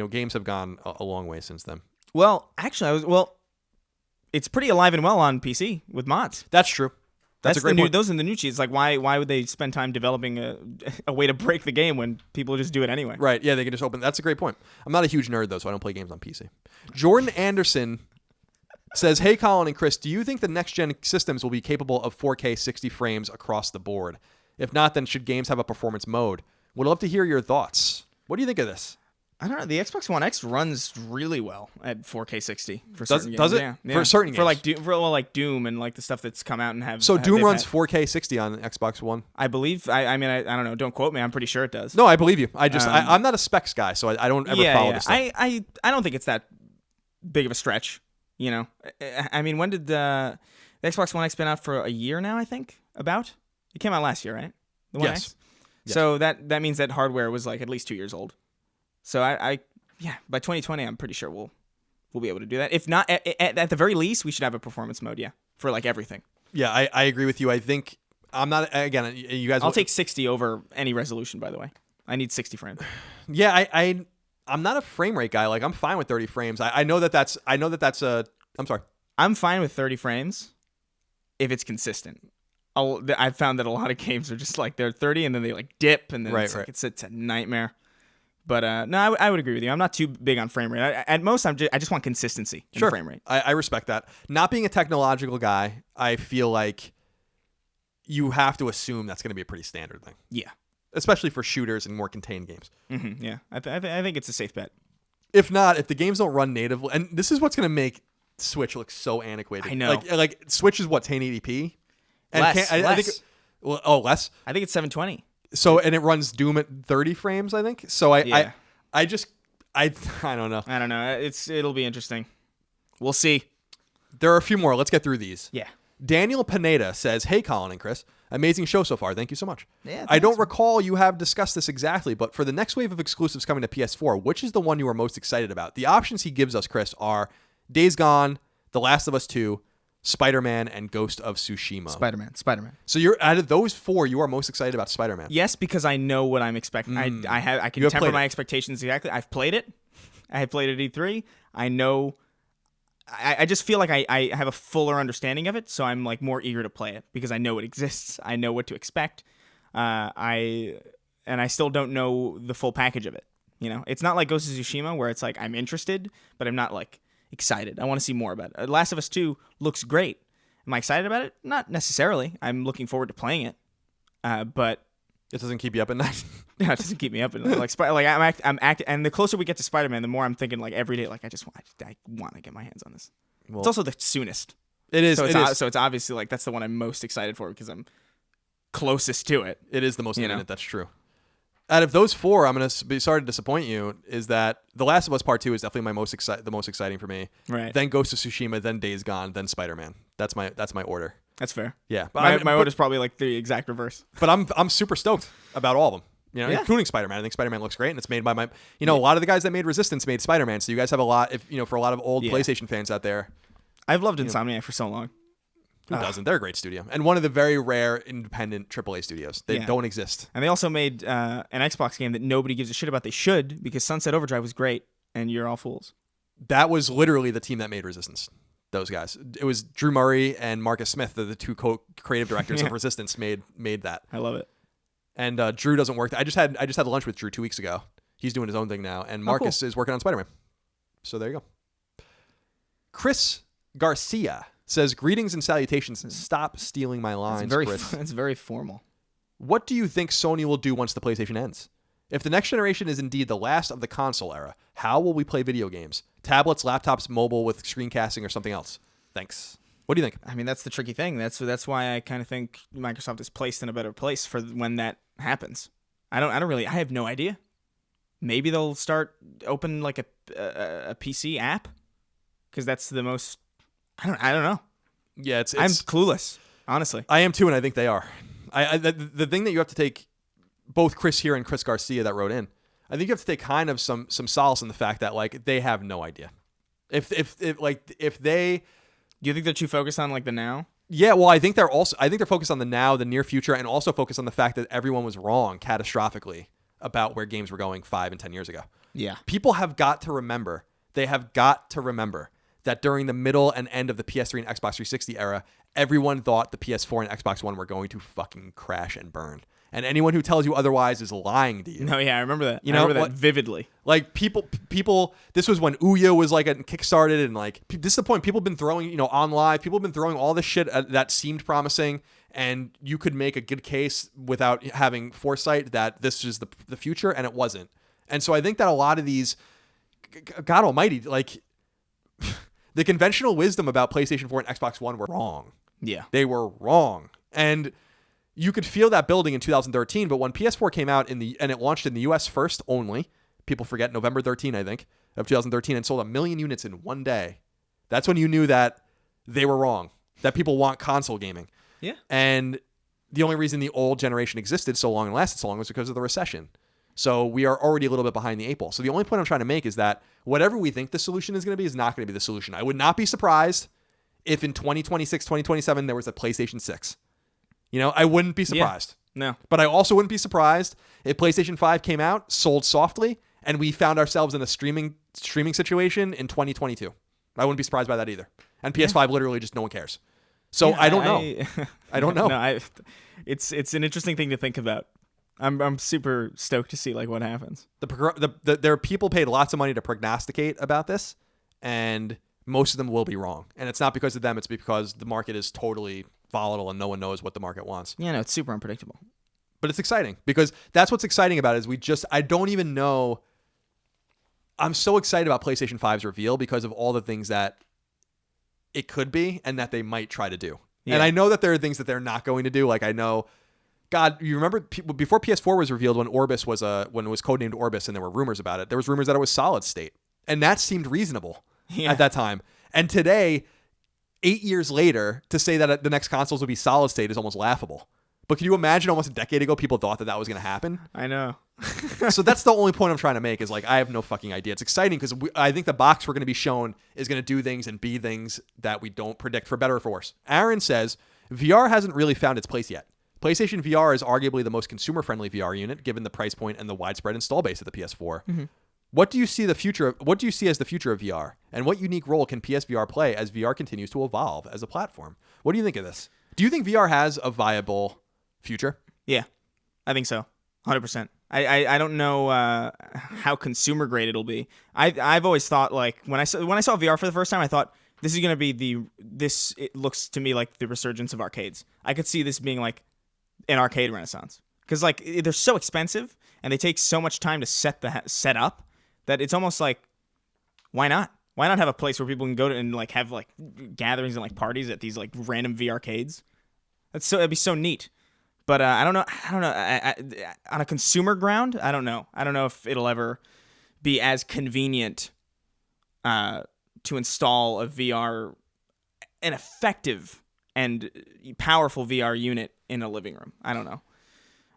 Games have gone a long way since then. Well, actually, it's pretty alive and well on PC with mods. That's true. That's a great point. Those are the new cheats. Like, why would they spend time developing a way to break the game when people just do it anyway? Right. Yeah, they can just open. That's a great point. I'm not a huge nerd, though, so I don't play games on PC. Jordan Anderson says, hey, Colin and Chris, do you think the next-gen systems will be capable of 4K 60 frames across the board? If not, then should games have a performance mode? Would love to hear your thoughts. What do you think of this? I don't know. The Xbox One X runs really well at 4K 60 for certain games. Does it? Yeah. For certain games? For like Doom and like the stuff that's come out and have. So Doom runs 4K 60 on Xbox One? I believe. I mean, I don't know. Don't quote me. I'm pretty sure it does. No, I believe you. I'm not a specs guy, so I don't ever follow this stuff. I don't think it's that big of a stretch. I mean, when did the Xbox One X been out for a year now? I think about. It came out last year, right? The One X? Yes. So that means that hardware was like at least 2 years old. So by 2020, I'm pretty sure we'll be able to do that. If not, at the very least, we should have a performance mode, for like everything. Yeah, I agree with you. I think I'm not, again, you guys. I'll take 60 over any resolution, by the way. I need 60 frames. Yeah, I'm not a frame rate guy. Like, I'm fine with 30 frames. I know that's I'm sorry. I'm fine with 30 frames if it's consistent. I've found that a lot of games are just like they're 30 and then they like dip and then it's a nightmare. But no, I would agree with you. I'm not too big on frame rate. At most, I just want consistency in frame rate. I respect that. Not being a technological guy, I feel like you have to assume that's going to be a pretty standard thing. Yeah. Especially for shooters and more contained games. Mm-hmm, yeah. I think it's a safe bet. If not, if the games don't run natively, and this is what's going to make Switch look so antiquated. I know. Like Switch is what, 1080p? And less. I think less? I think it's 720. So, and it runs Doom at 30 frames, I think. So I don't know. I don't know. It'll be interesting. We'll see. There are a few more. Let's get through these. Yeah. Daniel Pineda says, hey, Colin and Chris. Amazing show so far. Thank you so much. Yeah, I don't recall you have discussed this exactly, but for the next wave of exclusives coming to PS4, which is the one you are most excited about? The options he gives us, Chris, are Days Gone, The Last of Us 2, Spider-Man, and Ghost of Tsushima. Spider-Man. So you're out of those four, you are most excited about Spider-Man. Yes, because I know what I'm expecting. I can temper my expectations exactly. I've played it. I have played it at E3. I know. I just feel like I have a fuller understanding of it, so I'm like more eager to play it because I know it exists. I know what to expect. I still don't know the full package of it. It's not like Ghost of Tsushima where it's like I'm interested, but I'm not like excited. I want to see more about it. Last of Us 2 looks great. Am I excited about it? Not necessarily. I'm looking forward to playing it, but it doesn't keep you up at night. No, it doesn't keep me up at night. I'm acting, and the closer we get to Spider-Man, the more I'm thinking like every day. Like I want to get my hands on this. Well, it's also the soonest. It is. So it's obviously like that's the one I'm most excited for because I'm closest to it. It is the most imminent. That's true. Out of those four, I'm going to be sorry to disappoint you, is that The Last of Us Part 2 is definitely the most exciting for me. Right. Then Ghost of Tsushima, then Days Gone, then Spider-Man. That's my order. That's fair. Yeah. But my order's probably like the exact reverse. But I'm super stoked about all of them. Including Spider-Man. I think Spider-Man looks great, and it's made by a lot of the guys that made Resistance made Spider-Man, so you guys have a lot, for a lot of old PlayStation fans out there. I've loved Insomniac for so long. Who doesn't? They're a great studio. And one of the very rare independent AAA studios. They don't exist. And they also made an Xbox game that nobody gives a shit about. They should, because Sunset Overdrive was great, and you're all fools. That was literally the team that made Resistance. Those guys. It was Drew Murray and Marcus Smith, the two co-creative directors of Resistance, made that. I love it. And Drew doesn't work. I just had lunch with Drew 2 weeks ago. He's doing his own thing now, and Marcus is working on Spider-Man. So there you go. Chris Garcia says, greetings and salutations. Stop stealing my lines, Chris. That's very formal. What do you think Sony will do once the PlayStation ends? If the next generation is indeed the last of the console era, how will we play video games? Tablets, laptops, mobile with screencasting, or something else? Thanks. What do you think? I mean, that's the tricky thing. That's why I kind of think Microsoft is placed in a better place for when that happens. I have no idea. Maybe they'll start open like a PC app, because that's the most. I don't know. Yeah, I'm clueless, honestly. I am too, and I think they are. The thing that you have to take, both Chris here and Chris Garcia that wrote in, I think you have to take kind of some solace in the fact that like they have no idea. If they, Do you think they're too focused on like the now? Yeah, well, I think they're focused on the now, the near future, and also focused on the fact that everyone was wrong catastrophically about where games were going 5 and 10 years ago. Yeah. People have got to remember. They have got to remember that during the middle and end of the PS3 and Xbox 360 era, everyone thought the PS4 and Xbox One were going to fucking crash and burn. And anyone who tells you otherwise is lying to you. No, yeah, I remember that. I remember that vividly. Like people. This was when Ouya was like kickstarted, and like this is the point. People have been throwing, on live. People have been throwing all this shit that seemed promising, and you could make a good case without having foresight that this is the future, and it wasn't. And so I think that a lot of these, God Almighty, like the conventional wisdom about PlayStation 4 and Xbox One were wrong. Yeah, they were wrong, and you could feel that building in 2013, but when PS4 came out and it launched in the US first only, people forget November 13, I think, of 2013, and sold 1 million units in one day. That's when you knew that they were wrong, that people want console gaming. Yeah. And the only reason the old generation existed so long and lasted so long was because of the recession. So we are already a little bit behind the 8 ball. So the only point I'm trying to make is that whatever we think the solution is going to be is not going to be the solution. I would not be surprised if in 2026, 2027, there was a PlayStation 6. I wouldn't be surprised. Yeah, no. But I also wouldn't be surprised if PlayStation 5 came out, sold softly, and we found ourselves in a streaming situation in 2022. I wouldn't be surprised by that either. And PS5 literally just no one cares. So yeah, I don't know. I don't know. No, it's an interesting thing to think about. I'm super stoked to see like what happens. There are people paid lots of money to prognosticate about this, and most of them will be wrong. And it's not because of them. It's because the market is totally volatile and no one knows what the market wants. Yeah, no, it's super unpredictable. But it's exciting because that's what's exciting about it is I don't even know. I'm so excited about PlayStation 5's reveal because of all the things that it could be and that they might try to do. Yeah. And I know that there are things that they're not going to do. Like I know, God, you remember before PS4 was revealed when Orbis was when it was codenamed Orbis and there were rumors about it. There was rumors that it was solid state, and that seemed reasonable at that time. And today, 8 years later, to say that the next consoles would be solid state is almost laughable. But can you imagine almost a decade ago people thought that was going to happen? I know. So that's the only point I'm trying to make is like I have no fucking idea. It's exciting because I think the box we're going to be shown is going to do things and be things that we don't predict, for better or for worse. Aaron says VR hasn't really found its place yet. PlayStation VR is arguably the most consumer-friendly VR unit given the price point and the widespread install base of the PS4. Mm-hmm. What do you see as the future of VR, and what unique role can PSVR play as VR continues to evolve as a platform? What do you think of this? Do you think VR has a viable future? Yeah, I think so, 100%. I don't know how consumer grade it'll be. I've always thought like when I saw VR for the first time, I thought this is gonna be it looks to me like the resurgence of arcades. I could see this being like an arcade renaissance because like they're so expensive and they take so much time to set up. That it's almost like, why not? Why not have a place where people can go to and like have like gatherings and like parties at these like random VR arcades? That'd be so neat. But I don't know. On a consumer ground, I don't know. I don't know if it'll ever be as convenient to install an effective and powerful VR unit in a living room. I don't know.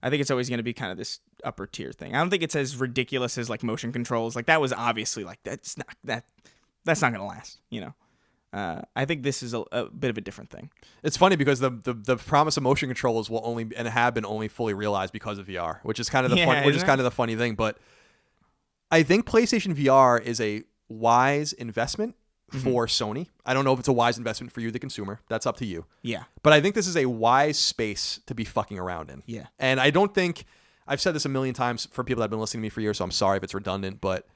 I think it's always going to be kind of this upper tier thing. I don't think it's as ridiculous as like motion controls. Like that was obviously like that's not going to last. I think this is a bit of a different thing. It's funny because the promise of motion controls will only and have been only fully realized because of VR, which is kind of the funny thing. But I think PlayStation VR is a wise investment for Sony. I don't know if it's a wise investment for you, the consumer. That's up to you. Yeah. But I think this is a wise space to be fucking around in. Yeah. And I don't think I've said this a million times for people that have been listening to me for years, so I'm sorry if it's redundant, but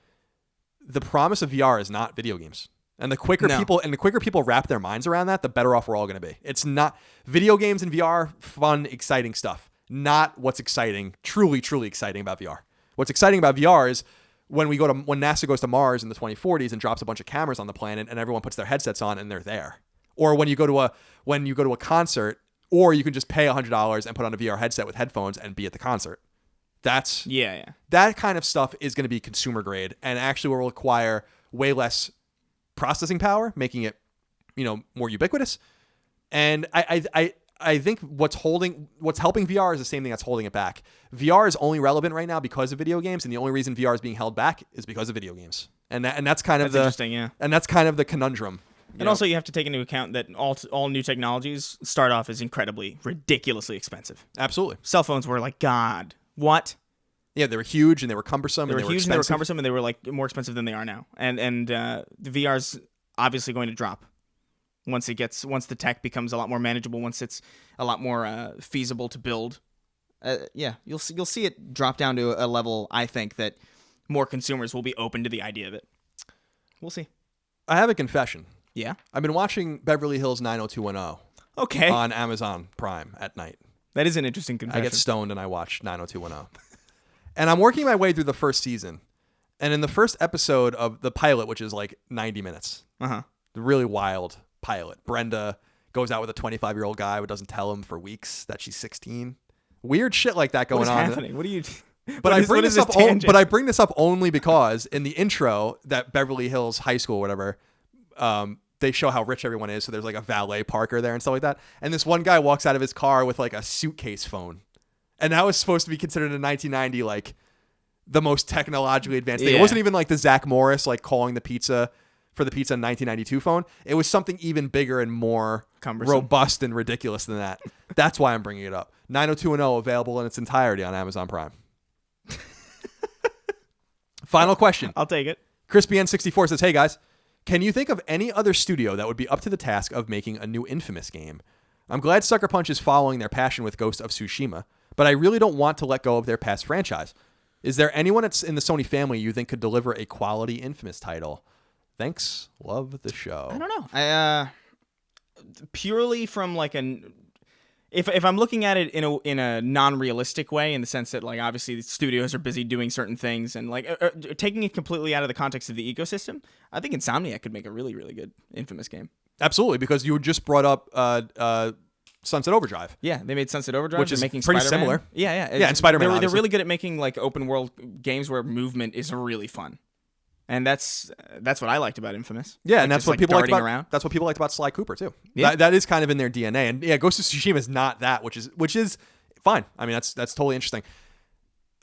the promise of VR is not video games. And the quicker people wrap their minds around that, the better off we're all going to be. It's not video games and VR, fun, exciting stuff. Not what's exciting, truly, truly exciting about VR. What's exciting about VR is when NASA goes to Mars in the 2040s and drops a bunch of cameras on the planet and everyone puts their headsets on and they're there. Or when you go to a concert, or you can just pay $100 and put on a VR headset with headphones and be at the concert. That kind of stuff is going to be consumer grade and actually will require way less processing power, making it, more ubiquitous. And I think what's helping VR is the same thing that's holding it back. VR is only relevant right now because of video games, and the only reason VR is being held back is because of video games. And that's kind of interesting, yeah. And that's kind of the conundrum. And also, you have to take into account that all new technologies start off as ridiculously expensive. Absolutely. Cell phones were like, God, what? Yeah, they were huge and they were cumbersome. And they were cumbersome and they were like more expensive than they are now. And the VR's obviously going to drop once the tech becomes a lot more manageable, once it's a lot more feasible to build. You'll see it drop down to a level, I think, that more consumers will be open to the idea of it. We'll see. I have a confession. Yeah? I've been watching Beverly Hills 90210. Okay. On Amazon Prime at night. That is an interesting confession. I get stoned and I watch 90210. And I'm working my way through the first season. And in the first episode of the pilot, which is like 90 minutes, the really wild pilot, Brenda goes out with a 25-year-old guy who doesn't tell him for weeks that she's 16. Weird shit like that going on. What is happening? What are you... But I bring this up only because in the intro that Beverly Hills High School or whatever, they show how rich everyone is. So there's like a valet parker there and stuff like that. And this one guy walks out of his car with like a suitcase phone. And that was supposed to be considered in 1990 like the most technologically advanced thing. It wasn't even like the Zach Morris like calling the pizza for the pizza in 1992 phone. It was something even bigger and more robust and ridiculous than that. That's why I'm bringing it up. 90210 available in its entirety on Amazon Prime. Final question. I'll take it. ChrisBN64 says, hey guys, can you think of any other studio that would be up to the task of making a new Infamous game? I'm glad Sucker Punch is following their passion with Ghost of Tsushima, but I really don't want to let go of their past franchise. Is there anyone that's in the Sony family you think could deliver a quality Infamous title? Thanks. Love the show. I don't know. I purely from like if I'm looking at it in a non-realistic way, in the sense that like obviously the studios are busy doing certain things and like taking it completely out of the context of the ecosystem, I think Insomniac could make a really, really good Infamous game. Absolutely, because you just brought up Sunset Overdrive. Yeah, they made Sunset Overdrive, which is making pretty Spider-Man. similar. Yeah. And Spider-Man. They're really good at making like open world games where movement is really fun. And that's what I liked about Infamous. Yeah, like and that's just, what like, people liked about. around. That's what people liked about Sly Cooper too. Yeah. That is kind of in their DNA. And yeah, Ghost of Tsushima is not that, which is fine. I mean, that's totally interesting.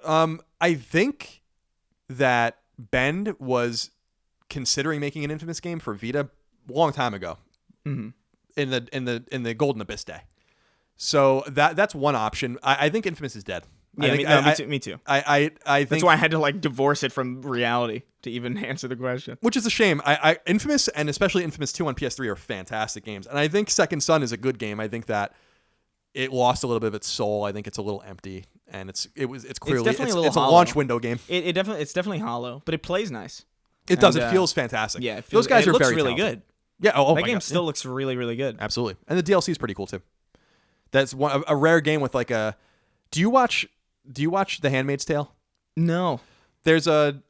I think that Bend was considering making an Infamous game for Vita a long time ago, in the Golden Abyss day. So that's one option. I think Infamous is dead. Yeah, me too. I think that's why I had to like divorce it from reality to even answer the question. Which is a shame. Infamous and especially Infamous 2 on PS3 are fantastic games, and I think Second Son is a good game. I think that it lost a little bit of its soul. I think it's a little empty, and it's clearly it's a launch window game. It's definitely hollow, but it plays nice. It does. It feels fantastic. Yeah, those guys are looks very really talented. good. Yeah. That game still looks really, really good. Absolutely, and the DLC is pretty cool too. That's a rare game with like a. Do you watch The Handmaid's Tale? No. There's a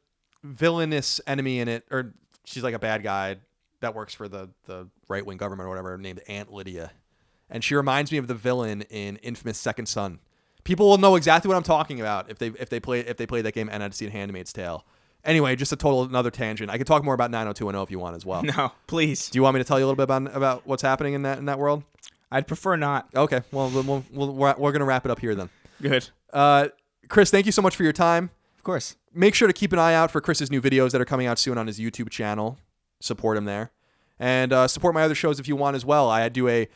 villainous enemy in it, or she's like a bad guy that works for the right-wing government or whatever, named Aunt Lydia. And she reminds me of the villain in Infamous Second Son. People will know exactly what I'm talking about if they play that game and had seen Handmaid's Tale. Anyway, just another tangent. I could talk more about 90210 if you want as well. No, please. Do you want me to tell you a little bit about what's happening in that world? I'd prefer not. Okay. Well, we're going to wrap it up here then. Good. Chris, thank you so much for your time. Of course. Make sure to keep an eye out for Chris's new videos that are coming out soon on his YouTube channel. Support him there. And support my other shows if you want as well. I do an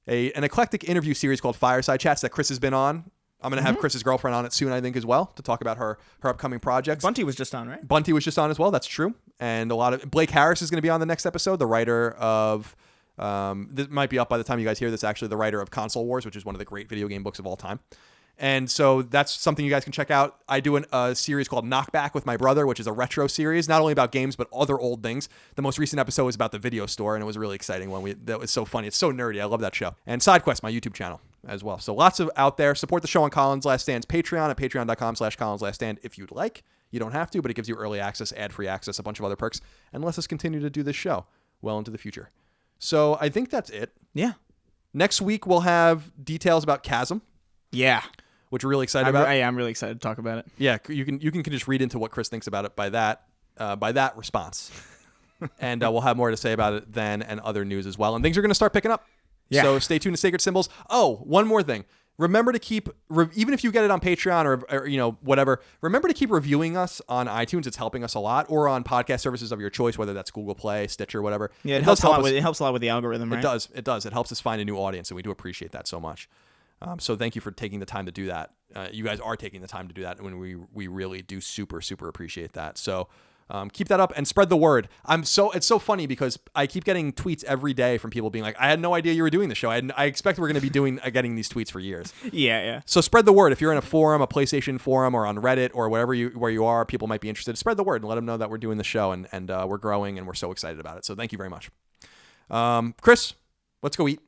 eclectic interview series called Fireside Chats that Chris has been on. I'm going to have Chris's girlfriend on it soon, I think, as well, to talk about her upcoming projects. Bunty was just on, right? Bunty was just on as well. That's true. And Blake Harris is going to be on the next episode, the writer of... this might be up by the time you guys hear this, actually, the writer of Console Wars, which is one of the great video game books of all time. And so that's something you guys can check out. I do a series called Knockback with my brother, which is a retro series, not only about games, but other old things. The most recent episode was about the video store, and it was a really exciting one. That was so funny. It's so nerdy. I love that show. And SideQuest, my YouTube channel as well. So lots of out there. Support the show on Colin's Last Stand's Patreon at patreon.com/Colin's Last Stand if you'd like. You don't have to, but it gives you early access, ad-free access, a bunch of other perks, and lets us continue to do this show well into the future. So I think that's it. Yeah. Next week, we'll have details about Chasm. Yeah. Which we're really excited about. I'm really excited to talk about it. Yeah, you can just read into what Chris thinks about it by that response. And we'll have more to say about it then and other news as well. And things are going to start picking up. Yeah. So stay tuned to Sacred Symbols. Oh, one more thing. Remember to keep, even if you get it on Patreon or whatever, remember to keep reviewing us on iTunes. It's helping us a lot. Or on podcast services of your choice, whether that's Google Play, Stitcher, whatever. Yeah, it helps a lot. It helps a lot with the algorithm, right? It does. It helps us find a new audience, and we do appreciate that so much. So thank you for taking the time to do that. You guys are taking the time to do that, and we really do super, super appreciate that. So keep that up and spread the word. It's so funny because I keep getting tweets every day from people being like, I had no idea you were doing the show. I expect we're going to be getting these tweets for years. Yeah. So spread the word. If you're in a forum, a PlayStation forum, or on Reddit or where you are, people might be interested. Spread the word and let them know that we're doing the show and we're growing and we're so excited about it. So thank you very much. Chris, let's go eat.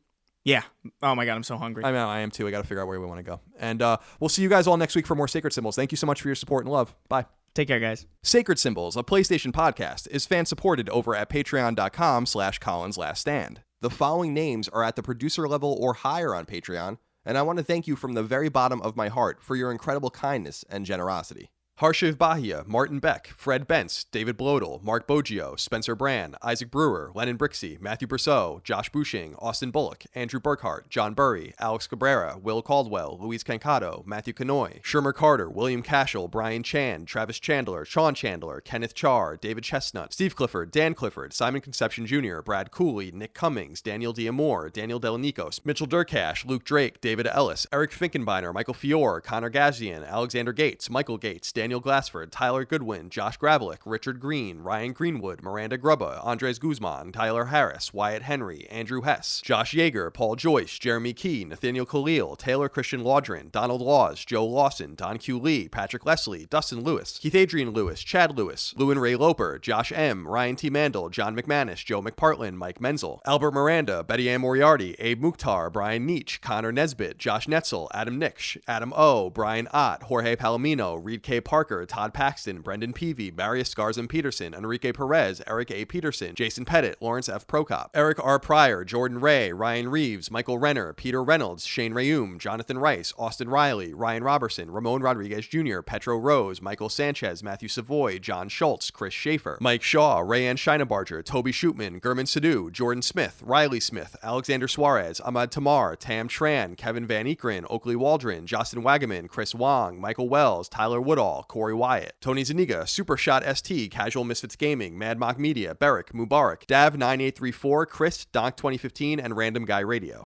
Yeah. Oh my God, I'm so hungry. I mean, I am too. I got to figure out where we want to go. And we'll see you guys all next week for more Sacred Symbols. Thank you so much for your support and love. Bye. Take care, guys. Sacred Symbols, a PlayStation podcast, is fan-supported over at patreon.com/ColinsLastStand. The following names are at the producer level or higher on Patreon, and I want to thank you from the very bottom of my heart for your incredible kindness and generosity. Harshiv Bahia, Martin Beck, Fred Bentz, David Blodel, Mark Boggio, Spencer Brand, Isaac Brewer, Lennon Brixey, Matthew Brousseau, Josh Bushing, Austin Bullock, Andrew Burkhart, John Burry, Alex Cabrera, Will Caldwell, Luis Cancato, Matthew Canoy, Shermer Carter, William Cashel, Brian Chan, Travis Chandler, Sean Chandler, Kenneth Charr, David Chestnut, Steve Clifford, Dan Clifford, Simon Conception Jr., Brad Cooley, Nick Cummings, Daniel Diamore, Daniel Delanikos, Mitchell Durkash, Luke Drake, David Ellis, Eric Finkenbeiner, Michael Fiore, Connor Gazian, Alexander Gates, Michael Gates, Daniel Glassford, Tyler Goodwin, Josh Gravelick, Richard Green, Ryan Greenwood, Miranda Grubba, Andres Guzman, Tyler Harris, Wyatt Henry, Andrew Hess, Josh Yeager, Paul Joyce, Jeremy Key, Nathaniel Khalil, Taylor Christian Laudrin, Donald Laws, Joe Lawson, Don Q. Lee, Patrick Leslie, Dustin Lewis, Keith Adrian Lewis, Chad Lewis, Lewin Ray Loper, Josh M., Ryan T. Mandel, John McManus, Joe McPartlin, Mike Menzel, Albert Miranda, Betty Ann Moriarty, Abe Mukhtar, Brian Nietzsche, Connor Nesbitt, Josh Netzel, Adam Nix, Adam O., Brian Ott, Jorge Palomino, Reed K. Parker, Todd Paxton, Brendan Peavy, Marius Scarzan Peterson, Enrique Perez, Eric A. Peterson, Jason Pettit, Lawrence F. Prokop, Eric R. Pryor, Jordan Ray, Ryan Reeves, Michael Renner, Peter Reynolds, Shane Rayum, Jonathan Rice, Austin Riley, Ryan Robertson, Ramon Rodriguez Jr., Petro Rose, Michael Sanchez, Matthew Savoy, John Schultz, Chris Schaefer, Mike Shaw, Rayanne Scheinebarger, Toby Shootman, Gurman Sadhu, Jordan Smith, Riley Smith, Alexander Suarez, Ahmad Tamar, Tam Tran, Kevin Van Ekeren, Oakley Waldron, Justin Wagaman, Chris Wong, Michael Wells, Tyler Woodall, Corey Wyatt, Tony Zuniga, Supershot ST, Casual Misfits Gaming, Mad Mock Media, Beric, Mubarak, Dav9834, Chris, Donk2015, and Random Guy Radio.